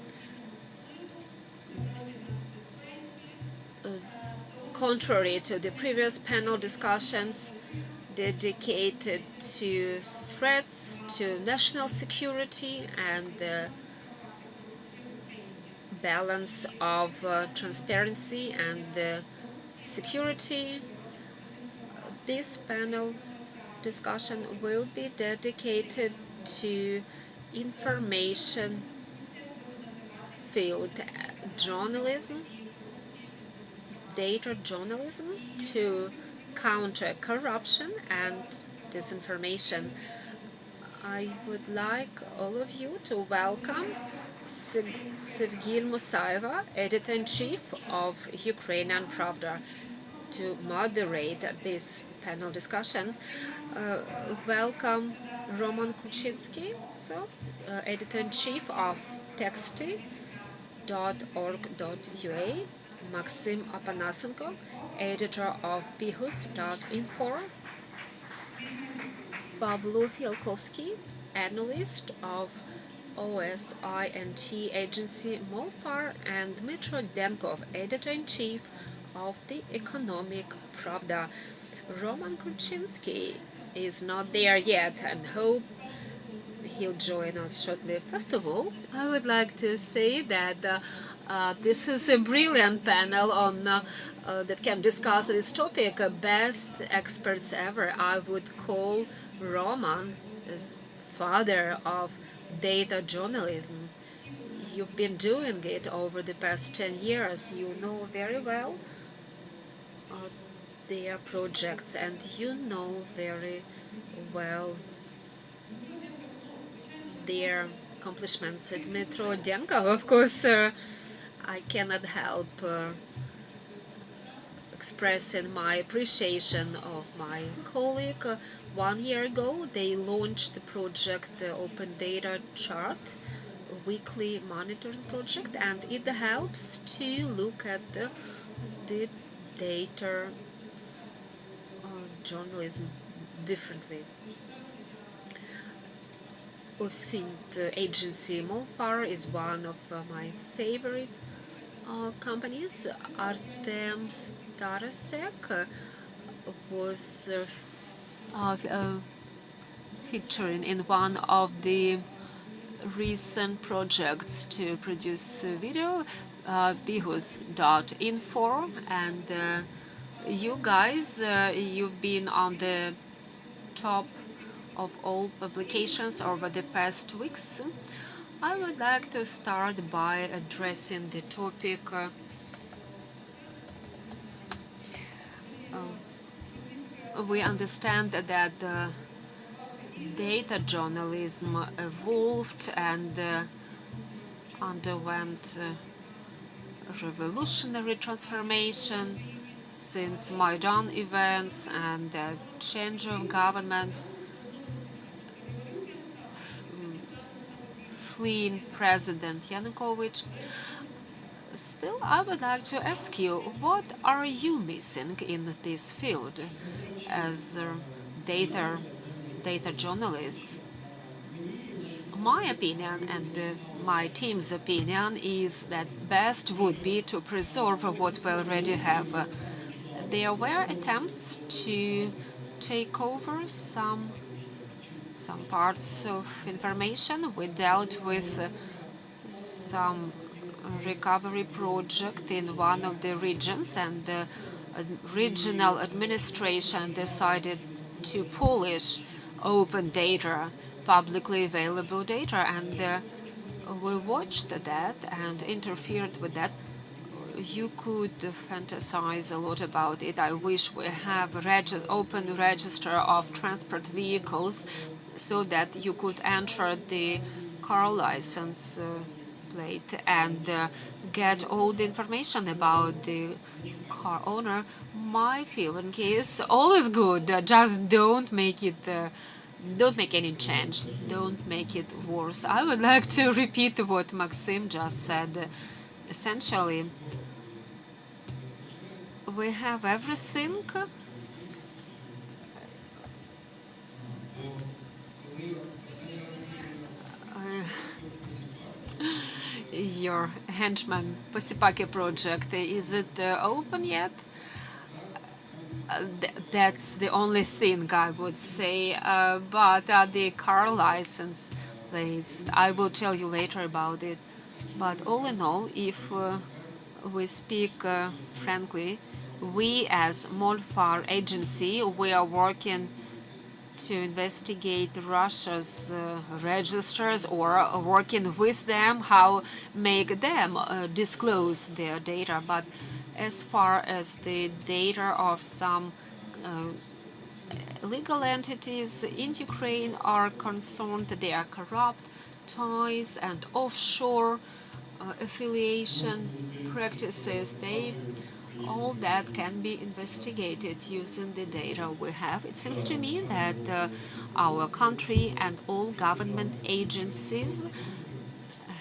Contrary to the previous panel discussions dedicated to threats to national security and the balance of transparency and security, this panel discussion will be dedicated to information field journalism, data journalism to counter corruption and disinformation. I would like all of you to welcome Sevgil Musaeva, Editor-in-Chief of Ukrainian Pravda, to moderate this panel discussion. Welcome Roman Kuchitsky, Editor-in-Chief of Texty.org.ua, Maxim Apanasenko, editor of Bihus.info, Pavlo Fialkovsky, analyst of OSINT agency Molfar, and Dmitro Denkov, editor-in-chief of the Economic Pravda. Roman Kurchinsky is not there yet and hope he'll join us shortly. First of all, I would like to say that this is a brilliant panel on that can discuss this topic. Best experts ever. I would call Roman as father of data journalism. You've been doing it over the past 10 years. You know very well their projects, and you know very well their accomplishments. Dmitro Denkov, of course, I cannot help expressing my appreciation of my colleague. 1 year ago, they launched the project Open Data Chart, a weekly monitoring project, and it helps to look at the data journalism differently. USAID agency Molfar is one of my favorite companies. Artem Starasek was featuring in one of the recent projects to produce video, bihus.info, and you guys, you've been on the top of all publications over the past weeks. I would like to start by addressing the topic we understand that data journalism evolved and underwent revolutionary transformation since Maidan events and change of government, fleeing President Yanukovych. Still, I would like to ask you, what are you missing in this field as data journalists? My opinion and my team's opinion is that best would be to preserve what we already have. There were attempts to take over some parts of information. We dealt with some recovery project in one of the regions, and the regional administration decided to polish open data, publicly available data, and we watched that and interfered with that. You could fantasize a lot about it. I wish we have open register of transport vehicles so that you could enter the car license plate and get all the information about the car owner. My feeling is all is good. Just don't make it. Don't make any change. Don't make it worse. I would like to repeat what Maxim just said. Essentially, we have everything. Your henchman Posipake project, is it open yet? That's the only thing I would say. But the car license plates, I will tell you later about it. But all in all, if we speak frankly, we as Molfar agency, we are working to investigate Russia's registers, or working with them, how make them disclose their data. But as far as the data of some legal entities in Ukraine are concerned, they are corrupt ties and offshore affiliation practices. All that can be investigated using the data we have. It seems to me that our country and all government agencies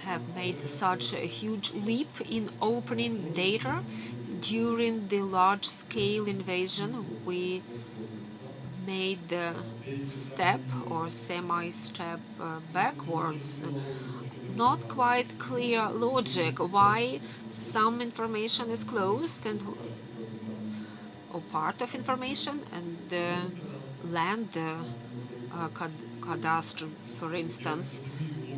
have made such a huge leap in opening data. During the large-scale invasion, we made the step or semi-step backwards. not quite clear logic why some information is closed and or part of information, and the land cadastre, for instance,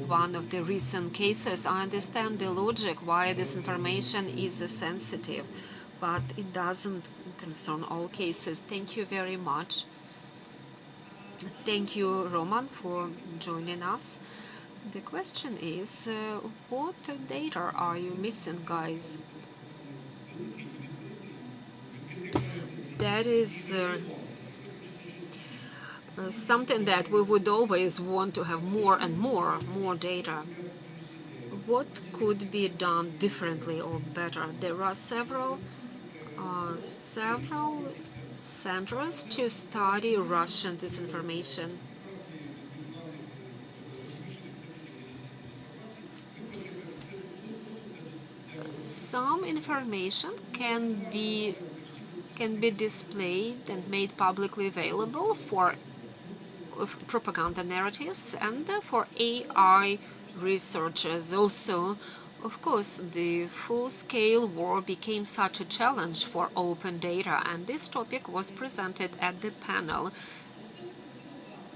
one of the recent cases. I understand the logic why this information is sensitive, but it doesn't concern all cases. Thank you very much. Thank you, Roman, for joining us. The question is, what data are you missing, guys? That is something that we would always want to have more and more data. What could be done differently or better? There are several centers to study Russian disinformation. Some information can be displayed and made publicly available for propaganda narratives and for AI researchers. Also, of course, the full-scale war became such a challenge for open data, and this topic was presented at the panel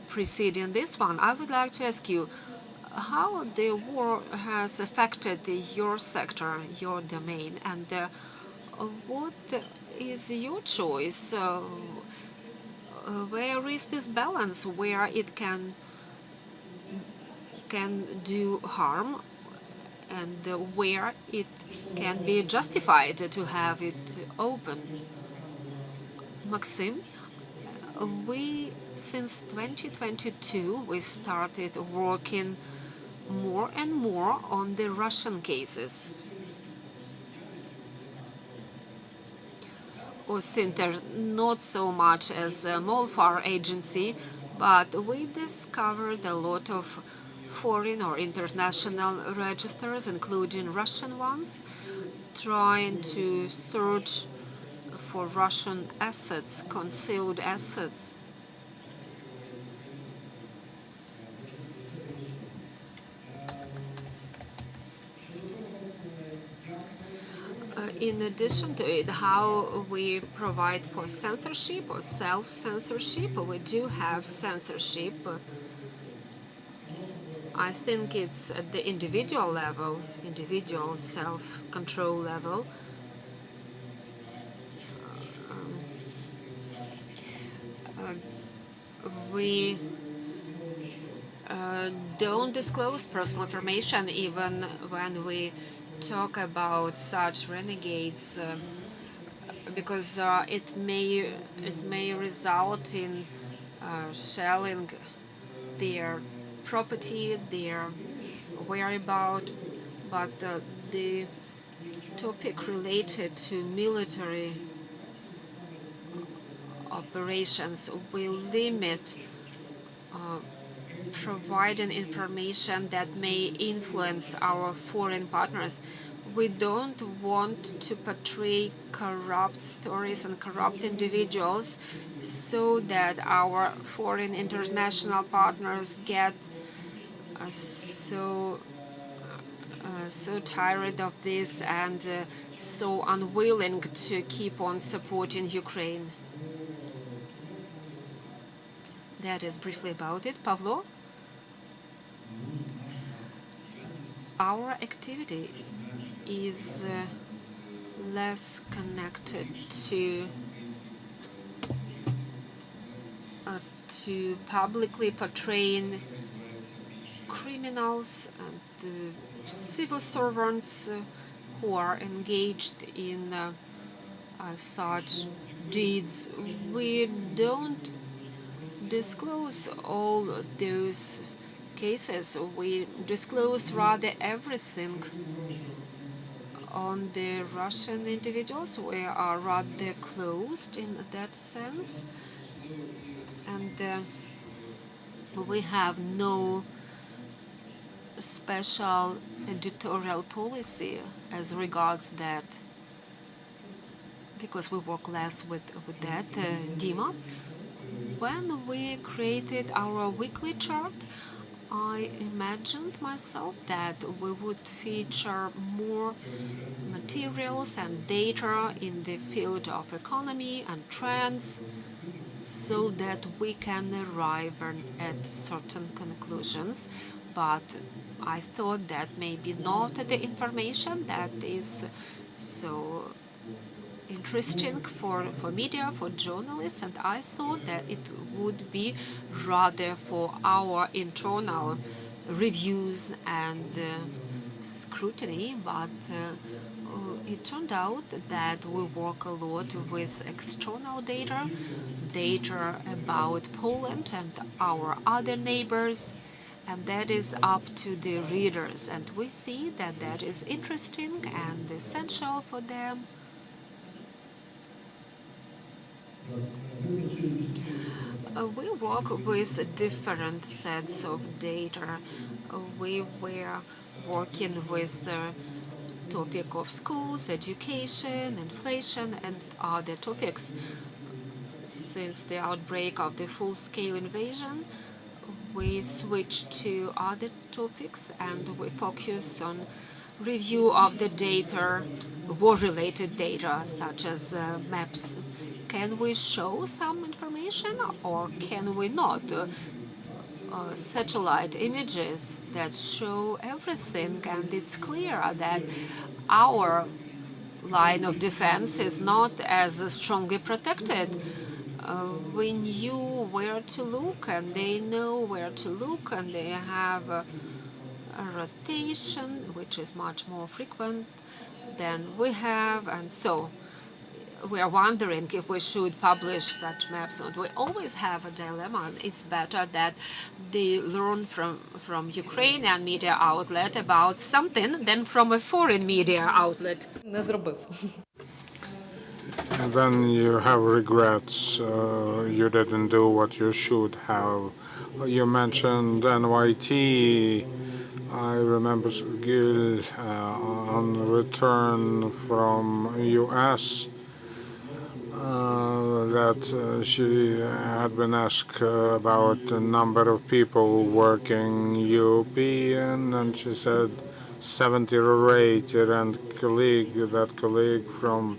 preceding this one. I would like to ask you how the war has affected your sector, your domain, and what is your choice? Where is this balance where it can do harm and where it can be justified to have it open? Maxim, since 2022 we started working more and more on the Russian cases. Center, not so much as a MOLFAR agency, but we discovered a lot of foreign or international registers, including Russian ones, trying to search for Russian assets, concealed assets. In addition to it, how we provide for censorship or self-censorship, we do have censorship. I think it's at the individual level, individual self-control level. We don't disclose personal information even when we talk about such renegades, because it may result in shelling their property, their whereabouts, but the topic related to military operations will limit providing information that may influence our foreign partners. We don't want to portray corrupt stories and corrupt individuals so that our foreign international partners get so tired of this and so unwilling to keep on supporting Ukraine. That is briefly about it. Pavlo? Our activity is less connected to publicly portraying criminals and civil servants who are engaged in such deeds. We don't disclose all those cases. We disclose rather everything on the Russian individuals. We are rather closed in that sense, and we have no special editorial policy as regards that, because we work less with that. Dima, when we created our weekly chart, I imagined myself that we would feature more materials and data in the field of economy and trends so that we can arrive at certain conclusions. But I thought that maybe not the information that is so interesting for media, for journalists, and I thought that it would be rather for our internal reviews and scrutiny, but it turned out that we work a lot with external data, data about Poland and our other neighbors, and that is up to the readers, and we see that that is interesting and essential for them. We work with different sets of data. We were working with the topic of schools, education, inflation, and other topics. Since the outbreak of the full-scale invasion, we switched to other topics and we focus on review of the data, war-related data, such as maps. Can we show some information or can we not? Satellite images that show everything, and it's clear that our line of defense is not as strongly protected. We knew where to look, and they know where to look, and they have a rotation, which is much more frequent than we have, and so we are wondering if we should publish such maps. And we always have a dilemma. It's better that they learn from Ukrainian media outlet about something than from a foreign media outlet. Не зробив. And then you have regrets. You didn't do what you should have. You mentioned NYT. I remember Gil on return from U.S. That she had been asked about the number of people working European, and she said 70 or 80, and that colleague from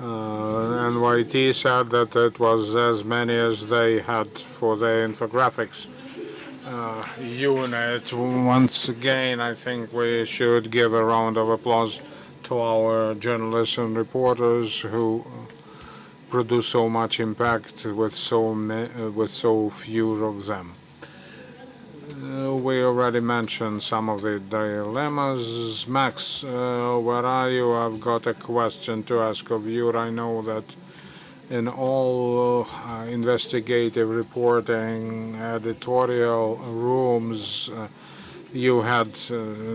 NYT said that it was as many as they had for the infographics unit. Once again, I think we should give a round of applause to our journalists and reporters who produce so much impact with so few of them. We already mentioned some of the dilemmas. Max, where are you? I've got a question to ask of you. I know that in all investigative reporting editorial rooms, you had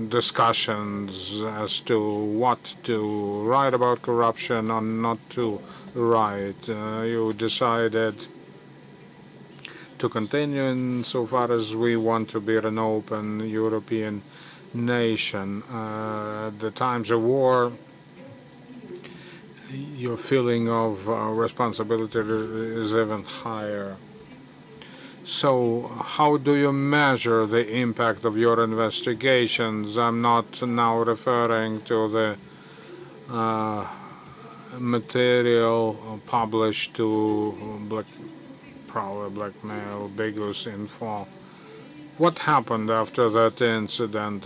discussions as to what to write about corruption or not to write. You decided to continue insofar as we want to be an open European nation. At the times of war, your feeling of responsibility is even higher. So how do you measure the impact of your investigations? I'm not now referring to the material published to probably blackmail Bigus Info. What happened after that incident?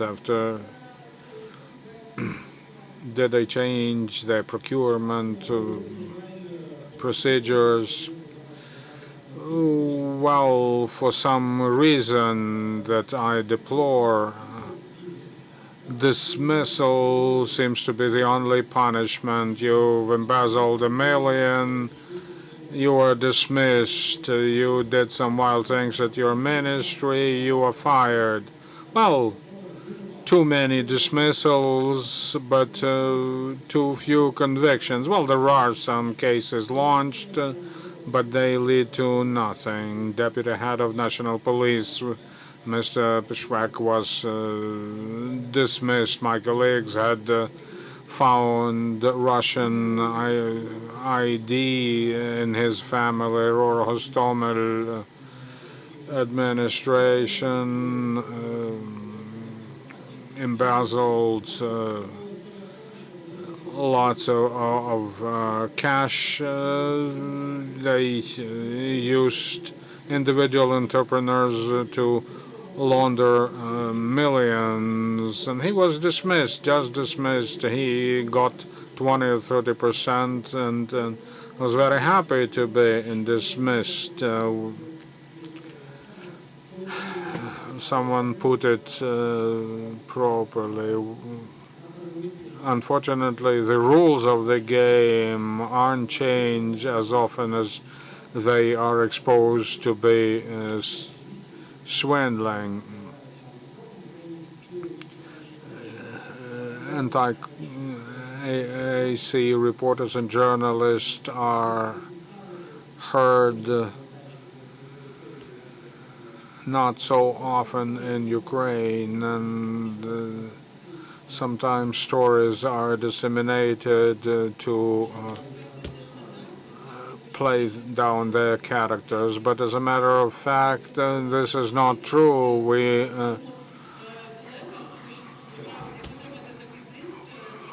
Did they change their procurement procedures? Well, for some reason that I deplore, dismissal seems to be the only punishment. You've embezzled $1 million, you were dismissed, you did some wild things at your ministry, you were fired. Well, too many dismissals, but too few convictions. Well, there are some cases launched, but they lead to nothing. Deputy Head of National Police, Mr. Pishwak, was dismissed. My colleagues had found Russian ID in his family, Ror Hostomel. administration embezzled lots of cash. They used individual entrepreneurs to launder millions, and he was dismissed, just dismissed. He got 20 or 30%, and was very happy to be dismissed. Someone put it properly. Unfortunately, the rules of the game aren't changed as often as they are exposed to be swindling. Anti-AC reporters and journalists are heard not so often in Ukraine, and sometimes stories are disseminated to play down their characters. But as a matter of fact, this is not true. We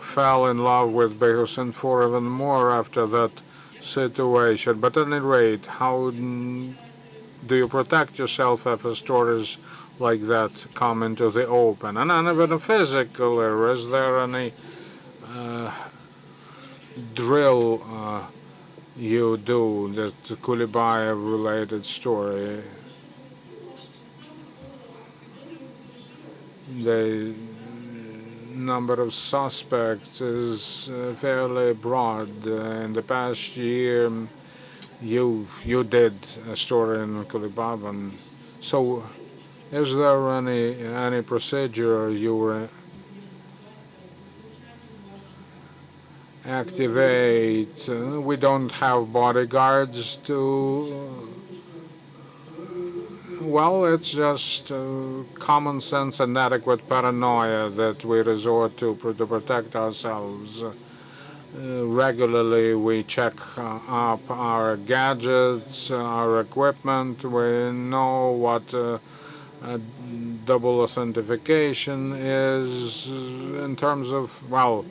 fell in love with Behusin for even more after that situation. But at any rate, how do you protect yourself if stories like that come into the open? And even physically, is there any drill you do that Kulibayev related story? The number of suspects is fairly broad. In the past year, you did a story in Kulibayev. So, is there any procedure you activate? We don't have bodyguards to. Well, it's just common sense and adequate paranoia that we resort to protect ourselves. Regularly, we check up our gadgets, our equipment. We know what double authentication is in terms of, well,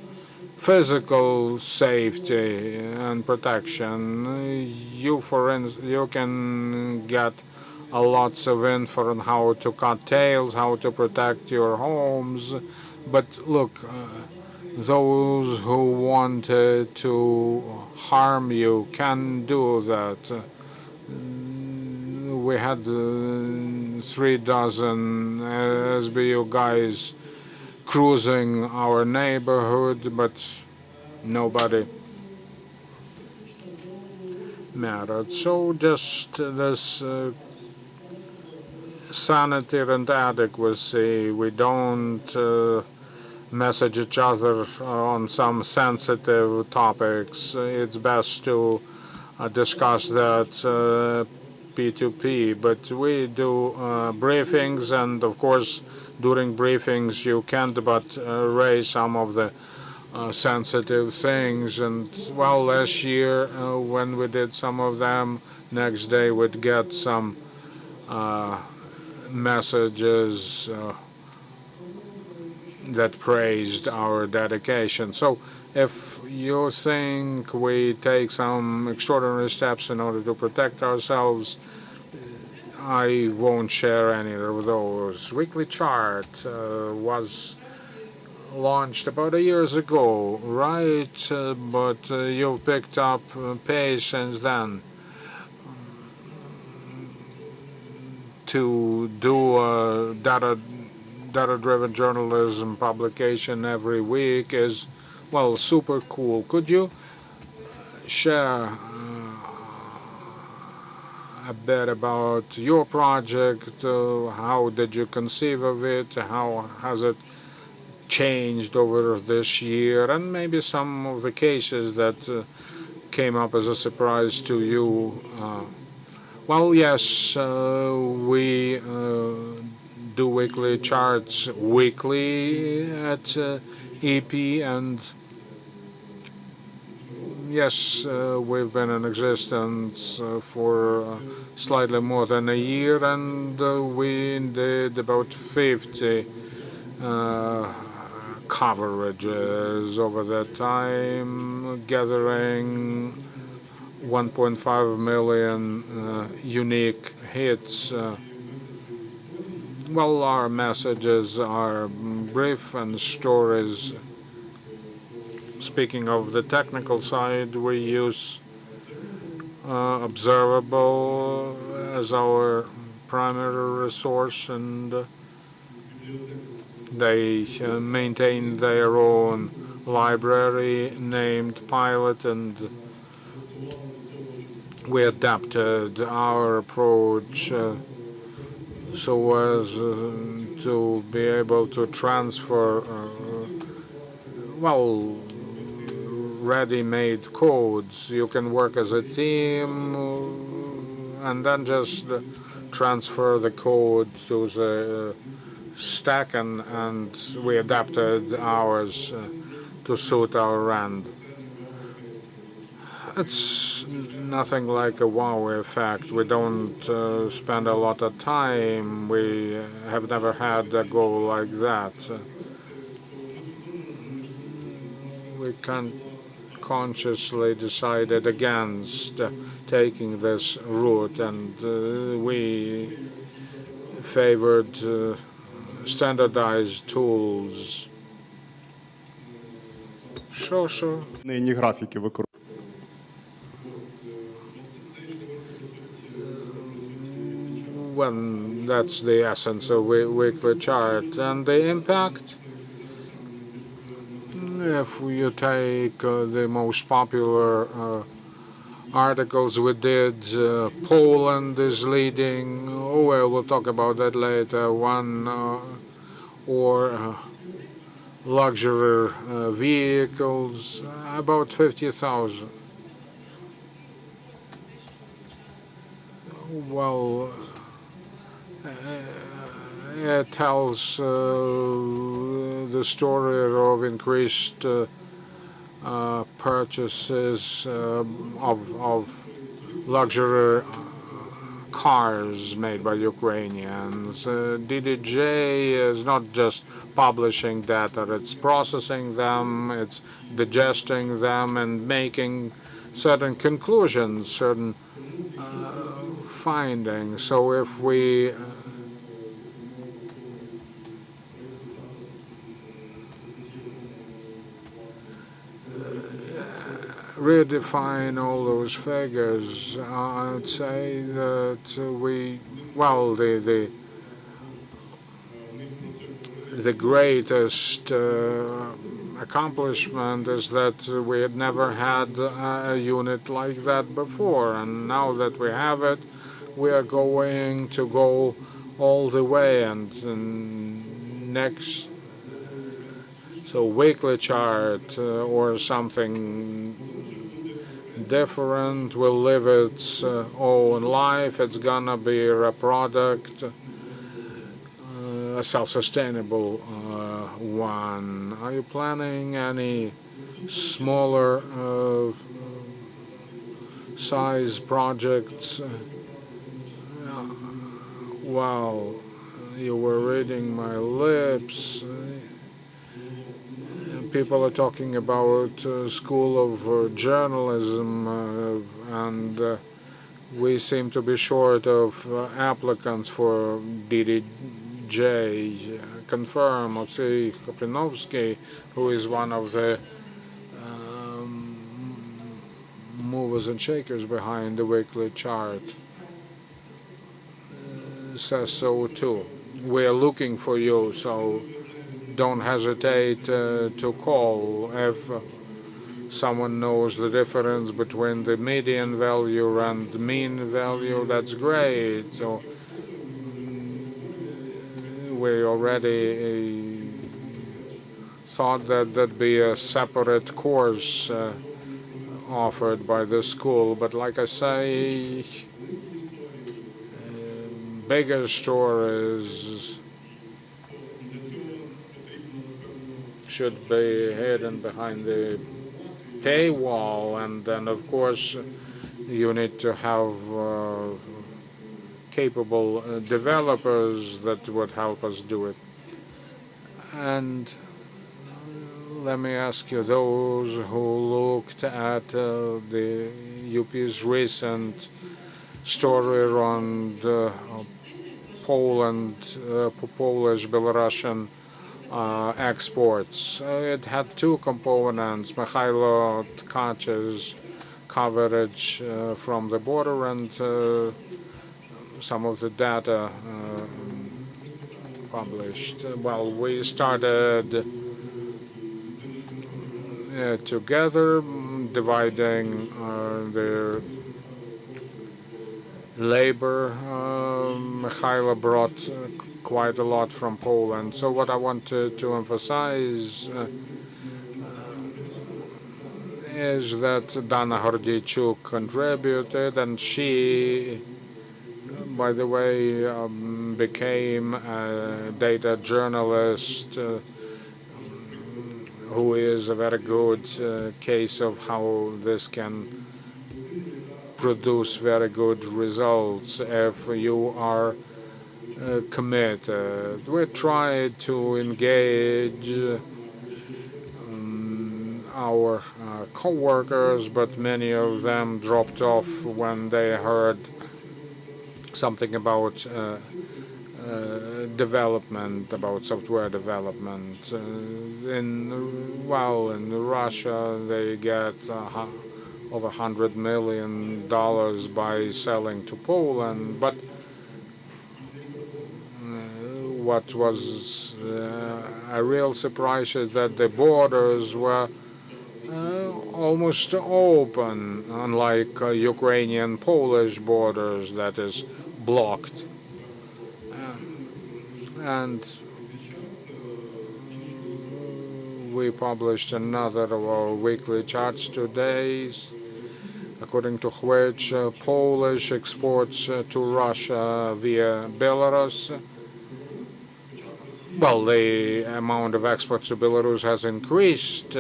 physical safety and protection. You, for instance, you can get lots of info on how to cut tails, how to protect your homes. But look, those who wanted to harm you can do that. We had 3 dozen SBU guys cruising our neighborhood, but nobody mattered. So just this sanity and adequacy. We don't message each other on some sensitive topics. It's best to discuss that P2P, but we do briefings, and of course during briefings you can't but raise some of the sensitive things. And well, last year when we did some of them, next day we'd get some messages that praised our dedication. So if you think we take some extraordinary steps in order to protect ourselves, I won't share any of those. Weekly chart was launched about a year ago, right? But you've picked up pace since then. To do a data-driven journalism publication every week is, well, super cool. Could you share a bit about your project? How did you conceive of it? How has it changed over this year? And maybe some of the cases that came up as a surprise to you. Well, yes, we do weekly charts weekly at EP, and Yes, we've been in existence for slightly more than a year, and we did about 50 coverages over that time, gathering 1.5 million unique hits. Well, our messages are brief and stories. Speaking of the technical side, we use observable as our primary resource, and they maintain their own library named Pilot, and we adapted our approach so as to be able to transfer well, ready-made codes. You can work as a team and then just transfer the code to the stack, and we adapted ours to suit our end. It's nothing like a wow effect. We don't spend a lot of time. We have never had a goal like that. We can't consciously decided against taking this route, and we favored standardized tools. Sure. Нині графіки використовують. Well, that's the essence of weekly chart, and the impact. If you take the most popular articles we did, Poland is leading. Oh well, we'll talk about that later. One or luxury vehicles, about 50,000. Well, it tells the story of increased purchases of luxury cars made by Ukrainians. DDJ is not just publishing data, it's processing them, it's digesting them and making certain conclusions, certain findings. So if we redefine all those figures, I'd say that the greatest accomplishment is that we had never had a unit like that before, and now that we have it, we are going to go all the way, and next, so weekly chart or something different will live its own life. It's gonna be a product, a self-sustainable one. Are you planning any smaller size projects? Well, you were reading my lips. People are talking about School of Journalism, and we seem to be short of applicants for DDJ. Confirm Oksay Koprinovsky, who is one of the movers and shakers behind the weekly chart, says so too. We are looking for you, so don't hesitate to call. If someone knows the difference between the median value and the mean value, that's great. So we already thought that that'd be a separate course offered by the school, but like I say, bigger stories should be hidden behind the paywall, and then of course you need to have capable developers that would help us do it. And let me ask you, those who looked at the UP's recent story around Poland, Polish, Belarusian exports. It had two components, Mikhailo Tkach's coverage from the border and some of the data published. Well, we started together, dividing the labor. Mikhailo brought quite a lot from Poland. So what I wanted to emphasize is that Dana Hordichuk contributed, and she, by the way, became a data journalist who is a very good case of how this can produce very good results if you are committed. We tried to engage our co-workers, but many of them dropped off when they heard something about development, about software development. In Russia, they get over $100 million by selling to Poland, but what was a real surprise is that the borders were almost open, unlike Ukrainian Polish borders that is blocked. And we published another of our weekly charts today, according to which Polish exports to Russia via Belarus. Well, the amount of exports to Belarus has increased,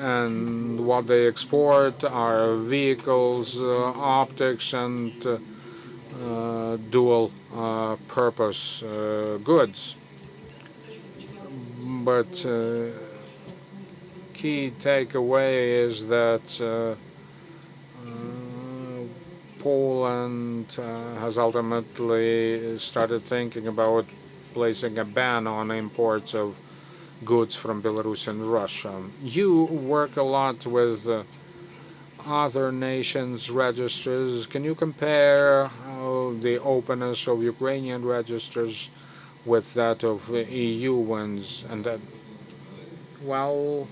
and what they export are vehicles, optics, and dual purpose goods. But key takeaway is that Poland has ultimately started thinking about placing a ban on imports of goods from Belarus and Russia. You work a lot with other nations' registers. Can you compare the openness of Ukrainian registers with that of EU ones? And that, well,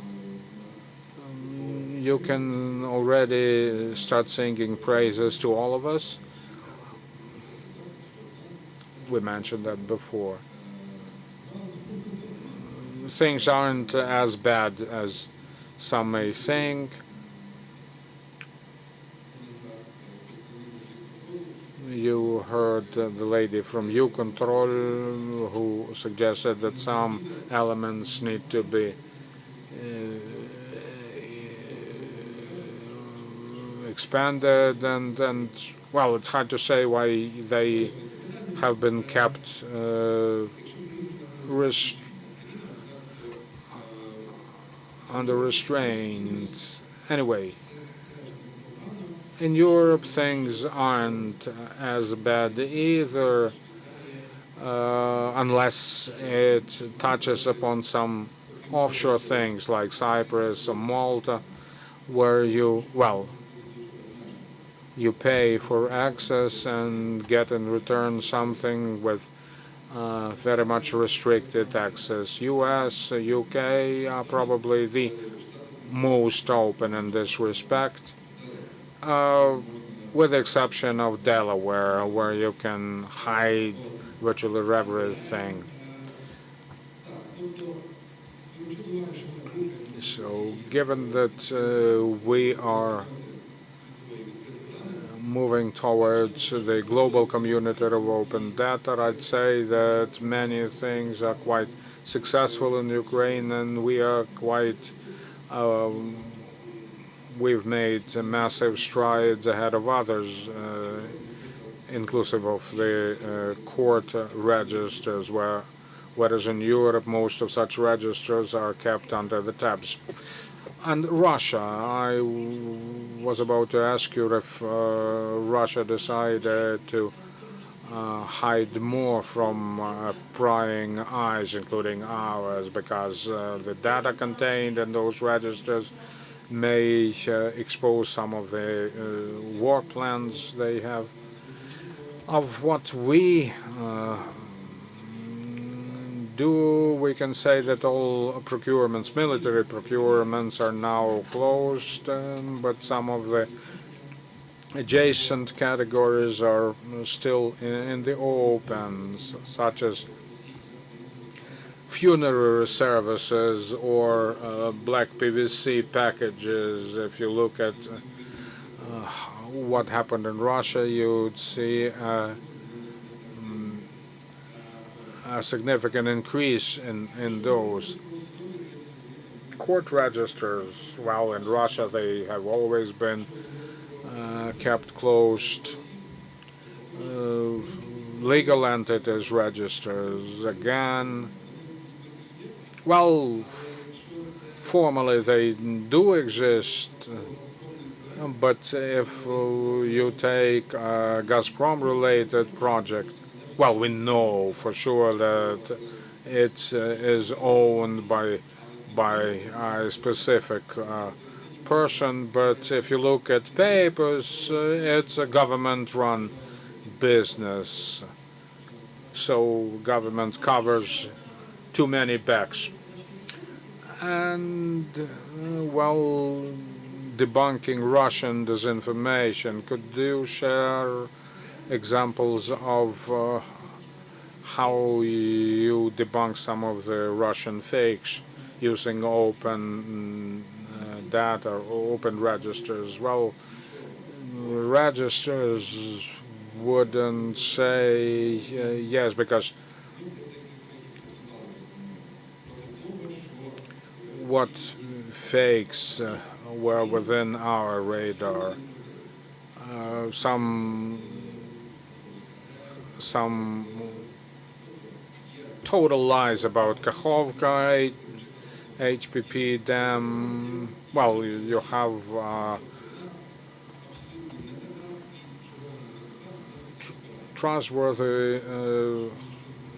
you can already start singing praises to all of us. We mentioned that before. Things aren't as bad as some may think. You heard the lady from U-Control who suggested that some elements need to be expanded, and well, it's hard to say why they have been kept under restraint. Anyway, in Europe, things aren't as bad either, unless it touches upon some offshore things like Cyprus or Malta, where you pay for access and get in return something with very much restricted access. US, UK are probably the most open in this respect, with the exception of Delaware, where you can hide virtually everything. So given that we are moving towards the global community of open data, I'd say that many things are quite successful in Ukraine, and we are quite we've made massive strides ahead of others, inclusive of the court registers, whereas in Europe most of such registers are kept under the tabs. And Russia, I was about to ask you if Russia decided to hide more from prying eyes, including ours, because the data contained in those registers may expose some of the war plans they have. Of what we do, we can say that all procurements, military procurements, are now closed, but some of the adjacent categories are still in the open, such as funerary services or black PVC packages. If you look at what happened in Russia, you'd see a significant increase in those. Court registers, well, in Russia they have always been kept closed. Legal entities registers, again, well, formally they do exist, but if you take a Gazprom-related project, well, we know for sure that it is owned by a specific person, but if you look at papers, it's a government-run business. So government covers too many backs. And, well, debunking Russian disinformation, could you share examples of how you debunk some of the Russian fakes using open data or open registers? Well, registers wouldn't say yes, because what fakes were within our radar. Some total lies about Kakhovka, HPP dam. Well, you have trustworthy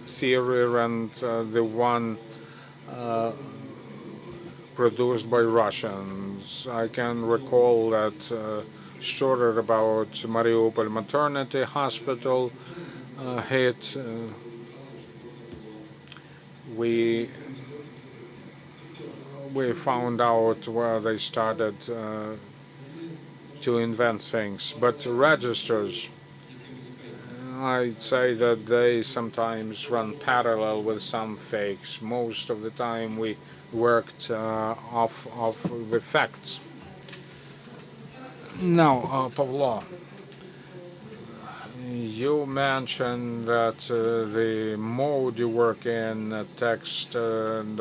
theory and the one produced by Russians. I can recall that story about Mariupol maternity hospital hit. We found out where they started to invent things, but registers, I'd say that they sometimes run parallel with some fakes. Most of the time we worked off the facts. Now, Pavlo, you mentioned that the mode you work in, text.org.ua,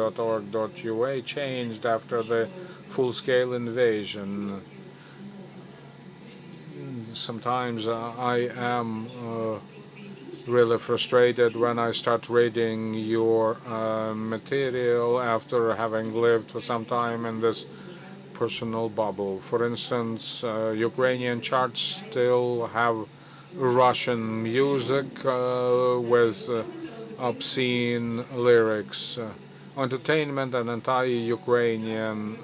changed after the full-scale invasion. Sometimes I am really frustrated when I start reading your material after having lived for some time in this personal bubble. For instance, Ukrainian charts still have Russian music with obscene lyrics. Entertainment and anti-Ukrainian.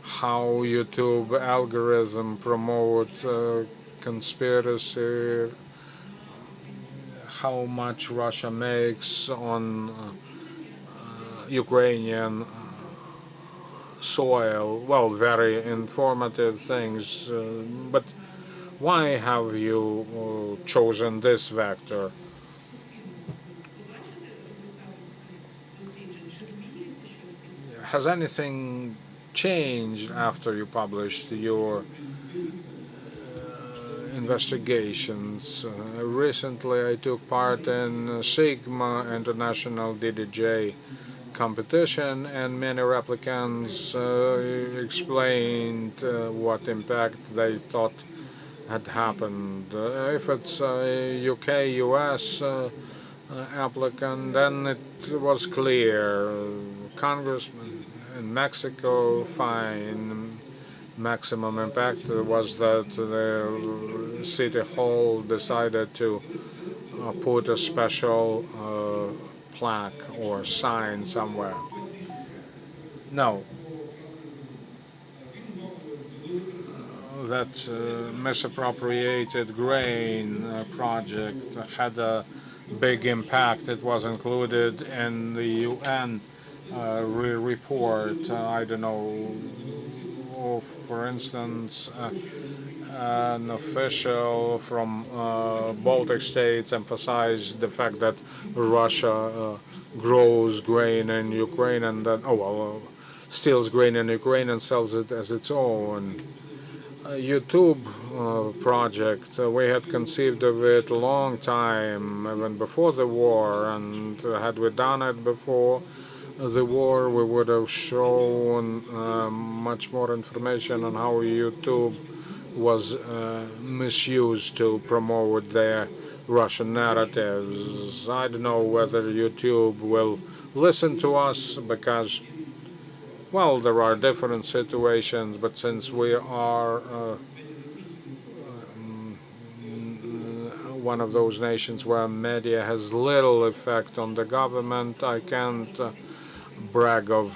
How YouTube algorithm promote conspiracy, how much Russia makes on Ukrainian soil. Well, very informative things, but why have you chosen this vector? Has anything changed after you published your investigations. Recently, I took part in Sigma International DDJ competition, and many replicants explained what impact they thought had happened. If it's a UK, US applicant, then it was clear. Congressman in Mexico, fine. Maximum impact was that the city hall decided to put a special plaque or sign somewhere. No, that misappropriated grain project had a big impact. It was included in the UN report. I don't know, for instance, an official from Baltic states emphasized the fact that Russia grows grain in Ukraine and then, steals grain in Ukraine and sells it as its own. YouTube project, we had conceived of it a long time, even before the war, and had we done it before the war, we would have shown much more information on how YouTube was misused to promote their Russian narratives. I don't know whether YouTube will listen to us because, well, there are different situations, but since we are one of those nations where media has little effect on the government, I can't brag of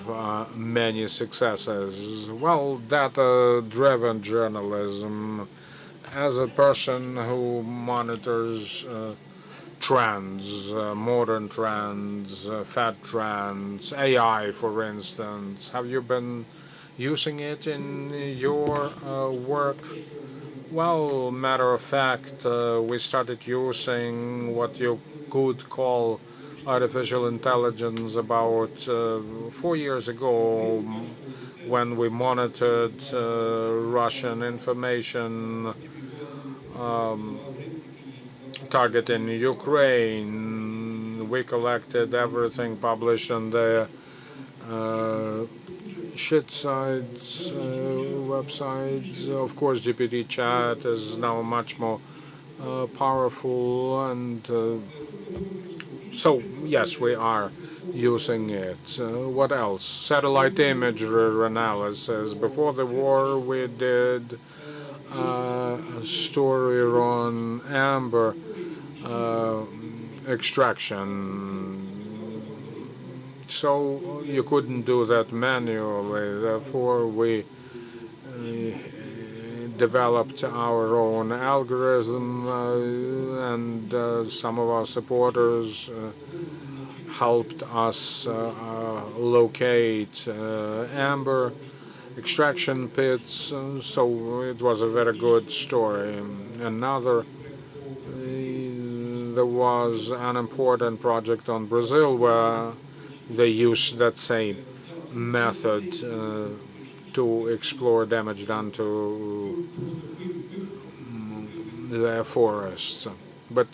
many successes. Well, data-driven journalism, as a person who monitors trends, modern trends, fad trends, AI, for instance, have you been using it in your work? Well, matter of fact, we started using what you could call artificial intelligence about 4 years ago when we monitored Russian information targeting Ukraine. We collected everything published on the shit sites, websites. Of course, GPT chat is now much more powerful, and so yes, we are using it. What else? Satellite imagery analysis. Before the war, we did a story on amber extraction. So you couldn't do that manually. Therefore, we developed our own algorithm, and some of our supporters helped us locate amber extraction pits. So it was a very good story. Another, there was an important project on Brazil where they used that same method to explore damage done to their forests. But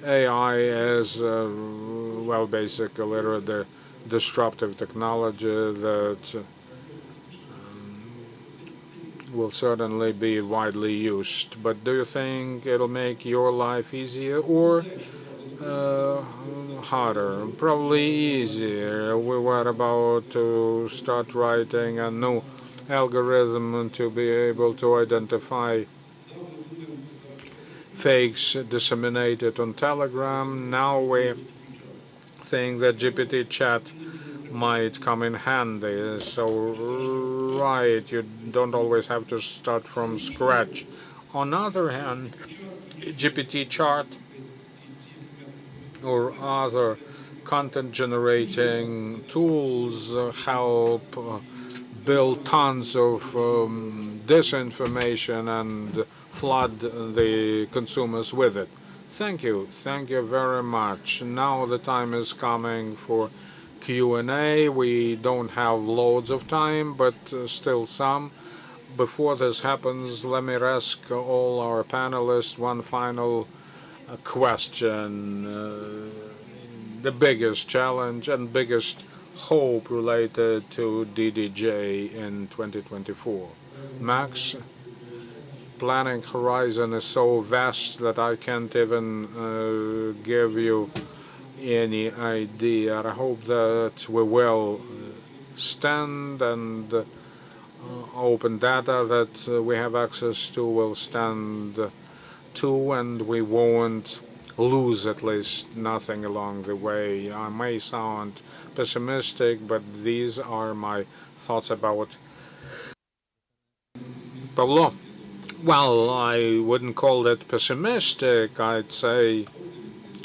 AI is, well, basically the disruptive technology that will certainly be widely used. But do you think it'll make your life easier or harder? Probably easier. We were about to start writing a new algorithm to be able to identify fakes disseminated on Telegram. Now we think that GPT chat might come in handy. So, right, you don't always have to start from scratch. On the other hand, GPT chat or other content generating tools help build tons of disinformation and flood the consumers with it. Thank you. Thank you very much. Now the time is coming for Q&A. We don't have loads of time, but still some. Before this happens, let me ask all our panelists one final question. The biggest challenge and biggest hope related to DDJ in 2024. Max, planning horizon is so vast that I can't even give you any idea. I hope that we will stand and open data that we have access to will stand too, and we won't lose at least nothing along the way. I may sound pessimistic, but these are my thoughts about Pablo. Well, I wouldn't call it pessimistic. I'd say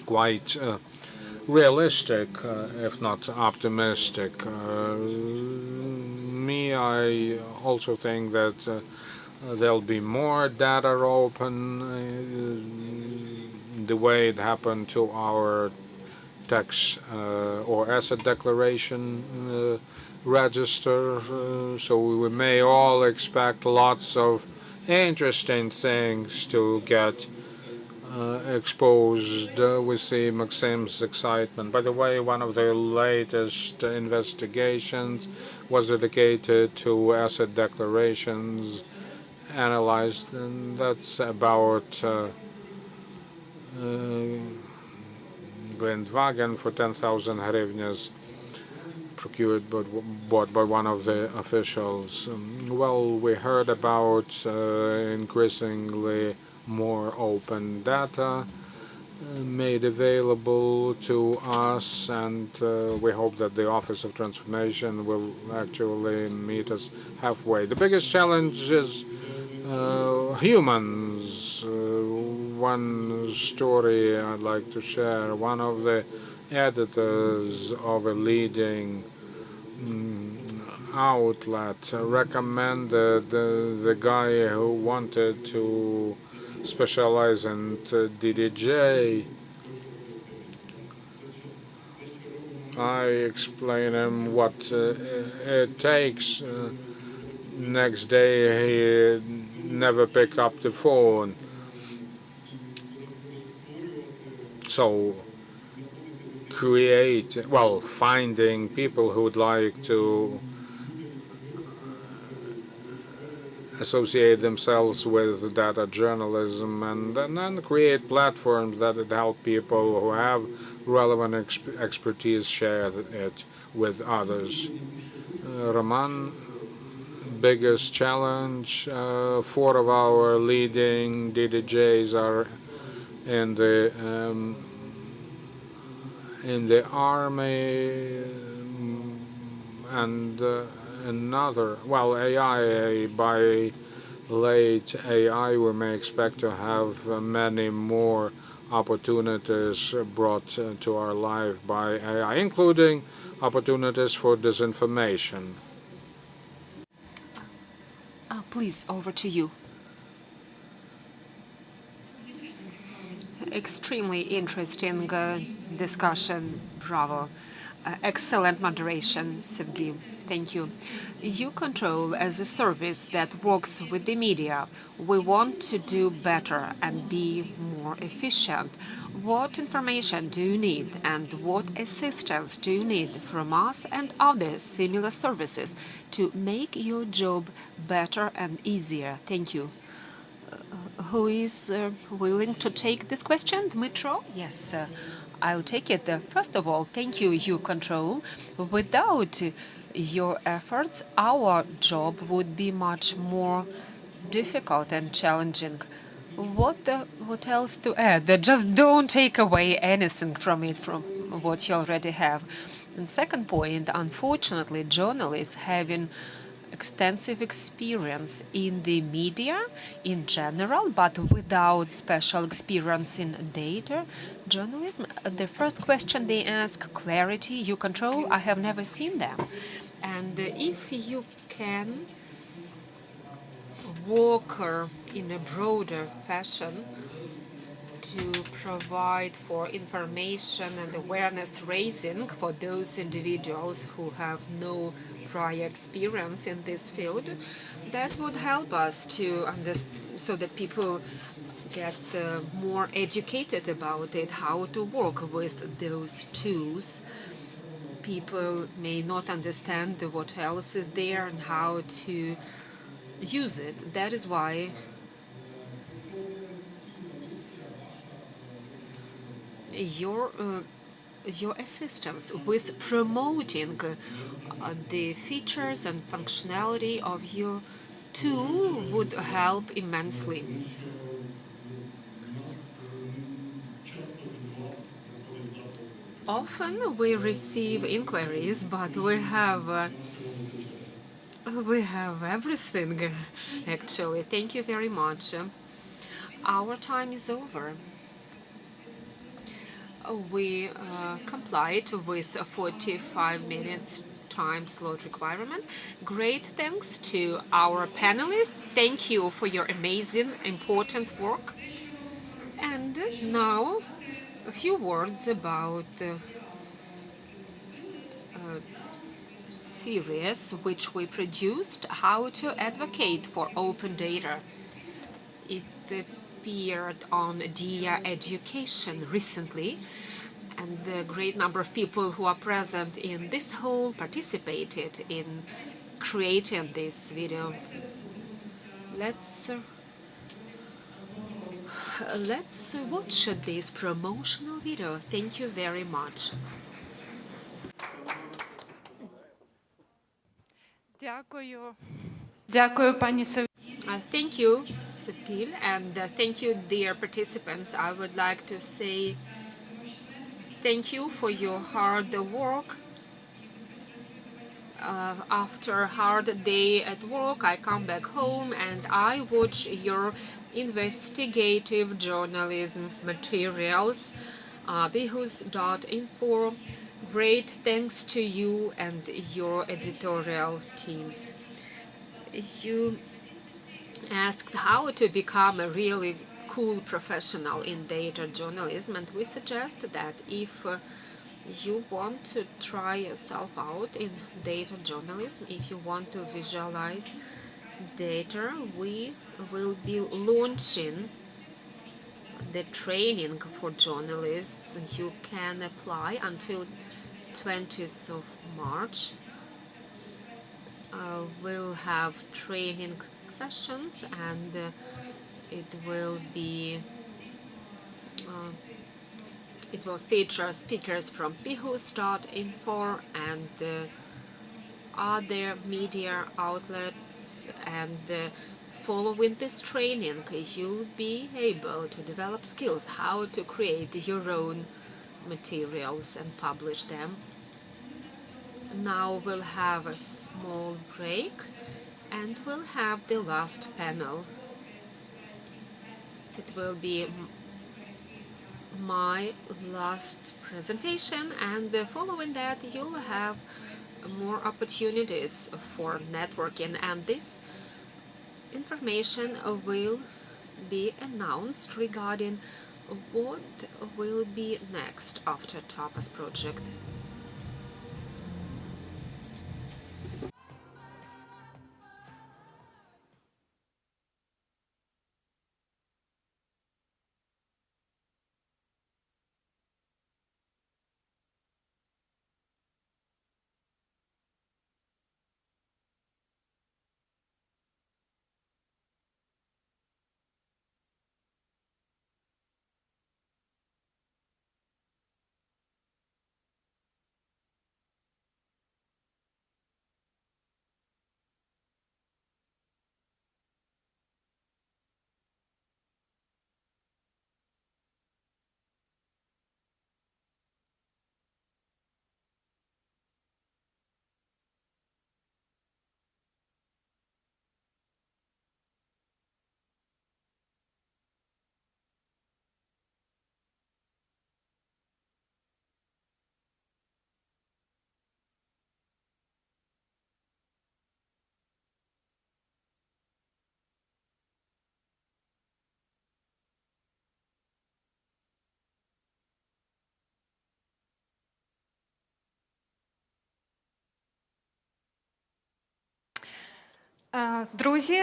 quite realistic, if not optimistic. I also think that there'll be more data open the way it happened to our tax or asset declaration register. So we may all expect lots of interesting things to get exposed. We see Maxim's excitement. By the way, one of the latest investigations was dedicated to asset declarations analyzed, and that's about Grandwagen for 10,000 hryvnias procured but bought by one of the officials. Well, we heard about increasingly more open data made available to us, and we hope that the Office of Transformation will actually meet us halfway. The biggest challenge is humans. One story I'd like to share. One of the editors of a leading outlet recommended the guy who wanted to specialize in DDJ. I explain him what it takes. Next day he never pick up the phone. So finding people who would like to associate themselves with data journalism and then create platforms that would help people who have relevant expertise share it with others. Roman, biggest challenge. 4 of our leading DDJs are in the army, and another. Well, AI, by late AI, we may expect to have many more opportunities brought to our life by AI, including opportunities for disinformation. Please, over to you. Extremely interesting discussion. Bravo. Excellent moderation, Sergey. Thank you. YouControl as a service that works with the media. We want to do better and be more efficient. What information do you need and what assistance do you need from us and other similar services to make your job better and easier? Thank you. Who is willing to take this question? Dmitro? Yes, I'll take it. First of all, thank you, YouControl. Without your efforts, our job would be much more difficult and challenging. What else to add? Just don't take away anything from it, from what you already have. And second point, unfortunately, journalists having extensive experience in the media in general, but without special experience in data journalism. The first question they ask, clarity, YouControl, I have never seen them. And if you can walk in a broader fashion to provide for information and awareness raising for those individuals who have no prior experience in this field. That would help us to understand, so that people get more educated about it, how to work with those tools. People may not understand what else is there and how to use it. That is why your your assistance with promoting the features and functionality of your tool would help immensely. Often we receive inquiries, but we have everything actually. Thank you very much. Our time is over. We complied with a 45 minutes time slot requirement. Great thanks to our panelists. Thank you for your amazing, important work. And now, a few words about the series which we produced, How to Advocate for Open Data. It appeared on DIA Education recently, and the great number of people who are present in this hall participated in creating this video. Let's watch this promotional video. Thank you very much. Дякую. Дякую, пані Thank you, Sepil, and thank you, dear participants. I would like to say thank you for your hard work. After a hard day at work, I come back home and I watch your investigative journalism materials, bihus.info. Great thanks to you and your editorial teams. You asked how to become a really cool professional in data journalism, and we suggest that if you want to try yourself out in data journalism, if you want to visualize data, we will be launching the training for journalists. You can apply until 20th of March. We'll have training sessions, and it will be it will feature speakers from pihus.info and other media outlets, and following this training you'll be able to develop skills how to create your own materials and publish them. Now we'll have a small break and we'll have the last panel. It will be my last presentation, and following that you'll have more opportunities for networking, and this information will be announced regarding what will be next after TAPAS project. Друзі,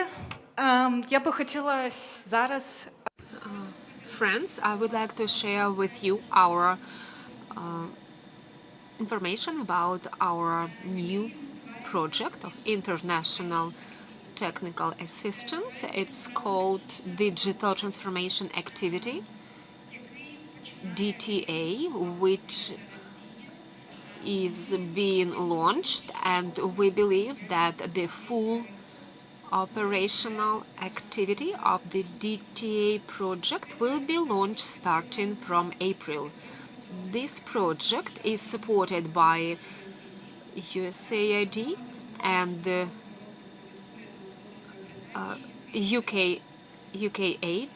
я би хотіла зараз Friends, I would like to share with you our information about our new project of international technical assistance. It's called Digital Transformation Activity, DTA, which is being launched, and we believe that the full operational activity of the DTA project will be launched starting from April. This project is supported by USAID and UK aid.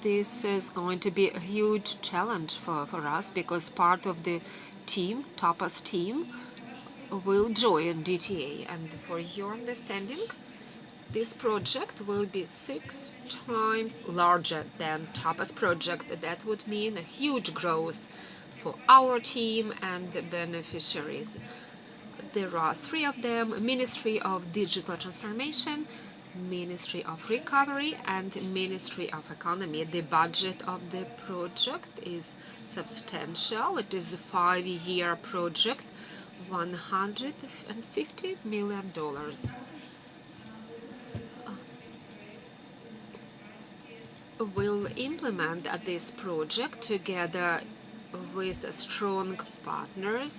This is going to be a huge challenge for us because part of the team, TAPAS team, will join DTA. And for your understanding, this project will be 6 times larger than TAPAS project. That would mean a huge growth for our team and the beneficiaries. There are 3 of them: Ministry of Digital Transformation, Ministry of Recovery, and Ministry of Economy. The budget of the project is substantial. It is a 5-year project, $150 million. We'll implement this project together with strong partners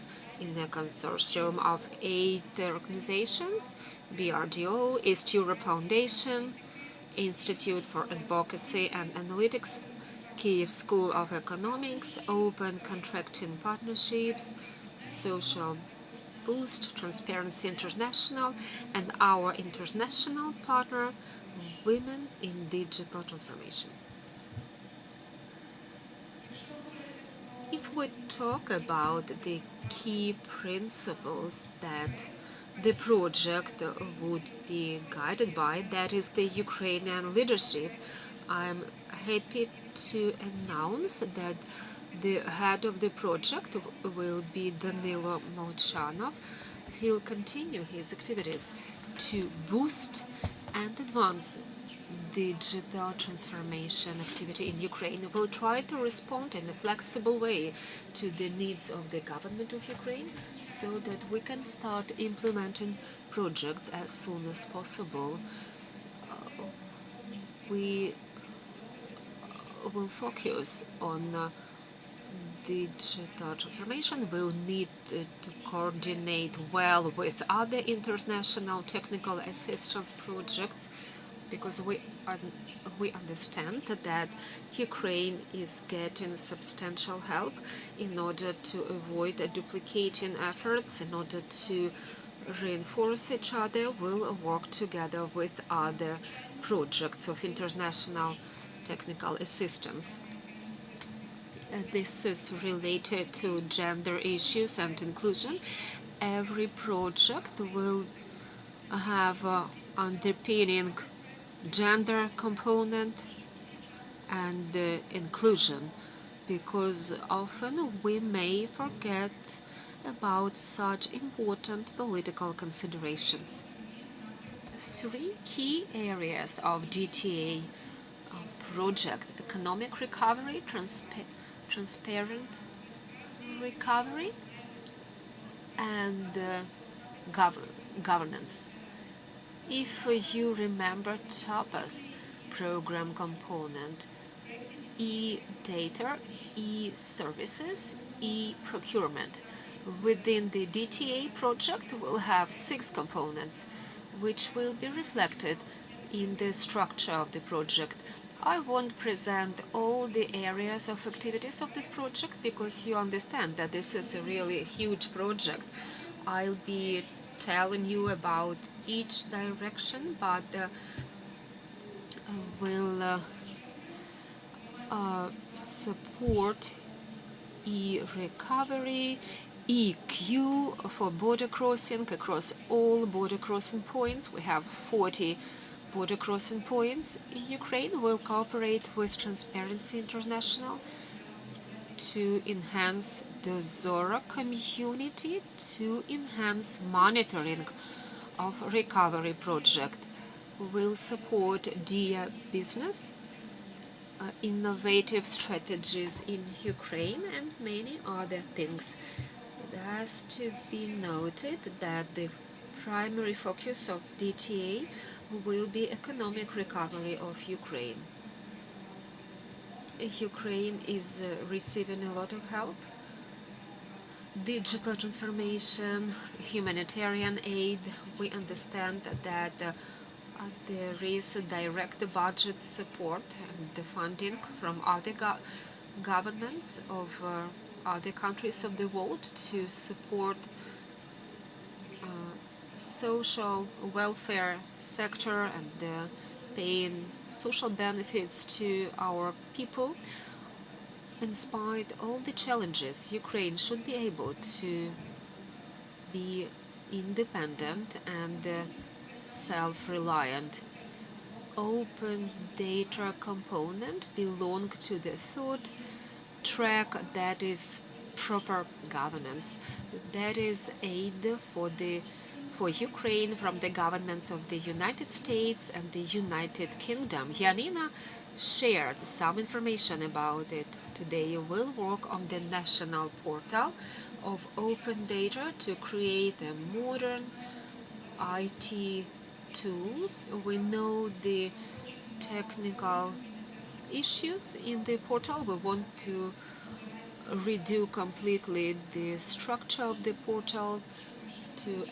in a consortium of 8 organizations: BRDO, East Europe Foundation, Institute for Advocacy and Analytics, Kyiv School of Economics, Open Contracting Partnerships, Social Boost, Transparency International, and our international partner, Women in Digital Transformation. If we talk about the key principles that the project would be guided by, that is the Ukrainian leadership, I'm happy to announce that the head of the project will be Danilo Molchanov. He'll continue his activities to boost and advance digital transformation activity in Ukraine. Will try to respond in a flexible way to the needs of the government of Ukraine so that we can start implementing projects as soon as possible. We will focus on digital transformation. We'll need to coordinate well with other international technical assistance projects because we understand that Ukraine is getting substantial help in order to avoid duplicating efforts, in order to reinforce each other. We'll work together with other projects of international technical assistance. This is related to gender issues and inclusion. Every project will have underpinning gender component and inclusion, because often we may forget about such important political considerations. 3 key areas of DTA project: economic recovery, transparent recovery, and governance. If you remember TAPAS program component, e-data, e-services, e-procurement. Within the DTA project, we'll have 6 components, which will be reflected in the structure of the project. I won't present all the areas of activities of this project because you understand that this is a really huge project. I'll be telling you about each direction, but will support e-recovery, EQ for border crossing across all border crossing points. We have 40 border crossing points in Ukraine. We'll cooperate with Transparency International to enhance the Zora community, to enhance monitoring of recovery project. Will support DIA business, innovative strategies in Ukraine, and many other things. It has to be noted that the primary focus of DTA will be economic recovery of Ukraine. Ukraine is receiving a lot of help. Digital transformation, humanitarian aid. We understand that there is direct budget support and the funding from other governments of other countries of the world to support social welfare sector and paying social benefits to our people. In spite of all the challenges, Ukraine should be able to be independent and self-reliant. Open data component belong to the third track, that is proper governance. That is aid for Ukraine from the governments of the United States and the United Kingdom. Janina shared some information about it today. We'll work on the national portal of open data to create a modern IT tool. We know the technical issues in the portal. We want to redo completely the structure of the portal, to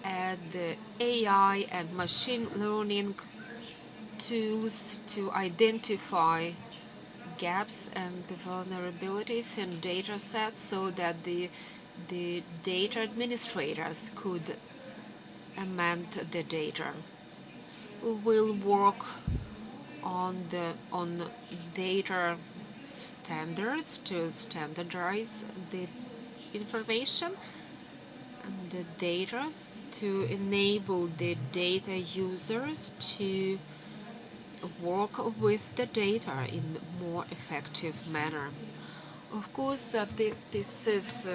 add the AI and machine learning tools to identify gaps and vulnerabilities in data sets so that the data administrators could amend the data. We'll work on data standards to standardize the information and the data to enable the data users to work with the data in a more effective manner. Of course, this is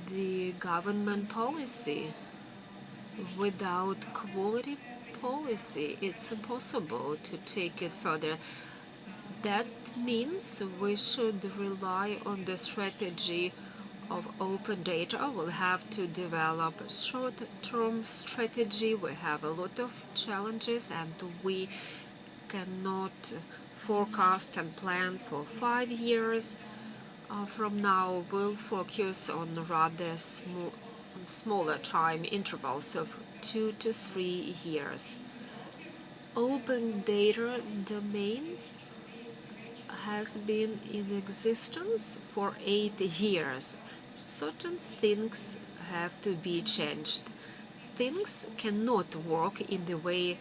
the government policy. Without quality policy, it's impossible to take it further. That means we should rely on the strategy of open data. We'll have to develop a short-term strategy. We have a lot of challenges and we cannot forecast and plan for 5 years. From now, we'll focus on rather smaller time intervals of 2 to 3 years. Open data domain has been in existence for 8 years. Certain things have to be changed. Things cannot work in the way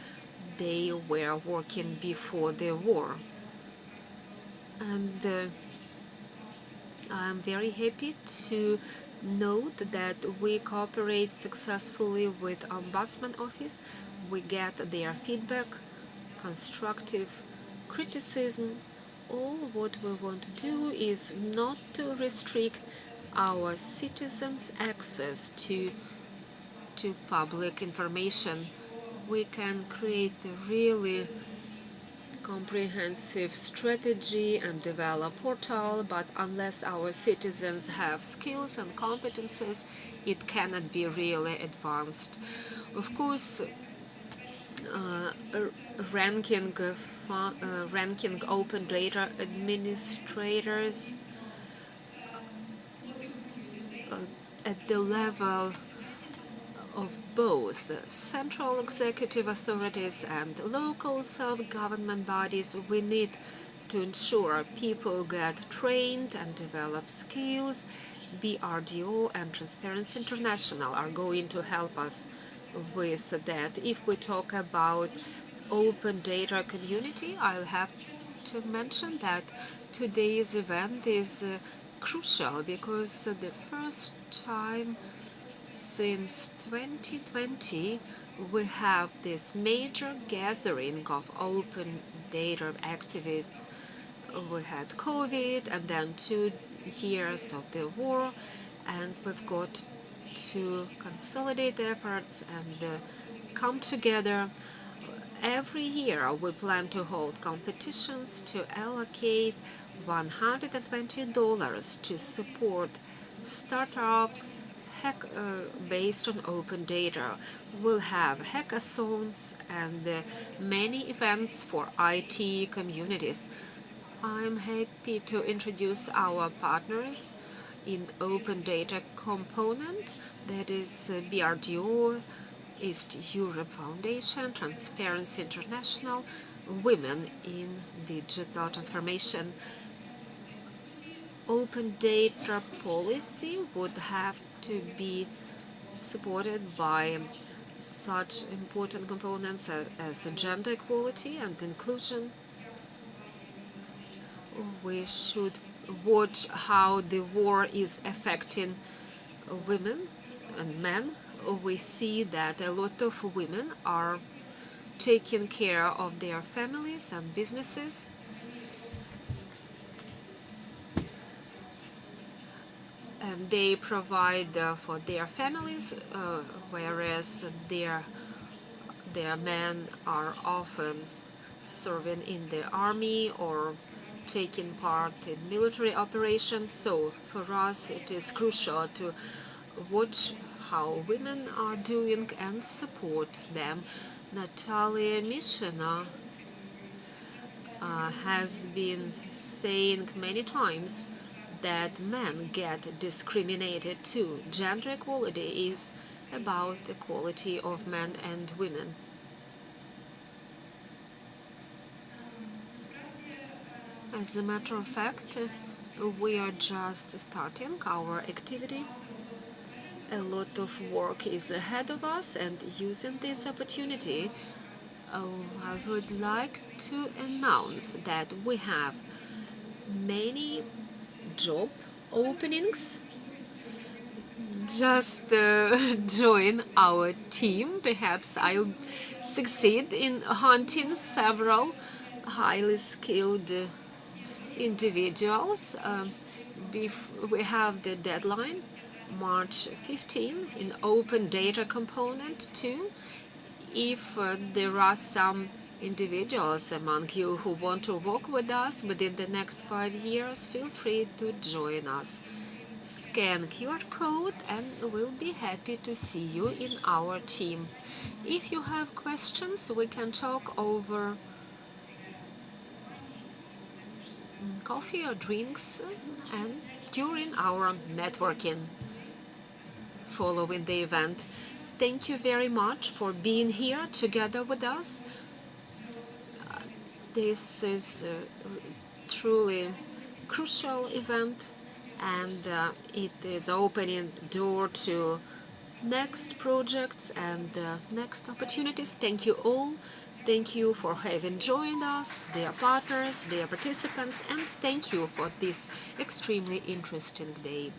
they were working before the war. And I'm very happy to note that we cooperate successfully with Ombudsman Office. We get their feedback, constructive criticism. All what we want to do is not to restrict our citizens' access to public information. We can create a really comprehensive strategy and develop a portal, but unless our citizens have skills and competences, it cannot be really advanced. Of course, ranking open data administrators at the level of both the central executive authorities and local self-government bodies. We need to ensure people get trained and develop skills. BRDO and Transparency International are going to help us with that. If we talk about open data community, I'll have to mention that today's event is crucial because the first time since 2020 we have this major gathering of open data activists. We had COVID and then 2 years of the war, and we've got to consolidate efforts and come together. Every year we plan to hold competitions to allocate $120 to support startups based on open data. We'll have hackathons and many events for IT communities. I'm happy to introduce our partners in open data component, that is BRDO, East Europe Foundation, Transparency International, Women in Digital Transformation. Open data policy would have to be supported by such important components as gender equality and inclusion. We should watch how the war is affecting women and men. We see that a lot of women are taking care of their families and businesses. And they provide for their families, whereas their men are often serving in the army or taking part in military operations. So for us it is crucial to watch how women are doing and support them. Natalia Mishina has been saying many times that men get discriminated too. Gender equality is about equality of men and women. As a matter of fact, we are just starting our activity. A lot of work is ahead of us, and using this opportunity, I would like to announce that we have many job openings. Just join our team. Perhaps I'll succeed in hunting several highly skilled individuals. We have the deadline March 15 in open data component 2. If there are some individuals among you who want to work with us within the next 5 years, feel free to join us. Scan QR code and we'll be happy to see you in our team. If you have questions, we can talk over coffee or drinks and during our networking following the event. Thank you very much for being here together with us. This is a truly crucial event, and it is opening door to next projects and next opportunities. Thank you all. Thank you for having joined us, dear partners, dear participants, and thank you for this extremely interesting day.